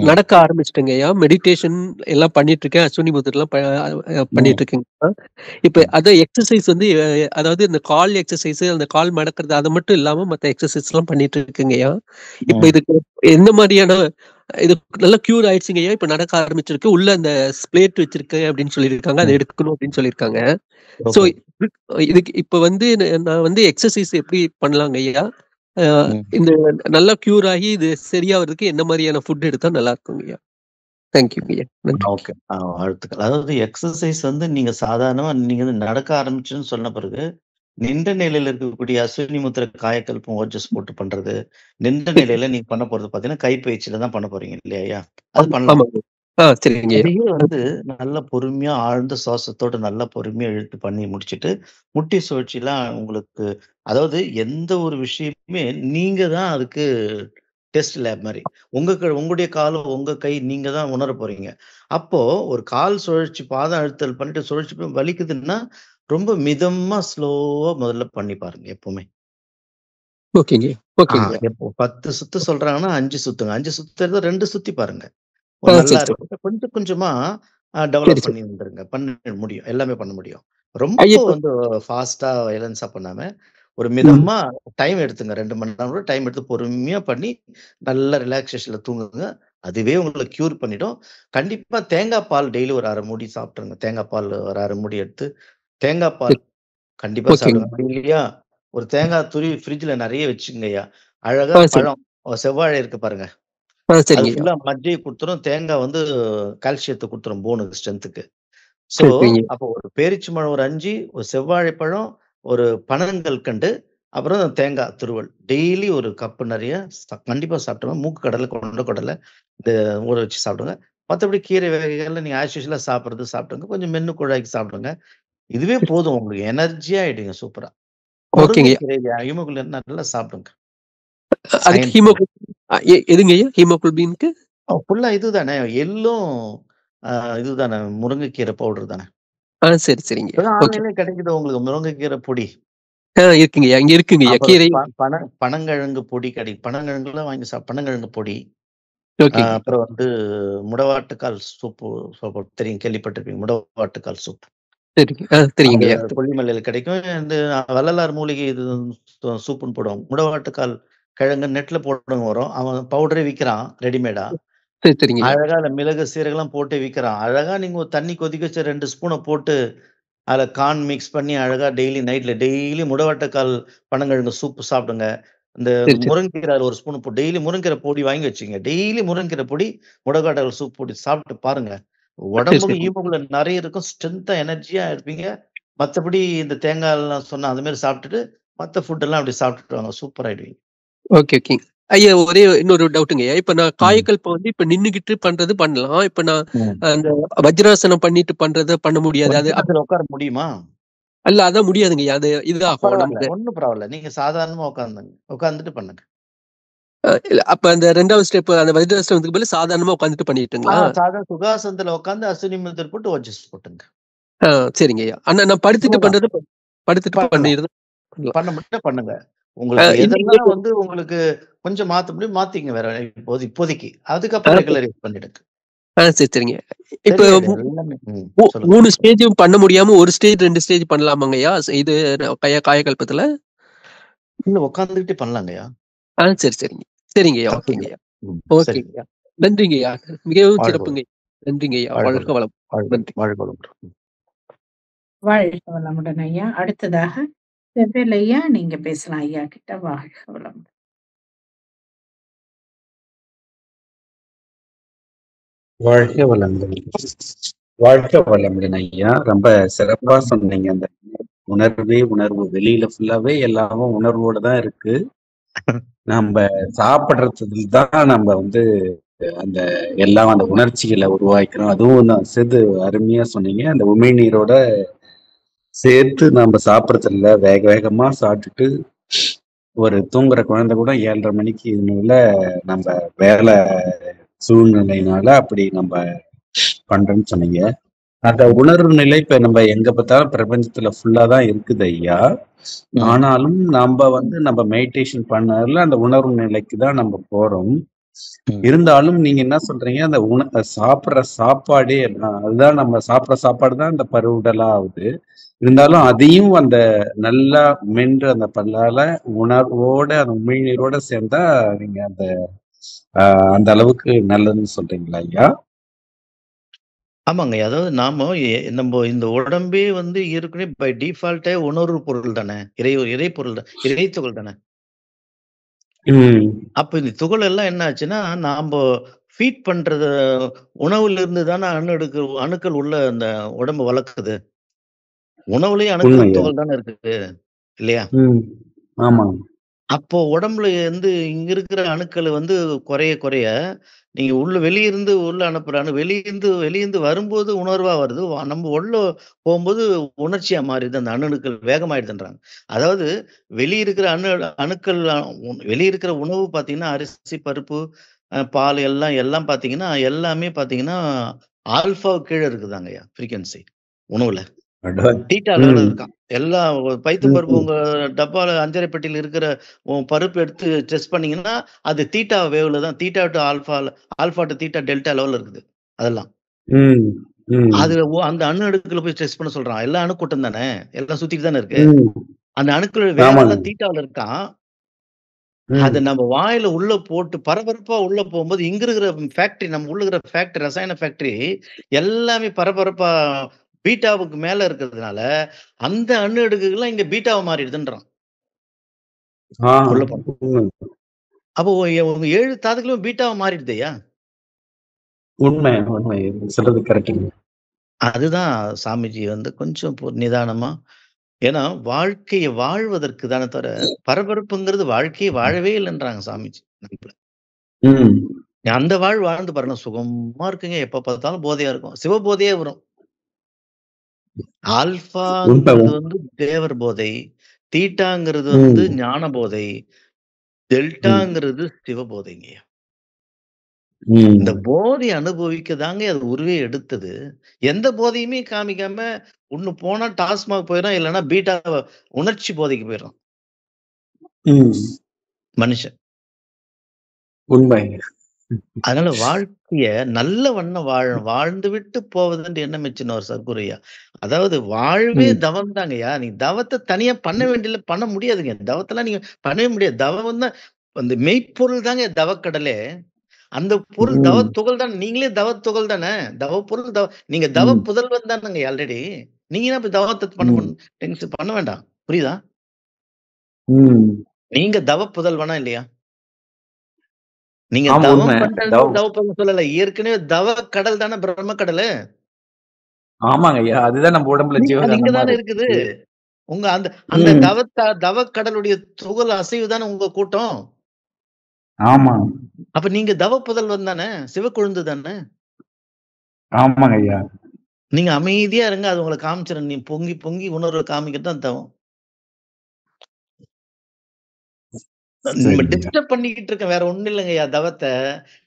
நடக்க ஆரம்பிச்சிட்டேங்க ஐயா. மெடிடேஷன் எல்லாம் பண்ணிட்டு இருக்கேன். அஸ்வினி முத்திரெல்லாம் பண்ணிட்டு இருக்கேங்க. இப்ப அத எக்ஸசைஸ் வந்து அதாவது இந்த கால் எக்ஸசைஸ், அந்த கால் மடக்கிறது அது மட்டும் இல்லாம மத்த எக்ஸசைஸ் எல்லாம் பண்ணிட்டு இருக்குங்கய்யா. இப்ப இதுக்கு எந்த மாதிரியான இது நல்லா கியூர் ஆயிடுச்சுங்கய்யா. இப்ப நடக்க ஆரம்பிச்சிருக்கு. உள்ள அந்த ஸ்பிளேட் வச்சிருக்கு அப்படின்னு சொல்லியிருக்காங்க. அதை எடுக்கணும் அப்படின்னு சொல்லியிருக்காங்க. சோ இதுக்கு இப்ப வந்து நான் வந்து எக்ஸசைஸ் எப்படி பண்ணலாங்க ஐயா? இந்த நல்லா கியூர் ஆகி இது சரியாவதுக்கு என்ன மாதிரியான ஃபுட் எடுத்தா நல்லா இருக்குங்க ஐயா? தேங்க்யூங்கய்யா. நன்றி. ஓகே. வாழ்த்துக்கள். அதாவது எக்ஸர்சைஸ் வந்து நீங்க சாதாரணமா நீங்க வந்து நடக்க ஆரம்பிச்சுன்னு சொன்ன பிறகு, நின்ற நிலையில இருக்கக்கூடிய அஸ்வினி முத்திரை காயக்கல்பம் ஓஜஸ் போட்டு பண்றது, நின்ற நிலையில நீங்க பண்ண போறது பார்த்தீங்கன்னா, கைப்பயிற்சியில தான் பண்ண போறீங்க இல்லையா? அது பண்ணலாம். ஆமாங்க. சரிங்க ஐயா. அதையே வந்து நல்ல பொறுமையா ஆழ்ந்த சுவாசத்தோட நல்லா பொறுமையா இழுத்து பண்ணி முடிச்சுட்டு, முட்டி சுழற்சிலாம் உங்களுக்கு அதாவது எந்த ஒரு விஷயமுமே நீங்க தான் அதுக்கு டெஸ்ட் லேப் மாரி. உங்களுடைய காலும், உங்க கை நீங்க தான் உணரப் போறீங்க. அப்போ ஒரு கால் சுழற்சி, பாதம் அழுத்தல் பண்ணிட்டு சுழற்சி வலிக்குதுன்னா, ரொம்ப மிதமா ஸ்லோவா முதல்ல பண்ணி பாருங்க எப்பவுமே. ஓகேங்க. ஓகேங்க. இப்போ 10 சுத்து சொல்றாங்கன்னா 5 சுத்துங்க. 5 சுத்துறத 2 சுத்தி பாருங்க. நல்லா சரி. இருக்கு. கொஞ்சம் கொஞ்சமா சரி, டெவலப் சரி. பண்ணி வந்துருங்க. பண்ண முடியும். எல்லாமே பண்ண முடியும். ஐயா ரொம்ப இப்ப வந்து ஃபாஸ்ட்டா, வயலன்ஸா பண்ணாம, ஒரு மிதமா டைம் எடுத்துங்க. 2 மணி நேரம் கூட டைம் எடுத்து பொறுமையா பண்ணி, நல்ல ரிலாக்சேஷன்ல தூங்குங்க. அதுவே உங்கள கியூர் பண்ணிடும். கண்டிப்பா தேங்காய் பால் டெய்லி ஒரு 1/2 மூடி சாப்பிட்டுருங்க. தேங்காய் பால் ஒரு 1/2 மூடி எடுத்து, தேங்காய் பால் கண்டிப்பா ஓகேங்க. சாப்பிடுங்க. அப்படி இல்லையா, ஒரு தேங்காய் துருவி ஃப்ரிட்ஜ்ல நெறைய வச்சுக்கங்கய்யா. அழகா சரி. பழம் செவ்வாழை இருக்கு பாருங்க. அது சரிங்க ஐயா. ஃபுல்லா மஜ்ஜைய குடுத்துரும். தேங்காய் வந்து கால்சியத்த குடுத்துரும் போனுக்கு ஸ்ட்ரென்த்துக்கு. ஸோ, சரிங்க. அப்போ ஒரு பேரீச்சம்பழம் ஒரு 5, ஒரு செவ்வாழைப்பழம், ஒரு பனங்கல்கண்டு, அப்புறம் தேங்காய் துருவல். டெய்லி ஒரு கப்பு நெறைய கண்டிப்பா சாப்பிட்டுருங்க. மூக்கு கடலை, கொண்ட கடலை இத ஊற வச்சு சாப்பிடுங்க. மத்தபடி கீரை வகைகள்ல நீங்க ஆஸ் யூசுவலா சாப்பிடுறது சாப்பிடுங்க. கொஞ்சம் மென்னு குழாய்க்கு சாப்பிடுங்க. இதுவே போதும் உங்களுக்கு எனர்ஜியா ஆயிடுங்க சூப்பரா. ஓகேங்க ஐயா. முருங்கைக்கீரை, ஹீமோகுளோபின் நல்லா சாப்பிடுங்க. அதுக்கு சயின்ஸ் எதுங்க ஐயா ஹீமோகுளோபின்க்கு? ஃபுல்லா இதுதானே எள்ளும் இதுதானே முருங்கைக்கீரை பவுடர் தானே. சரி, சரிங்க ஐயா. இப்பதான் ஓகே. ஆன்லைன்லயே கிடைக்குது உங்களுக்கு முருங்கைக்கீரை பொடி. இருக்குங்க ஐயா. இங்க இருக்குங்க ஐயா. அப்புறம் கீரை. பனங்கிழங்கு பொடி பனங்கிழங்குலாம் வாங்கி பனங்கிழங்கு பொடி. ஓகேங்க. அப்புறம் வந்து முடவாட்டுக்கால் சூப்பு தெரியும் கேள்விப்பட்டிருப்பீங்க. முடவாட்டுக்கால் சூப். சரிங்க. தெரியுங்க அது ஐயா. கொல்லிமலையில கிடைக்கும். இந்த வள்ளலார் மூலிகை இது சூப்புன்னு போடுவாங்க. முடவாட்டுக்கால் கிழங்கு நெட்ல போடுறவங்க வரும். அவன் பவுடரே விக்கிறான் ரெடிமேடா. சரி, சரிங்க ஐயா. அழகா அதுல மிளகு, சீரகம்லாம் போட்டு விக்கிறான். அழகா நீங்க ஒரு தண்ணி கொதிக்க வச்சு 2 ஸ்பூன போட்டு, அதுல கார்ன் மிக்ஸ் பண்ணி அழகா டெய்லி முடவாட்டுக்கால் பனங்கிழங்கு சூப் சாப்பிடுங்க. இந்த சரி, சரி. முருங்கீரை 1 ஸ்பூன் டெய்லி முருங்கீரை பொடி வாங்கி வச்சுக்கங்க. டெய்லி முருங்கீரை பொடி, முடவாட்டுக்கால் சூப் பொடி சாப்பிட்டு பாருங்க. சரி, உடம்புக்கு சரி. ஹீமோகுளோபின் நெறைய இருக்கும். ஸ்ட்ரென்த்தா, எனர்ஜியா இருப்பீங்க. மத்தபடி இந்த தேங்காய்லாம் சொன்ன அது மாரி சாப்பிட்டுட்டு, மத்த ஃபுட் எல்லாம் அப்படி சாப்பிட்டுட்டு வாங்க. சூப்பர் ஆயிடுவீங்க. Okay, okay. ஐயா ஒரே இன்னொரு டவுட்டுங்க ஐயா. இப்ப நான் காயக்கல்பம் வந்து இப்ப நின்னுகிட்டு பண்றது பண்ணலாம். இப்ப நான் அந்த வஜ்ராசனம் பண்ணிட்டு பண்றத பண்ண முடியாது. அது வஜ்ராசனத்துல உட்கார முடியுமா? அல்ல அதான் முடியாதுங்க ஐயா. அது இதாகும் பரவால்ல. நமக்கு. ஒண்ணும் பரவால்ல. நீங்க சாதாரணமா உட்காந்துங்க. உட்கார்ந்துட்டு பண்ணுங்க. இல்ல அப்ப அந்த 2வது ஸ்டெப் அந்த வஜ்ராசனத்துக்கு பதிலா சாதாரணமா உட்கார்ந்துட்டு பண்ணிட்டுங்களா? சாதாரண சுகாசனத்துல உட்கார்ந்து அஸ்வினி முத்திரை போட்டு ஓஜஸ் போட்டுங்க. சரிங்க ஐயா. ஆனா நான் படுத்துட்டு இவ்வளவுதான். பண்றது படுத்துட்டு பண்ணலாம். பண்ணிடுறது பண்ணலாம். பண்ண முடியும் பண்ணுங்க. உங்களுக்கு எதெல்லாம் வந்து உங்களுக்கு கொஞ்சம் மாத்த முடியும் மாத்திங்க வேற இப்போதைக்கு. அதுக்கப்புறம் ரெகுலரைஸ் பண்ணிடுங்க. சரி, சரிங்க. இப்ப சரியாயிடும் எல்லாமே. சொல்லுங்க. 3 ஸ்டேஜும் பண்ண முடியாம 1 ஸ்டேஜ் 2 ஸ்டேஜ் பண்ணலாமாங்கய்யா? இது காயகல்பத்துல? இல்ல உட்கார்ந்துகிட்டே பண்ணலாங்கய்யா. சரி, சரிங்க. சரிங்கய்யா. தப்பில்ல. ஓகேங்கய்யா. சரி. ஓகேங்கய்யா. நன்றிங்கய்யா. மிகவும் வாழ்க சிறப்புங்க. நன்றிங்கய்யா. வாழ்க வாழ்க வளம். நன்றி. வாழ்க வளமுடன். வாழ்க வளமுடன் ஐயா. அடுத்ததாக செவ்வேல் ஐயா, நீங்க பேசலாம் ஐயா கிட்ட. வாழ்க வளமுடன். வாழ்க வளமுடன். வாழ்க வளமுடன் ஐயா. ரொம்ப சிறப்பா சொன்னீங்க. அந்த உணர்வே உணர்வு. வெளியில ஃபுல்லாவே எல்லாமே உணர்வோட தான் இருக்கு. நம்ம சாப்பிடுறதுல தான் நம்ம வந்து அந்த எல்லாம் அந்த உணர்ச்சிகளை உருவாக்கிறோம். அதுவும் நான் சேர்த்து அருமையா சொன்னீங்க. அந்த உமிழ்நீரோட சேர்த்து நம்ம சாப்பிடறதில்ல. வேக வேகமா சாப்பிட்டுட்டு ஒரு தூங்குற குழந்தை கூட 7:30 மணிக்கு மேல நம்ம வேலை சூழ்நிலையினால அப்படி நம்ம பண்றோம்னு சொன்னீங்க. அந்த உணர்வு நிலை இப்ப நம்ம எங்க பார்த்தாலும் பிரபஞ்சத்துல ஃபுல்லா தான் இருக்குது ஐயா. ஆனாலும் நம்ம வந்து நம்ம மெடிடேஷன் பண்ணதுல அந்த உணர்வு நிலைக்கு தான் நம்ம போறோம். இருந்தாலும் நீங்க என்ன சொல்றீங்க, அந்த சாப்பிடுற சாப்பாடே அதுதான், நம்ம சாப்பிடுற சாப்பாடு தான் அந்த பருவுடலா ஆகுது. இருந்தாலும் அதையும் அந்த நல்லா மென்று அந்த பல்லால உணர்வோட அந்த உமிழ்நீரோட சேர்ந்தா நீங்க அந்த அளவுக்கு நல்லதுன்னு சொல்றீங்களா ஐயா? ஆமாங்க. அதாவது நம்ம இந்த உடம்பே வந்து ஏற்கனவே பை டிஃபால்ட்டே உணர்வு பொருள் தானே. இறை பொருள் தான். இறை துகள் தானே. அப்ப இந்த துகள் எல்லாம் என்ன ஆச்சுன்னா, நாம ஃபீட் பண்றது உணவுல இருந்து தானே அணுக்கள் உள்ள அந்த உடம்பு வளர்க்குது. உணவுலயும் அணுக்கள் துகள் தானே இருக்குது இல்லையா? ஆமா. அப்போ உடம்புல இருந்து இங்க இருக்கிற அணுக்கள் வந்து குறைய நீங்க வெளியிருந்து உள்ள அனுப்புற வெளியிருந்து வரும்போது உணர்வா வருது. நம்ம உள்ள போகும்போது உணர்ச்சியா மாறிடுது. அந்த அணுக்கள் வேகமாயிடுதுன்றாங்க. அதாவது வெளியிருக்கிற அணுக்கள் வெளியிருக்கிற உணவு பார்த்தீங்கன்னா, அரிசி, பருப்பு, பால் எல்லாம் பார்த்தீங்கன்னா, எல்லாமே பார்த்தீங்கன்னா ஆல்ஃபாவுக்கு கீழ இருக்குதாங்கய்யா ஃப்ரீக்வென்சி உணவுல. தீட்டா லெவல்ல இருக்கான். எல்லா பைத்தம் பருப்பு உங்க டப்பால 5.5 பெட்டியில இருக்கிற பருப்பு எடுத்து டெஸ்ட் பண்ணீங்கன்னா, அது தீட்டா வேவ்ல தான். Theta to alpha to theta delta லெவல்ல இருக்குது அதெல்லாம். அது அந்த அணு அடுக்குல போய் டெஸ்ட் பண்ண சொல்றான். எல்லா அணு கூட்டம் தானே. எல்லாம் சுத்திட்டு தானே இருக்கு. அந்த அணுக்களோட வேகம்லாம் தீட்டாவுல இருக்கான். அது நம்ம வாயில உள்ள போட்டு பரபரப்பா உள்ள போகும்போது இங்க இருக்கிற ஃபேக்டரி, நம்ம உள்ள இருக்கிற ஃபேக்டரி, ரசாயன ஃபேக்டரி எல்லாமே பரபரப்பா பீட்டாவுக்கு மேல இருக்கிறதுனால அந்த அணு அடுக்குகள்லாம் இங்க பீட்டாவா மாறிடுதுன்றான். அப்போ உங்க 7 தாதுகளும் பீட்டாவா மாறிடுதையா? உண்மை சொல்றது கரெக்ட். அதுதான் சாமிஜி வந்து கொஞ்சம் நிதானமா, ஏன்னா வாழ்க்கையை வாழ்வதற்கு தானே தவிர பரபரப்புங்கிறது வாழ்க்கையை வாழவே இல்லைன்றாங்க சாமிஜி. அந்த வாழ்ந்து பாருங்க, சுகமா இருக்குங்க. எப்ப பார்த்தாலும் போதையா இருக்கும். சிவபோதையே வரும். ஆல்பாங்கிறது வந்து தேவர் போதை, தீட்டாங்கிறது வந்து ஞான போதை, டெல்டாங்கிறது சிவபோதைங்க. இந்த போதை அனுபவிக்க தாங்க அது உருவே எடுத்தது. எந்த போதையுமே காமிக்காம ஒண்ணு போனா டாஸ்மாக் போயிடும், இல்லைன்னா பீட்டா உணர்ச்சி போதைக்கு போயிடும் மனுஷன். உண்மை. அதனால வாழ்க்கைய நல்ல வண்ணம் வாழ்ந்து விட்டு போவதுன்னு என்ன மெச்சின ஒரு சர்க்குரையா. அதாவது வாழ்வே தவம் தாங்கய்யா. நீங்க தவத்தை தனியா பண்ண வேண்டியல பண்ண முடியாதுங்க. தவத்தெல்லாம் நீங்க பண்ணவே முடியாது. தவம் தான் அந்த மெய்ப்பொருள் தாங்க தவக்கடலே. அந்த பொருள் தவ துகள் தானே. நீங்களே தவ துகள் தானே. தவ பொருள் நீங்க தவ புதல்வன் தானுங்க ஆல்ரெடி. நீங்க என்ன தவத்தை பண்ண வேண்டாம். புரியுதா? நீங்க தவ புதல்வனா இல்லையா? நீங்க தவம் பண்றது தவ புதல்வன் சொல்லல. ஏற்கனவே தவ கடல் தானே பிரம்ம கடல். ஆமாங்க ஐயா. அதுதான் நம்ம உடம்புல நீங்க தானே இருக்குது. உங்க அந்த தவ கடலுடைய துகள் அசைவு தானே உங்க கூட்டம். ஆமா. அப்ப நீங்க தவ புதல்வன் தானே, சிவக்குழுந்து தானே. ஆமாங்க ஐயா. நீங்க அமைதியா இருங்க, அது உங்களை காமிச்சிடும். நீ பொங்கி பொங்கி உணர்வை காமிக்கிறது தான் தவம். டிஸ்டர்ப் பண்ணிக்கிட்டு இருக்க வேற ஒண்ணு இல்லைங்கய்யா. தவத்தை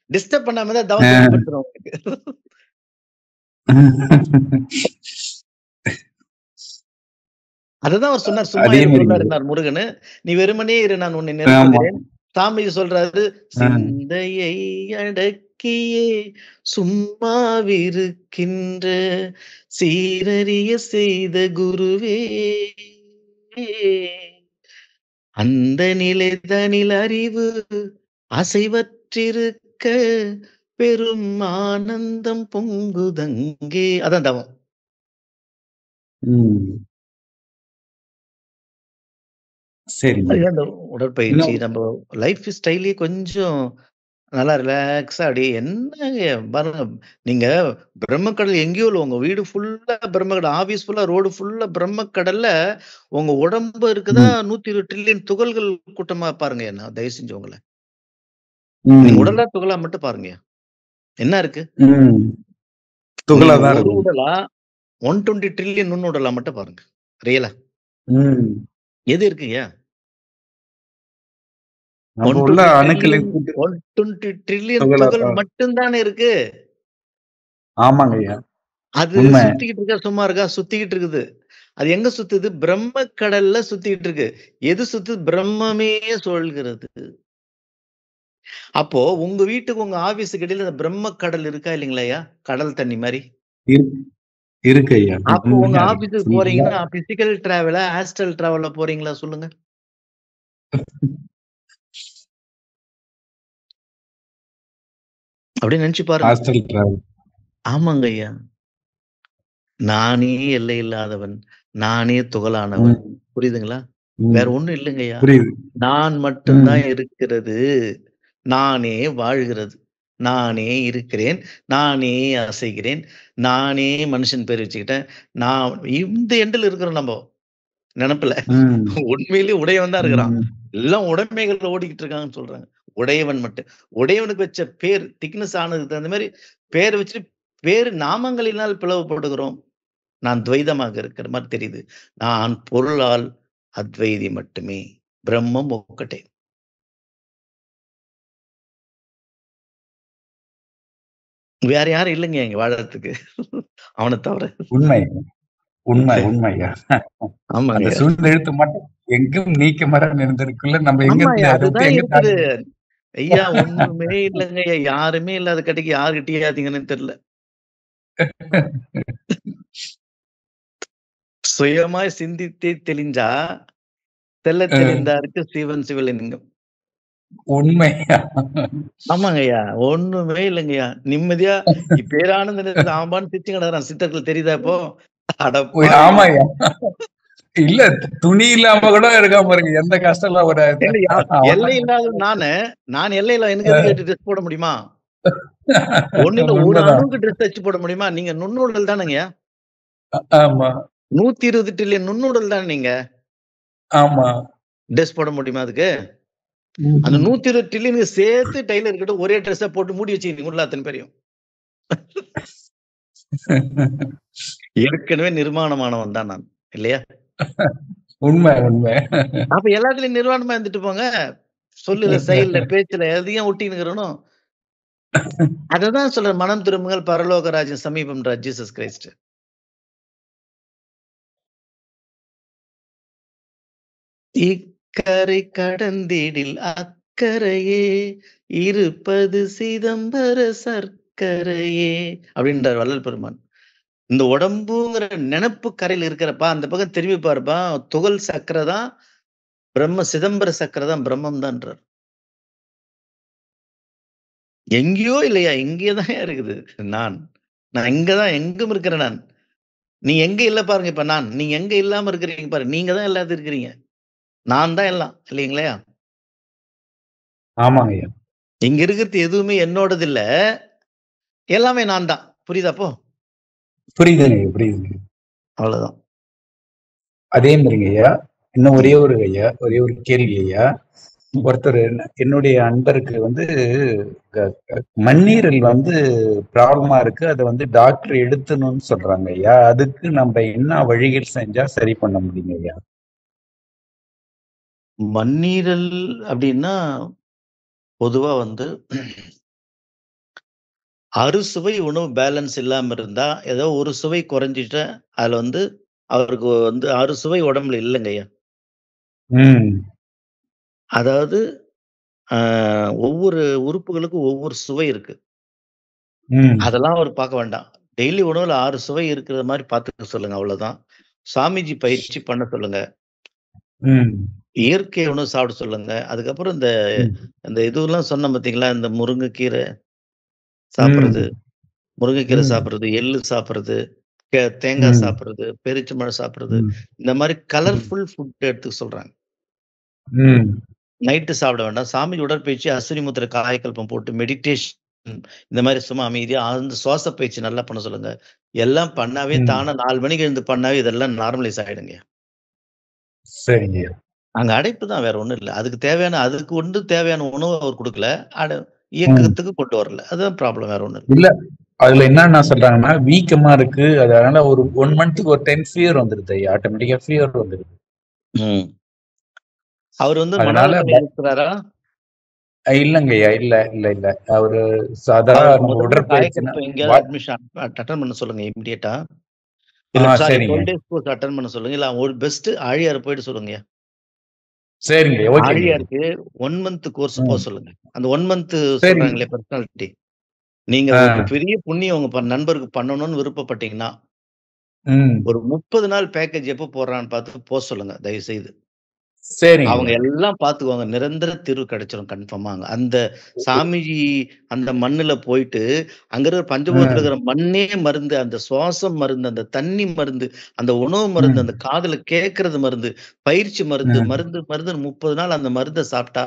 டிஸ்டர்ப் பண்ணாம தான் தவத்தை வெளிப்படுத்துறோம் உங்களுக்கு. அதுதான் அவர் சொன்னார், சும்மா இருந்தார் முருகனு. நீ வெறுமனே இரு, நான் உன்னை நிரப்புகிறேன். சாமி சொல்றாரு, சிந்தையை அடக்கியே சும்மாவிருக்கின்ற சீரறிய செய்த குருவே, அந்த நிலை தனில் அறிவு அசைவற்றிருக்க பெரும் ஆனந்தம் பொங்குதங்கே. அதான் தவம். சரி. உடற்பயிற்சி நம்ம லைஃப் ஸ்டைலே கொஞ்சம் நல்லா ரிலாக்ஸா அப்படியே என்னங்க பாருங்க. நீங்க பிரம்மக்கடல் எங்கேயோ இல்ல. உங்க வீடு ஃபுல்லா பிரம்மக்கடல், ஆபீஸ் ஃபுல்லா, ரோடு ஃபுல்லா பிரம்மக்கடல்ல உங்க உடம்பு இருக்குதா 120 ட்ரில்லியன் துகள்கள் கூட்டமா பாருங்க. என்ன தயவு செஞ்சு உங்களை நீங்க உடலா துகளா மட்டும் பாருங்க. என்ன இருக்கு? துகளாதான் ஒரு இருக்கும். உடலா 120 ட்ரில்லியன் நுண்ணுடலா மட்டும் பாருங்க. ரியலா எது இருக்குங்க? நம்ம உள்ள அணுக்களின் கூட்டு 120 ட்ரில்லியன் துகள் துகளாதான். மட்டும்தானே இருக்கு. ஆமாங்க ஐயா, அது உண்மை. சுத்திக்கிட்டு இருக்கா? சும்மா இருக்கா? சுத்திக்கிட்டு இருக்குது. அது எங்க சுத்துது? பிரம்ம கடல்ல சுத்திக்கிட்டு இருக்கு. எது சுத்துது? பிரம்மமே சுழல்கிறது. அப்போ உங்க வீட்டுக்கு உங்க ஆபீஸுக்கு இடையில இந்த பிரம்ம கடல் இருக்கா இல்லைங்களா? கடல் தண்ணி மாதிரி இருக்கு ஐயா. அப்போ உங்க உண்மையா இருக்கு. ஆபீஸுக்கு full-ஆ. போறீங்கன்னா பிசிக்கல் டிராவலா ஆஸ்ட்ரல் டிராவல்ல போறீங்களா சொல்லுங்க? அப்படி நினைச்சு பாருங்க. Astral travel. ஆமாங்க ஐயா. நானே எல்லை இல்லாதவன், நானே துகளானவன். புரியுதுங்களா? வேற ஒண்ணும் இல்லைங்க ஐயா. புரியுது. நான் மட்டும்தான் இருக்கிறது, நானே வாழ்கிறது, நானே இருக்கிறேன், நானே அசைகிறேன், நானே மனுஷன் பேர் வச்சுக்கிட்டேன். நான் இந்த எண்டில் இருக்கிறோம் நம்ம நினப்புல. உண்மையிலேயே உடையவன் தான் இருக்கிறான். எல்லாம் உடைமைகள் ஓடிக்கிட்டு இருக்காங்கன்னு சொல்றாங்க. உடையவன் மட்டும். உடையவனுக்கு வச்ச பேர் திக்னஸ் ஆனதுக்கு தகுந்த மாதிரி பேர் வச்சுட்டு பேரு நாமங்களினால் பிளவுபடுகிறோம். நான் துவைதமாக இருக்கிற மாதிரி தெரியுது. நான் பொருளால் அத்வைதி மட்டுமே. பிரம்மம் ஒக்கட்டே. வேற யாரும் இல்லைங்க இங்க வாழறதுக்கு. அவனை தவிர. உண்மை உண்மையா. அந்த சூழ்நிழுத்து மட்டும் எங்கும் நீக்க மரம் இருந்திருக்குள்ள நம்ம எங்க அதுதான் இருக்குது. ஐயா ஒண்ணுமே இல்லைங்க ஐயா. யாருமே இல்லாத கடைக்கு யாருகிட்டயாதீங்கன்னு தெரியல. சுயமாய் சிந்தித்தே தெளிஞ்சா தெல்ல தெளிந்தாருக்கு சிவன் சிவலிங்கம். உண்மையா? ஆமாங்க ஐயா. ஒண்ணுமே இல்லைங்கய்யா. நிம்மதியா பேரானந்த ஆம்பான்னு சிரிச்சு கிடக்குறான். சித்தர்கள் தெரியுதா இப்போ? ஆமாய்யா. இல்ல துணி இல்லாம கூட இருக்காம பாருங்க. எந்த கஷ்டம் எல்லாம் வராது. எல்லை இல்லாத நான் எல்லையில எனக்கு எதுக்கு ட்ரெஸ் போட முடியுமா? ஒண்ணு இல்ல, ஒரு அளவுக்கு ட்ரெஸ் தச்சு போட முடியுமா? நீங்க நுண்ணுடல் தானேங்க. ஆமா. 120 ட்ரில்லியன் நுண்ணுடல் தானே நீங்க. ஆமா. ட்ரெஸ் போட முடியுமா அதுக்கு? அந்த 120 ட்ரில்லியனுக்கு சேர்த்து டைலர் கிட்ட ஒரே ட்ரெஸ்ஸா போட்டு மூடி வச்சுக்கிட்டீங்க உள்ள அத்தனை பேரையும். ஏற்கனவே நிர்மாணமானவன் தான் நான் இல்லையா? உண்மை. அப்ப எல்லாத்துலயும் நிர்வாணமா இருந்துட்டு போங்க. சொல்லுல, செயல்ல, பேச்சுல எதையும் ஒட்டினுக்கிறனும். அததான் சொல்ற, மனம் திரும்புங்கள் பரலோக ராஜ்யம் சமீபம் ஜீசஸ் கிரைஸ்ட். இக்கரை கடந்திடில் அக்கரையே இருப்பது சிதம்பர சர்க்கரையே அப்படின்றார் வள்ளல் பெருமான். இந்த உடம்புங்கிற நினைப்பு கரையில் இருக்கிறப்பா அந்த பக்கம் திரும்பி பாருப்பா, துகள் சக்கரை தான் பிரம்ம, சிதம்பர சக்கரை தான் பிரம்மம் தான்றார். எங்கேயோ இல்லையா, இங்கேதான் இருக்குது நான் இங்கதான் எங்கும் இருக்கிறேன் நான். நீ எங்க இல்ல பாருங்க. இப்ப நீங்க எங்க இல்லாம இருக்கிறீங்க பாருங்க. நீங்க தான் எல்லாத்தையும் இருக்கிறீங்க. நான் தான் எல்லாம் இல்லைங்களா? ஆமாங்க. இங்க இருக்கிறது எதுவுமே என்னோடது இல்ல, எல்லாமே நான் தான். புரியுதாப்போ? புரியுதுங்க. அவ்வளவுதான். அதே மாதிரிங்க ஐயா, இன்னும் ஒரே ஒரு கேள்வி ஐயா. ஒருத்தர் என்னுடைய அன்பருக்கு மண்ணீரல் ப்ராப்ளமா இருக்கு. அதை டாக்டர் எடுத்துணும்னு சொல்றாங்க ஐயா. அதுக்கு நம்ம என்ன வழிகள் செஞ்சா சரி பண்ண முடியுங்க ஐயா? மண்ணீரல் அப்படின்னா பொதுவா அறுசுவை உணவு பேலன்ஸ் இல்லாம இருந்தா, ஏதோ ஒரு சுவை குறைஞ்சிட்டா அதுல அவருக்கு அறுசுவை உடம்புல இல்லைங்க ஐயா. அதாவது ஒவ்வொரு உறுப்புகளுக்கும் ஒவ்வொரு சுவை இருக்கு. அதெல்லாம் அவர் பார்க்க வேண்டாம். டெய்லி உணவுல 6 சுவை இருக்கிற மாதிரி பார்த்துக்க சொல்லுங்க. அவ்வளவுதான். சாமிஜி பயிற்சி பண்ண சொல்லுங்க. இயற்கை உணவு சாப்பிட சொல்லுங்க. அதுக்கப்புறம் இந்த இதுவெல்லாம் சொன்ன பார்த்தீங்களா, இந்த முருங்கைக்கீரை சாப்பிடுறது, முருங்கைக்கீரை சாப்பிடுறது, எள்ளு சாப்பிடுறது, தேங்காய் சாப்பிடுறது, பெருச்சம்பழம் சாப்பிடுறது, இந்த மாதிரி கலர்ஃபுல் ஃபுட் எடுத்துக்க சொல்றாங்க. நைட்டு சாப்பிட வேண்டாம். சாமி உடற்பயிற்சி, அஸ்வினி முத்திரை காயக்கல்பம் போட்டு மெடிடேஷன் இந்த மாதிரி சும்மா அமைதியா அந்த சுவாச பயிற்சி நல்லா பண்ண சொல்லுங்க. எல்லாம் பண்ணாவே தானா 4 மணிக்கு எழுந்து பண்ணாவே இதெல்லாம் நார்மலைஸ் ஆயிடுங்க. சரிங்க. அங்க அடைப்பு தான், வேற ஒண்ணும் இல்ல. அதுக்கு தேவையான உணவு அவர் குடுக்கல. இயக்கத்துக்கு கொண்டு வரல. அதுதான் ப்ராப்ளம், வேற ஒண்ணும் இல்ல. இல்ல அதுல என்ன சொல்றாங்கன்னா, வீக்கமா இருக்கு. அதனால ஒரு 1 மந்த்துக்கு ஒரு டைம் ஃபீவர் வந்துருது ஐயா. ஆட்டோமேட்டிக்கா ஃபீவர் வந்துருது. அவர் வந்து அதனால மனநல இருக்கிறாரா? இல்லங்க ஐயா. இல்ல. அவரு சாதாரண நம்ம உடற்பயிற்சினா எங்கேயாவது அட்மிஷன் அட்டன் பண்ண சொல்லுங்க இமிடியேட்டா. இல்ல சாரி 12 days கோர்ஸ் அட்டன் பண்ண சொல்லுங்க. இல்ல ஒரு பெஸ்ட் ஆழியார் போயிட்டு சொல்லுங்க. சரிங்க, ஓகேங்க. ஆழியாருக்கு 1 month கோர்ஸ் போக சொல்லுங்க. அந்த 1 month சொல்றாங்களே பர்சனாலிட்டி, நீங்க ஒரு பெரிய புண்ணியம் உங்க நண்பருக்கு பண்ணணும்னு விருப்பப்பட்டீங்கன்னா ஒரு 30 நாள் பேக்கேஜ் எப்போ போடுறான்னு பார்த்து போக சொல்லுங்க தயவு செய்து. சரிங்க. அவங்க எல்லாம் பாத்துக்குவாங்க. நிரந்தர தீர்வு கிடைச்சிடும் கன்ஃபார்மா. அந்த சாமிஜி அந்த மண்ணுல போயிட்டு அங்க இருக்கிற பஞ்சபூதத்துல இருக்கிற மண்ணே மருந்து, அந்த சுவாசம் மருந்து, அந்த தண்ணி மருந்து, அந்த உணவு மருந்து, அந்த காதுல கேட்கறது மருந்து, பயிற்சி மருந்து, 30 நாள் அந்த மருந்தை சாப்பிட்டா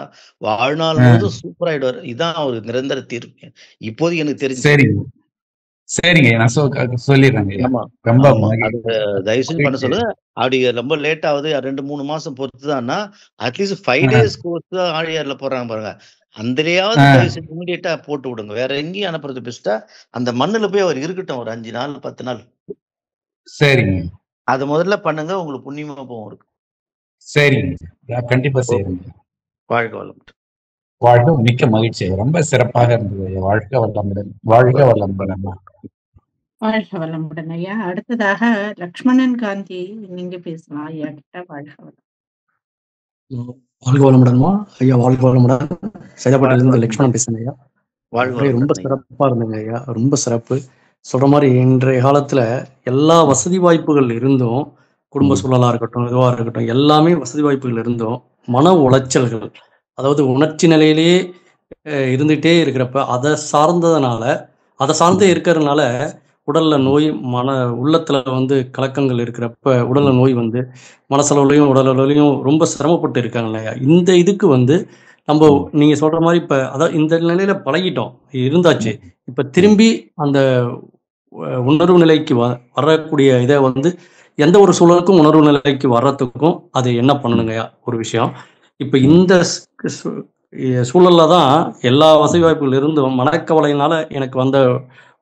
வாழ்நாள் முழுவதும் சூப்பர் ஆயிடுவார். இதான் ஒரு நிரந்தர தீர்வு இப்போதைக்கு எனக்கு தெரிஞ்சு. சரிங்க, நான் சொல்லிடுறேங்க. ரொம்ப தயவு செஞ்சு பண்ண சொல்லுங்க. அப்படி ரொம்ப லேட் ஆகுது 2-3 மாசம் பொறுத்துதான்னா அட்லீஸ்ட் 5 days கோர்ஸ் தான் ஆழியார்ல போடுறாங்க பாருங்க. அந்தலையாவது தயவு செஞ்சு இமிடியேட்டா போட்டு விடுங்க. வேற எங்கேயும் அனுப்புறது பெஸ்டா. அந்த மண்ணுல போய் அவர் இருக்கட்டும் ஒரு 5 நாள் 10 நாள். சரிங்க. அது முதல்ல பண்ணுங்க, உங்களுக்கு புண்ணியமா போகும் இருக்கு. சரிங்க, கண்டிப்பா செய்யறேங்க. வாழ்க வளமுடன். வாழ்க, மிக்க மகிழ்ச்சி. ரொம்ப சிறப்பாக இருந்தது. வாழ்க வளமுடன். வாழ்க வளமுடன். வாழ்க வளமுடன் ஐயா. அடுத்ததாக லக்ஷ்மணன் காந்தி, நீங்க பேசலாம் ஐயா கிட்ட. வாழ்க வளம். வாழ்க வளமுடன்மா ஐயா. வாழ்க வளமுடன். சைதாப்பேட்டையிலிருந்து லக்ஷ்மணன் பேசுறேன் ஐயா. ரொம்ப சிறப்பா இருந்தங்க ஐயா. ரொம்ப சிறப்பு. சொல்ற மாதிரி இன்றைய காலத்துல எல்லா வசதி வாய்ப்புகள் இருந்தும், குடும்ப சூழலா இருக்கட்டும், இதுவா இருக்கட்டும், எல்லாமே வசதி வாய்ப்புகள் இருந்தும் மன உளைச்சல்கள், அதாவது உணர்ச்சி நிலையிலேயே இருந்துகிட்டே இருக்கிறப்ப அதை சார்ந்தே இருக்கிறதுனால உடல்ல நோய், உள்ளத்துல கலக்கங்கள் இருக்கிறப்ப உடல்ல நோய் மனசளவுலையும் உடலளவுலையும் ரொம்ப சிரமப்பட்டு இருக்காங்க இல்லையா. இந்த இதுக்கு நம்ம நீங்க சொல்ற மாதிரி இப்ப அதாவது இந்த நிலையில பழகிட்டோம், இருந்தாச்சு. இப்ப திரும்பி அந்த உணர்வு நிலைக்கு வரக்கூடிய இதை எந்த ஒரு சூழலுக்கும் உணர்வு நிலைக்கு வர்றதுக்கும் அது என்ன பண்ணணுங்கய்யா ஒரு விஷயம். இப்ப இந்த சூழல்ல தான் எல்லா வசதி வாய்ப்புகள் இருந்தும் மனக்கவலையினால எனக்கு வந்த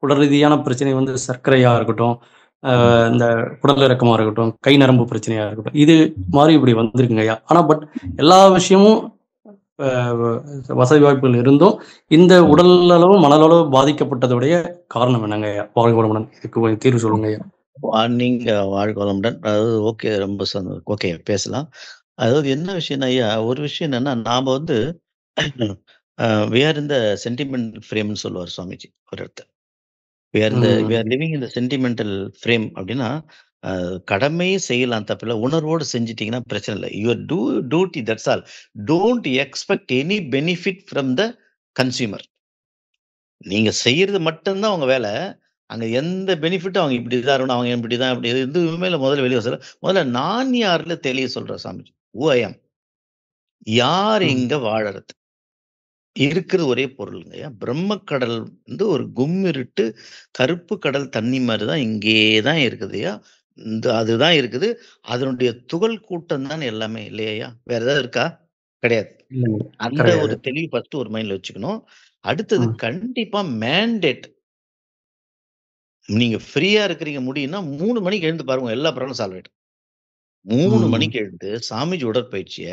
உடல் ரீதியான பிரச்சனை சர்க்கரையா இருக்கட்டும், இந்த குடல் இறக்கமா இருக்கட்டும், கை நரம்பு பிரச்சனையா இருக்கட்டும், இது மாதிரி இப்படி வந்திருக்குங்க ஐயா. ஆனா பட் எல்லா விஷயமும் வசதி வாய்ப்புகள் இருந்தும் இந்த உடல் அளவு மனதளவு பாதிக்கப்பட்டதுடைய காரணம் என்னங்க ஐயா? வாழ்க வளமுடன். இதுக்கு கொஞ்சம் தீர்வு சொல்லுங்க ஐயா. நீங்க வாழ்க வளமுடன். அதாவது ஓகே, ரொம்ப ஓகே பேசலாம். அதாவது என்ன விஷயம்னா ஐயா, ஒரு விஷயம் என்னன்னா, நாம we are in the sentimental frame ன்னு சொல்லுவார் சுவாமிஜி ஒரு இடத்துல. we are living in the sentimental frame அப்படின்னா கடமையே செய்யலாம், தப்பில்ல. உணர்வோடு செஞ்சிட்டீங்கன்னா பிரச்சனை இல்லை. Your duty, that's all. Don't expect any benefit from the consumer. நீங்க செய்யறது மட்டும்தான் உங்க வேலை. அங்க எந்த பெனிஃபிட்டும் அவங்க இப்படிதான் இருக்கணும், அவங்க இப்படிதான் இப்படி எதுவுமே முதல்ல வெளியே சொல்ல. முதல்ல நான் யாருல தெளிய சொல்ற சாமிஜி. who I am, யார் இங்க வாழறது, இருக்கிறது ஒரே பொருளுங்க. பிரம்மக்கடல் ஒரு கும்மிருட்டு கருப்பு கடல் தண்ணி மாதிரிதான் இங்கேதான் இருக்குதுயா. அதுதான் இருக்குது. அதனுடைய துகள் கூட்டம் தான் எல்லாமே இல்லையா. வேற ஏதாவது இருக்கா? கிடையாது. அந்த ஒரு தெளிவு ஃபர்ஸ்ட் ஒரு மைண்ட்ல வச்சுக்கணும். அடுத்தது கண்டிப்பா மேண்டேட். நீங்க ஃப்ரீயா இருக்கிறீங்க முடியும்னா 3 மணிக்கு எழுந்து பாருங்க, எல்லா ப்ராப்ளம் சால்வ் ஆயிடும். 3 மணிக்கு எழுந்து சாமிஜி உடற்பயிற்சிய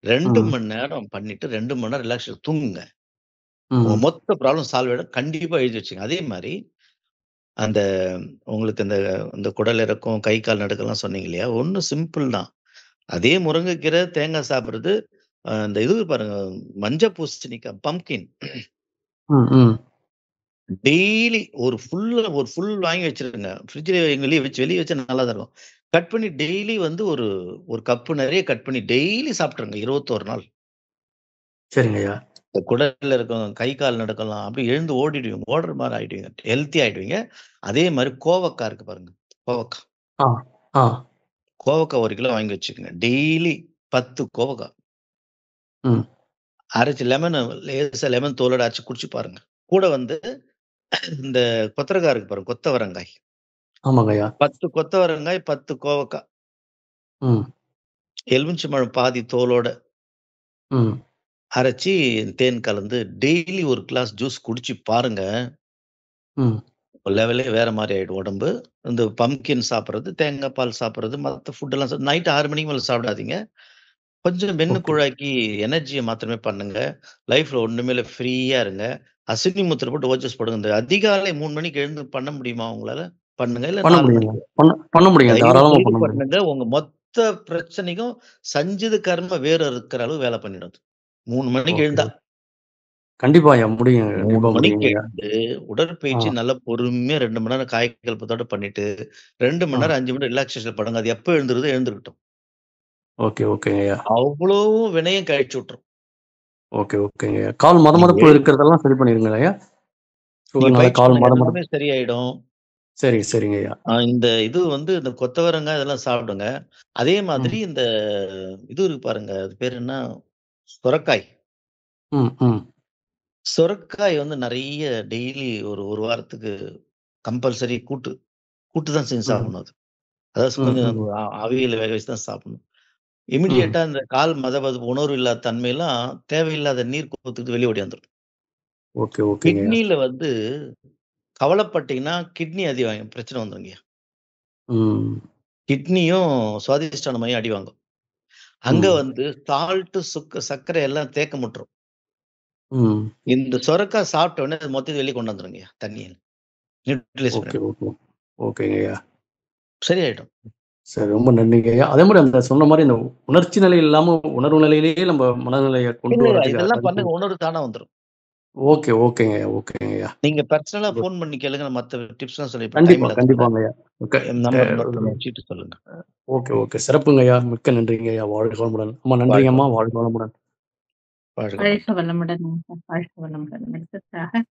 2 மணி நேரம் பண்ணிட்டு 2 மணி நேரம் ரிலாக்ஸ் தூங்குங்க. உங்க மொத்த ப்ராப்ளம் சால்வ் ஆயிடும். கண்டிப்பா எழுதி வச்சுங்க. அதே மாதிரி அந்த உங்களுக்கு இந்த குடல் இறக்கம், கை கால் நடுக்கெல்லாம் சொன்னீங்க இல்லையா, ஒன்னும் சிம்பிள் தான். அதே முருங்கைக்கீரை, தேங்காய் சாப்பிடுறது, இந்த இது பாருங்க, மஞ்ச பூசணிக்காய், பம்கின் டெய்லி ஒரு ஃபுல் வாங்கி வச்சிருங்க. ஃப்ரிட்ஜ்ல வெளியே வச்சா நல்லா தான் இருக்கும். கட் பண்ணி டெய்லி ஒரு கப்பு நிறைய கட் பண்ணி டெய்லி சாப்பிட்டுருங்க 21 நாள். சரிங்கய்யா. இந்த குடல்ல இருக்கும் கை கால் நடக்கலாம், அப்படி எழுந்து ஓடிடுவீங்க, ஓடுற மாதிரி ஆயிடுவீங்க, ஹெல்த்தி ஆயிடுவீங்க. அதே மாதிரி கோவக்காய் இருக்கு பாருங்க, கோவக்காய் 1 கிலோ வாங்கி வச்சுக்கோங்க. டெய்லி 10 கோவக்காய் ம். அரைச்சு லேசா லெமன் தோலோட அரைச்சு குடிச்சு பாருங்க. கூட வந்து இந்த கொத்தரங்காய் இருக்கு பாருங்க, கொத்தவரங்காய். ஆமாங்கய்யா. 10 கொத்தவரங்காய், 10 கோவக்காய். ம். எலுமிச்சம்பழம் பாதி தோலோட ம். அரைச்சு தேன் கலந்து டெய்லி ஒரு கிளாஸ் ஜூஸ் குடிச்சு பாருங்க. ம். லெவலே வேற மாரி ஆயிடும் உடம்பு. இந்த பம்ப்கின் சாப்பிடுறது, தேங்காய் பால் சாப்பிடுறது, மத்த ஃபுட் எல்லாம் நைட் 6 மணிக்கு மேல சாப்பிடாதீங்க. கொஞ்சம் மென்னு ஓகே. குழாக்கி எனர்ஜிய மாத்திரமே பண்ணுங்க. லைஃப்ல ஒண்ணுமே இல்ல, ஃப்ரீயா இருங்க. அஸ்வினி முத்திரை போட்டு ஓஜஸ் போடுங்க. இந்த அதிகாலை 3 மணிக்கு எழுந்து பண்ண முடியுமா உங்களால? பண்ணுங்க. இல்ல பண்ண 4 முடியுங்க. மணிக்கு. பண்ண முடியுங்க. தயவு தாராளமா செய்து பண்ண முடியும். பண்ணுங்க. உங்க மொத்த பிரச்சனைக்கும் சஞ்சித கர்ம வேற இருக்கிற அளவு வேலை பண்ணிடும் அது. 3 மணிக்கு ஓகே. எழுந்தா. கண்டிப்பா ஐயா. முடியுங்க. 3 கண்டிப்பா மணிக்கு முடியுங்கய்யா. எழுந்து ஆ. உடற்பயிற்சி நல்லா பொறுமையா 2 மணி நேரம் காயகல்பத்தோட பண்ணிட்டு, 2 மணி ஆ. நேரம் 5 மணி ரிலாக்சேஷன் பண்ணுங்க. அது எப்ப எழுந்துருதோ எழுந்துருக்கட்டும். ஓகே, ஓகேங்கய்யா. அவ்வளோ வினயம் கழிச்சு விட்டுரும். ஓகே, ஓகேங்கய்யா. கால் நீங்க மதமதப்பு இருக்கிறதெல்லாம் சரி பண்ணிருங்களா ஐயா? நீங்க சுகர்னால பயிற்சி கால் பண்ணுங்க. மதமதப்பு. எல்லாமே சரியாயிடும். சரி, சரிங்கய்யா. இந்த இது வந்து இந்த கொத்தவரங்காய் இதெல்லாம் சாப்பிடுங்க. அதே மாதிரி ம். இந்த இது இருக்கு பாருங்க. அது பேரு என்ன? சொரக்காய். ம். ம். சொரக்காய் வந்து நெறைய டெய்லி ஒரு 1 வாரத்துக்கு கம்பல்சரி கூட்டு தான் செஞ்சு ம். சாப்பிடணும் அது. அதாவது ம். கொஞ்சம் ம். அவியல வேக வச்சு தான் சாப்பிடணும். ம். இமிடியேட்டா இந்த கால் மதபதப்பு, உணர்வு இல்லாத தன்மையெல்லாம் தேவையில்லாத நீர் கோத்துக்கிட்டு வெளிய ஓடியாந்துரும். ஓகே, ஓகேங்கய்யா. கிட்னில வந்து கவலைப்பட்டீங்கன்னா, கிட்னி பிரச்சனை வந்துருங்கய்யா. ம். கிட்னியும் சுவாதிஷ்டான மையம் அடி வாங்கும். அங்க ம். வந்து சால்ட், சர்க்கரை எல்லாம் தேக்கமுட்டுரும். ம். இந்த சொரக்காய் சாப்பிட்ட உடனே அது மொத்தத்தையும் வெளிய கொண்டு வந்துருங்கய்யா தண்ணிய. நியூட்ரலைஸ் ஓகே, பண்ணிடும். ஓகே. ஓகேங்கய்யா. சரியாயிடும். சரி, ரொம்ப நன்றிங்கய்யா. அதே மாரி அந்த சொன்ன மாரி இந்த உணர்ச்சி நிலை இல்லாம உணர்வு நிலையிலேயே நம்ம மனநிலைய கொண்டு இல்ல வரதுக்கு இதெல்லாம் அதுக்கு பண்ணுங்க. உணர்வு தானா வந்துரும். ஓகே, ஓகேங்கய்யா. ஓகேங்கய்யா. நீங்க பெர்சனலா ஃபோன் பண்ணி கேளுங்க. நான் மத்த டிப்ஸ்லாம் சொல்றேன். இப்ப டைம் கண்டிப்பா, இல்லாதனால கண்டிப்பாங்கய்யா. ஓகே. நம்பர் நோட் பண்ணி வச்சுட்டு சொல்லுங்க. Okay, okay. சிறப்புங்கய்யா. மிக்க நன்றிங்கய்யா. வாழ்க வளமுடன். அம்மா வாழ்க நன்றிங்கம்மா. வளமுடன். வாழ்க வளமுடன். வாழ்க வாழ்க வளமுடன். வளமுடன். வாழ்க வளமுடன். அடுத்ததாக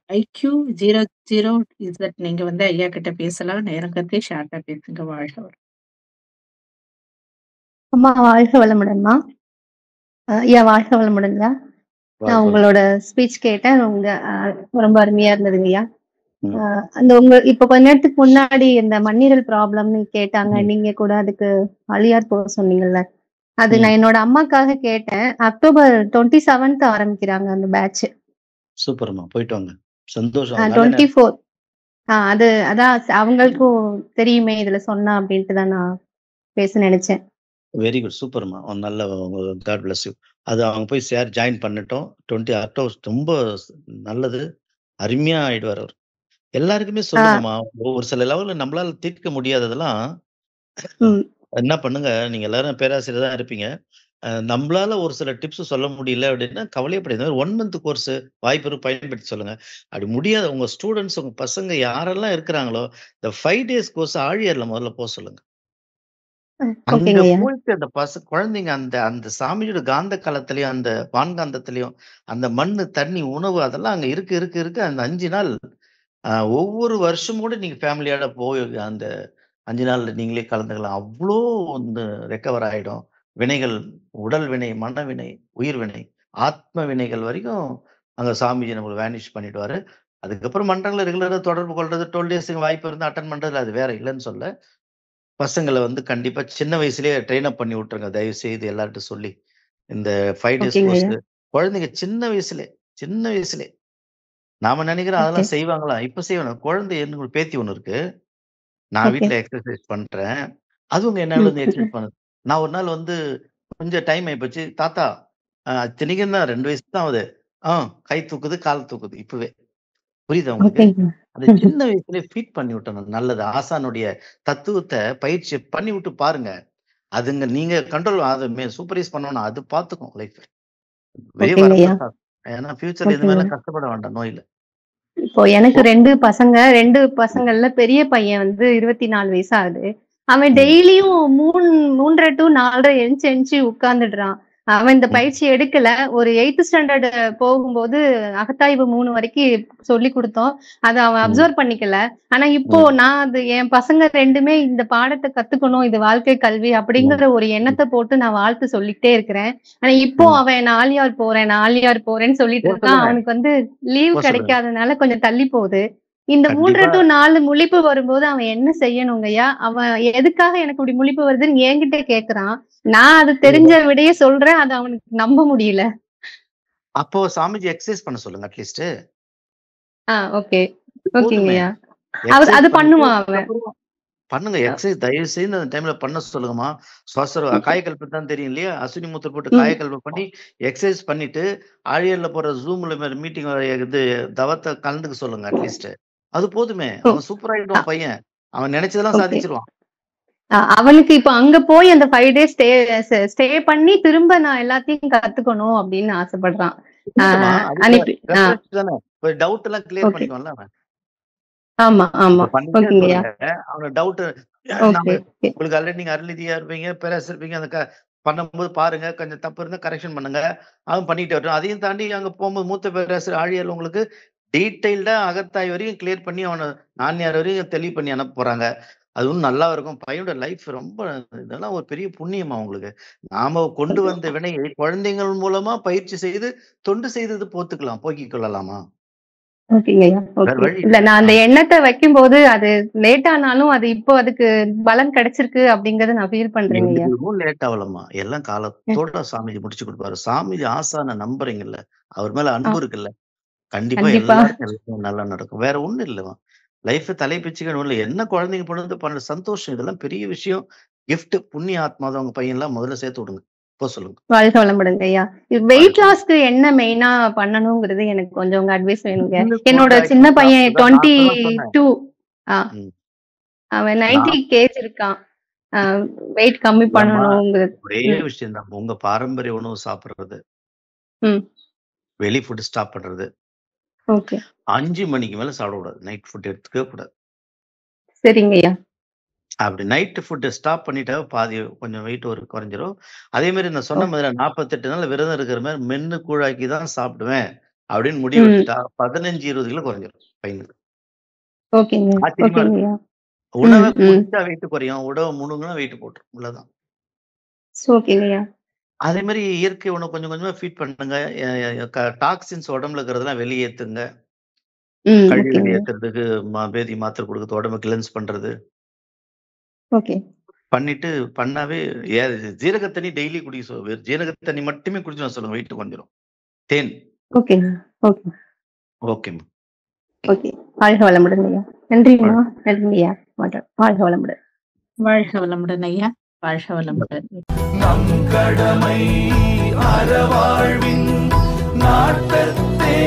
ஐக்யூ 00 இசட் நீங்க வந்து ஐயா கிட்ட பேசலாம். நேரம் கருதி ஷார்ட்டா பேசுங்க. வாழ்க வளமுடன். அம்மா வாழ்க வளமுடன்மா. ஐயா வாழ்க வளமுடன்யா. நான் வாழ்க உங்களோட வளமுடன். ஸ்பீச் கேட்டேன். ரொம்ப அருமையா இருந்ததுங்க ஐயா. ம். அந்த இப்ப கொஞ்ச நேரத்துக்கு முன்னாடி இந்த மண்ணீரல் ப்ராப்ளம்னு கேட்டாங்க. ம். நீங்க கூட அதுக்கு அழியார் போக சொன்னீங்கல்ல. அது ம். நான் என்னோட அம்மாக்காக கேட்டேன். அக்டோபர் 27th ஆரம்பிக்கிறாங்க அந்த பேட்ச். சூப்பர்மா. போயிட்டு வாங்க. சந்தோஷம். நல்ல நேரம். 24 அதான் அவங்களுக்கும் தெரியுமே இதுல சொன்னா அப்படின்ட்டு தான் நான் பேச நினைச்சேன். Very good. சூப்பர்மா. நல்ல காட் பிளஸ் யூ. அது அவங்க போய் ஜாயின் பண்ணட்டும். 20 அக்டோபர் ரொம்ப நல்லது. அருமையா ஆயிடுவாரு அவரு. எல்லாருக்குமே சொல்லுங்கம்மா. ஒரு சில லெவல்ல நம்மளால தீர்க்க முடியாததெல்லாம் ம். என்ன பண்ணுங்க, நீங்க எல்லாரும் பேராசிரியர் தான் இருப்பீங்க. நம்பளால ஒரு சில டிப்ஸ் சொல்ல முடியல அப்படின்னா கவலையப்படாதீங்க. 1 மந்த் கோர்ஸ் வாய்ப்பு பயன்படுத்தி சொல்லுங்க. அப்படி முடியாத உங்க ஸ்டூடண்ட்ஸ், உங்க பசங்க யாரெல்லாம் இருக்கிறாங்களோ, இந்த 5 டேஸ் கோர்ஸ் ஆழியார்ல முதல்ல போ சொல்லுங்க. அங்க ஓகேங்க ஐயா. போயிட்டு அந்த குழந்தைங்க அந்த அந்த சாமியோட காந்த களத்திலயும், அந்த வான்காந்தத்திலயும், அந்த மண்ணு, தண்ணி, உணவு அதெல்லாம் அங்க இருக்கு. அந்த 5 நாள் ஒவ்வொரு வருஷமும் கூட நீங்க ஃபேமிலியோட போய் அந்த 5 நாள் நீங்களே கலந்துக்கலாம். அவ்ளோ வந்து ரெக்கவர் ஆயிடும். வினைகள், உடல் வினை, மனவினை, உயிர் வினை, ஆத்ம வினைகள் வரைக்கும் அங்க சாமிஜி நம்மள வேனிஷ் பண்ணிடுவாரு. அதுக்கப்புறம் மன்றங்கள ரெகுலரா தொடர்பு கொள்றது, 12 டேஸ்க்கு வாய்ப்பு இருந்தா அட்டெண்ட் பண்றதுல அது வேற இல்லன்னு சொல்ல. பசங்கள வந்து கண்டிப்பா சின்ன வயசுலயே ட்ரெயின் அப் பண்ணி விட்டுருங்க. தயவு செய்து எல்லார்ட்டயும் சொல்லி. இந்த 5 டேஸ் ஓகேங்க கோர்ஸ் ஐயா. குழந்தைங்க சின்ன வயசுலே. நாம நினைக்கிறோம் ஓகே. அதெல்லாம் செய்வாங்களா? இப்ப செய்வாங்க. குழந்தை எனக்கு ஒரு பேத்தி ஒண்ணு இருக்கு. நான் ஓகே. வீட்ல எக்ஸர்சைஸ் பண்றேன். அதுவும் என்னால ம். வந்து எக்ஸர்சைஸ் பண்ணுது. நான் ஒரு நாள் வந்து கொஞ்சம் டைம் ஆயிப்போச்சு. தாத்தா இத்தனைக்கும் தான் 2 வயசு தான் ஆகுது. கை தூக்குது, கால் தூக்குது இப்பவே. புரியுதா உங்களுக்கு? ஓகேங்க. அந்த சின்ன வயசுலயே ஃபீட் பண்ணி விட்டணும். நல்லது. ஆசானுடைய தத்துவத்த பயிற்சி பண்ணி விட்டு பாருங்க. அதுங்க நீங்க கண்ட்ரோல் சூப்பர்வைஸ் பண்ணணும். அது பார்த்துக்கும் லைஃப். வெளிய ஓகேங்க ஐயா. வரப்ப ஏன்னா ஃபியூச்சர்ல இது ஓகேங்க. மேல கஷ்டப்பட வேண்டாம் நோயில. இப்போ எனக்கு 2 பசங்க. 2 பசங்கள்ல பெரிய பையன் வந்து 24 வயசு ஆகுது. அவன் ம். டெய்லியும் 3:30 to 4:30 எந்திச்சு உட்கார்ந்துடுறான். அவன் இந்த பயிற்சி எடுக்கல. ஒரு 8th ஸ்டாண்டர்ட் போகும்போது அகத்தாய்வு 3 வரைக்கும் சொல்லி கொடுத்தோம். அதை அவன் அப்சர்வ் பண்ணிக்கல. ஆனா இப்போ நான் அது என் பசங்க 2மே இந்த பாடத்தை கத்துக்கணும், இது வாழ்க்கை கல்வி அப்படிங்கிற ஒரு எண்ணத்தை போட்டு நான் வாழ்த்து சொல்லிட்டே இருக்கிறேன். ஆனா இப்போ அவன் ஆலியார் போறேன்னு சொல்லிட்டு இருக்கான். அவனுக்கு வந்து லீவ் கிடைக்காதனால கொஞ்சம் தள்ளி போகுது. இந்த 3 to 4 முழிப்பு வரும்போது அவன் என்ன செய்யணுங்கய்யா? அவன் எதுக்காக எனக்கு இப்படி முழிப்பு வருதுன்னு என்கிட்ட கேக்குறான். நான் அது தெரிஞ்ச விடையே சொல்றேன். அது அவனுக்கு நம்ப முடியல. அப்போ சாமிஜி எக்ஸசைஸ் பண்ண சொல்லுங்க அட்லீஸ்ட். ஓகே ஓகேங்கய்யா. அது பண்ணுவான் அவன். பண்ணுங்க எக்ஸசைஸ், தயவு செய்து அந்த டைம்ல பண்ண சொல்லுங்கம்மா. காயக்கல்பு தான் தெரியும் இல்லையா? அஸ்வினி மூத்தர் போட்டு காயக்கல்பு பண்ணி எக்ஸசைஸ் பண்ணிட்டு ஆழியர்ல போற ஜூம்ல மீட்டிங் இது தவத்தை கலந்துக்க சொல்லுங்க அட்லீஸ்ட். அது போதுமே. அவன் சூப்பர் ஆயிடுவான் பையன். அவன் நினைச்சதெல்லாம் சாதிச்சிருவான். அவனுக்கு இப்ப அங்க போய் அந்த 5 days ஸ்டே பண்ணி திரும்ப நான் எல்லாத்தையும் கத்துக்கணும் அப்படின்னு ஆசைப்படுறான். டவுட் எல்லாம் கிளியர் பண்ணிக்குவான்ல அவன். ஆமா ஆமா ஓகேங்கய்யா. அவனோட டவுட் உங்களுக்கு ஆல்ரெடி நீங்க அருளிதியா இருப்பீங்க, பேராசிரியர் இருப்பீங்க. அந்த பண்ணும்போது பாருங்க, கொஞ்சம் தப்பு இருந்தா கரெக்ஷன் பண்ணுங்க. அவன் பண்ணிட்டு வரட்டும். அதையும் தாண்டி அங்க போகும்போது மூத்த பேராசிரியர் ஆழியர் உங்களுக்கு டீடைல்டா அகத்தாய் வரையும் கிளியர் பண்ணி அவனை நான்யார் வரையும் தெளிவு பண்ணி அனுப்ப போறாங்க. அதுவும் நல்லா இருக்கும். பையனோட லைஃப் ரொம்ப இதெல்லாம் ஒரு பெரிய புண்ணியமா உங்களுக்கு. நாம கொண்டு வந்த வினையை குழந்தைகள் மூலமா பயிற்சி செய்து தொண்டு செய்தது போக்கிக் கொள்ளலாமா? இல்ல, நான் அந்த எண்ணத்தை வைக்கும் போது அது லேட் ஆனாலும் அது இப்போ அதுக்கு பலன் கிடைச்சிருக்கு அப்படிங்கறத நான் ஃபீல் பண்றேன். லேட் ஆகலமா, எல்லாம் காலத்தோட சாமிஜி முடிச்சு கொடுப்பாரு. சாமிஜி ஆசான நம்புறீங்கல்ல, அவர் மேல அன்பு இருக்குல்ல, கண்டிப்பா எல்லாருக்கும் நல்லா நடக்கும். வேற ஒண்ணும் இல்லவா, லைஃப் தலைப்பிச்சுக்கணும் இல்ல. என்ன குழந்தைங்க பண்ற சந்தோஷம், இதெல்லாம் பெரிய விஷயம். கிஃப்ட், புண்ணிய ஆத்மா தான் உங்க பையன் எல்லாம் முதல்ல சேர்த்து விடுங்க. இப்போ சொல்லுங்க. வாழ்க வளமுடன் ஐயா. வெயிட் லாஸ்க்கு என்ன மெயினா பண்ணணுங்கிறது எனக்கு கொஞ்சம் உங்க அட்வைஸ் வேணுங்க. என்னோட சின்ன பையன் 22, அவன் 90 kg இருக்கான். வெயிட் கம்மி பண்ணணுங்கிறது ஒரே விஷயம் தான். உங்க பாரம்பரிய உணவு சாப்பிடுறது, வெளி ஃபுட் ஸ்டாப் பண்றது. 5 மணிக்கு மேல சாப்பிடக்கூடாது. நைட் ஃபுட் எடுத்துக்கவே கூடாது. சரிங்கய்யா. அப்படி நைட் ஃபுட் ஸ்டாப் பண்ணிட்டா பாதி கொஞ்சம் வெயிட் குறைஞ்சிரும். அதே மாதிரி நான் சொன்ன மாதிரி 48 நாள் விரதம் இருக்கிற மாதிரி மென்னு கூழாக்கி தான் சாப்பிடுவேன் அப்படின்னு முடிவு எடுத்துட்டா 15-20 கிலோ குறைஞ்சிரும் பையனுக்கு. உணவை குடிச்சா வெயிட் குறையும், உணவை முழுங்கினா வெயிட் போட்டுரும். உள்ளதான். அதே மாதிரி இயற்கை உணவு கொஞ்சம் கொஞ்சமா ஃபீட் பண்ணுங்க. டாக்ஸின்ஸ் உடம்புல இருக்கிறதெல்லாம் வெளியேற்றுங்க. கழிவு வெளியேற்றுறதுக்கு பேதி மாத்திரை கொடுக்குறது, உடம்பு கிளென்ஸ் பண்றது பண்ணிட்டு பண்ணாவே ஜீரக தண்ணி டெய்லி குடிக்க. ஜீரக தண்ணி மட்டுமே குடிச்சு நான் சொல்லுங்க, வெயிட் கொஞ்சம். தேன். ஓகேம்மா. வாழ்க வளமுடன் ஐயா. நன்றிம்மா. நன்றியா. வாழ்க வளமுடன். வாழ்க வளமுடன் ஐயா. வாழ்க வளமுடன். நம் கடமை அறவாழ்வின் நாட்டத்தே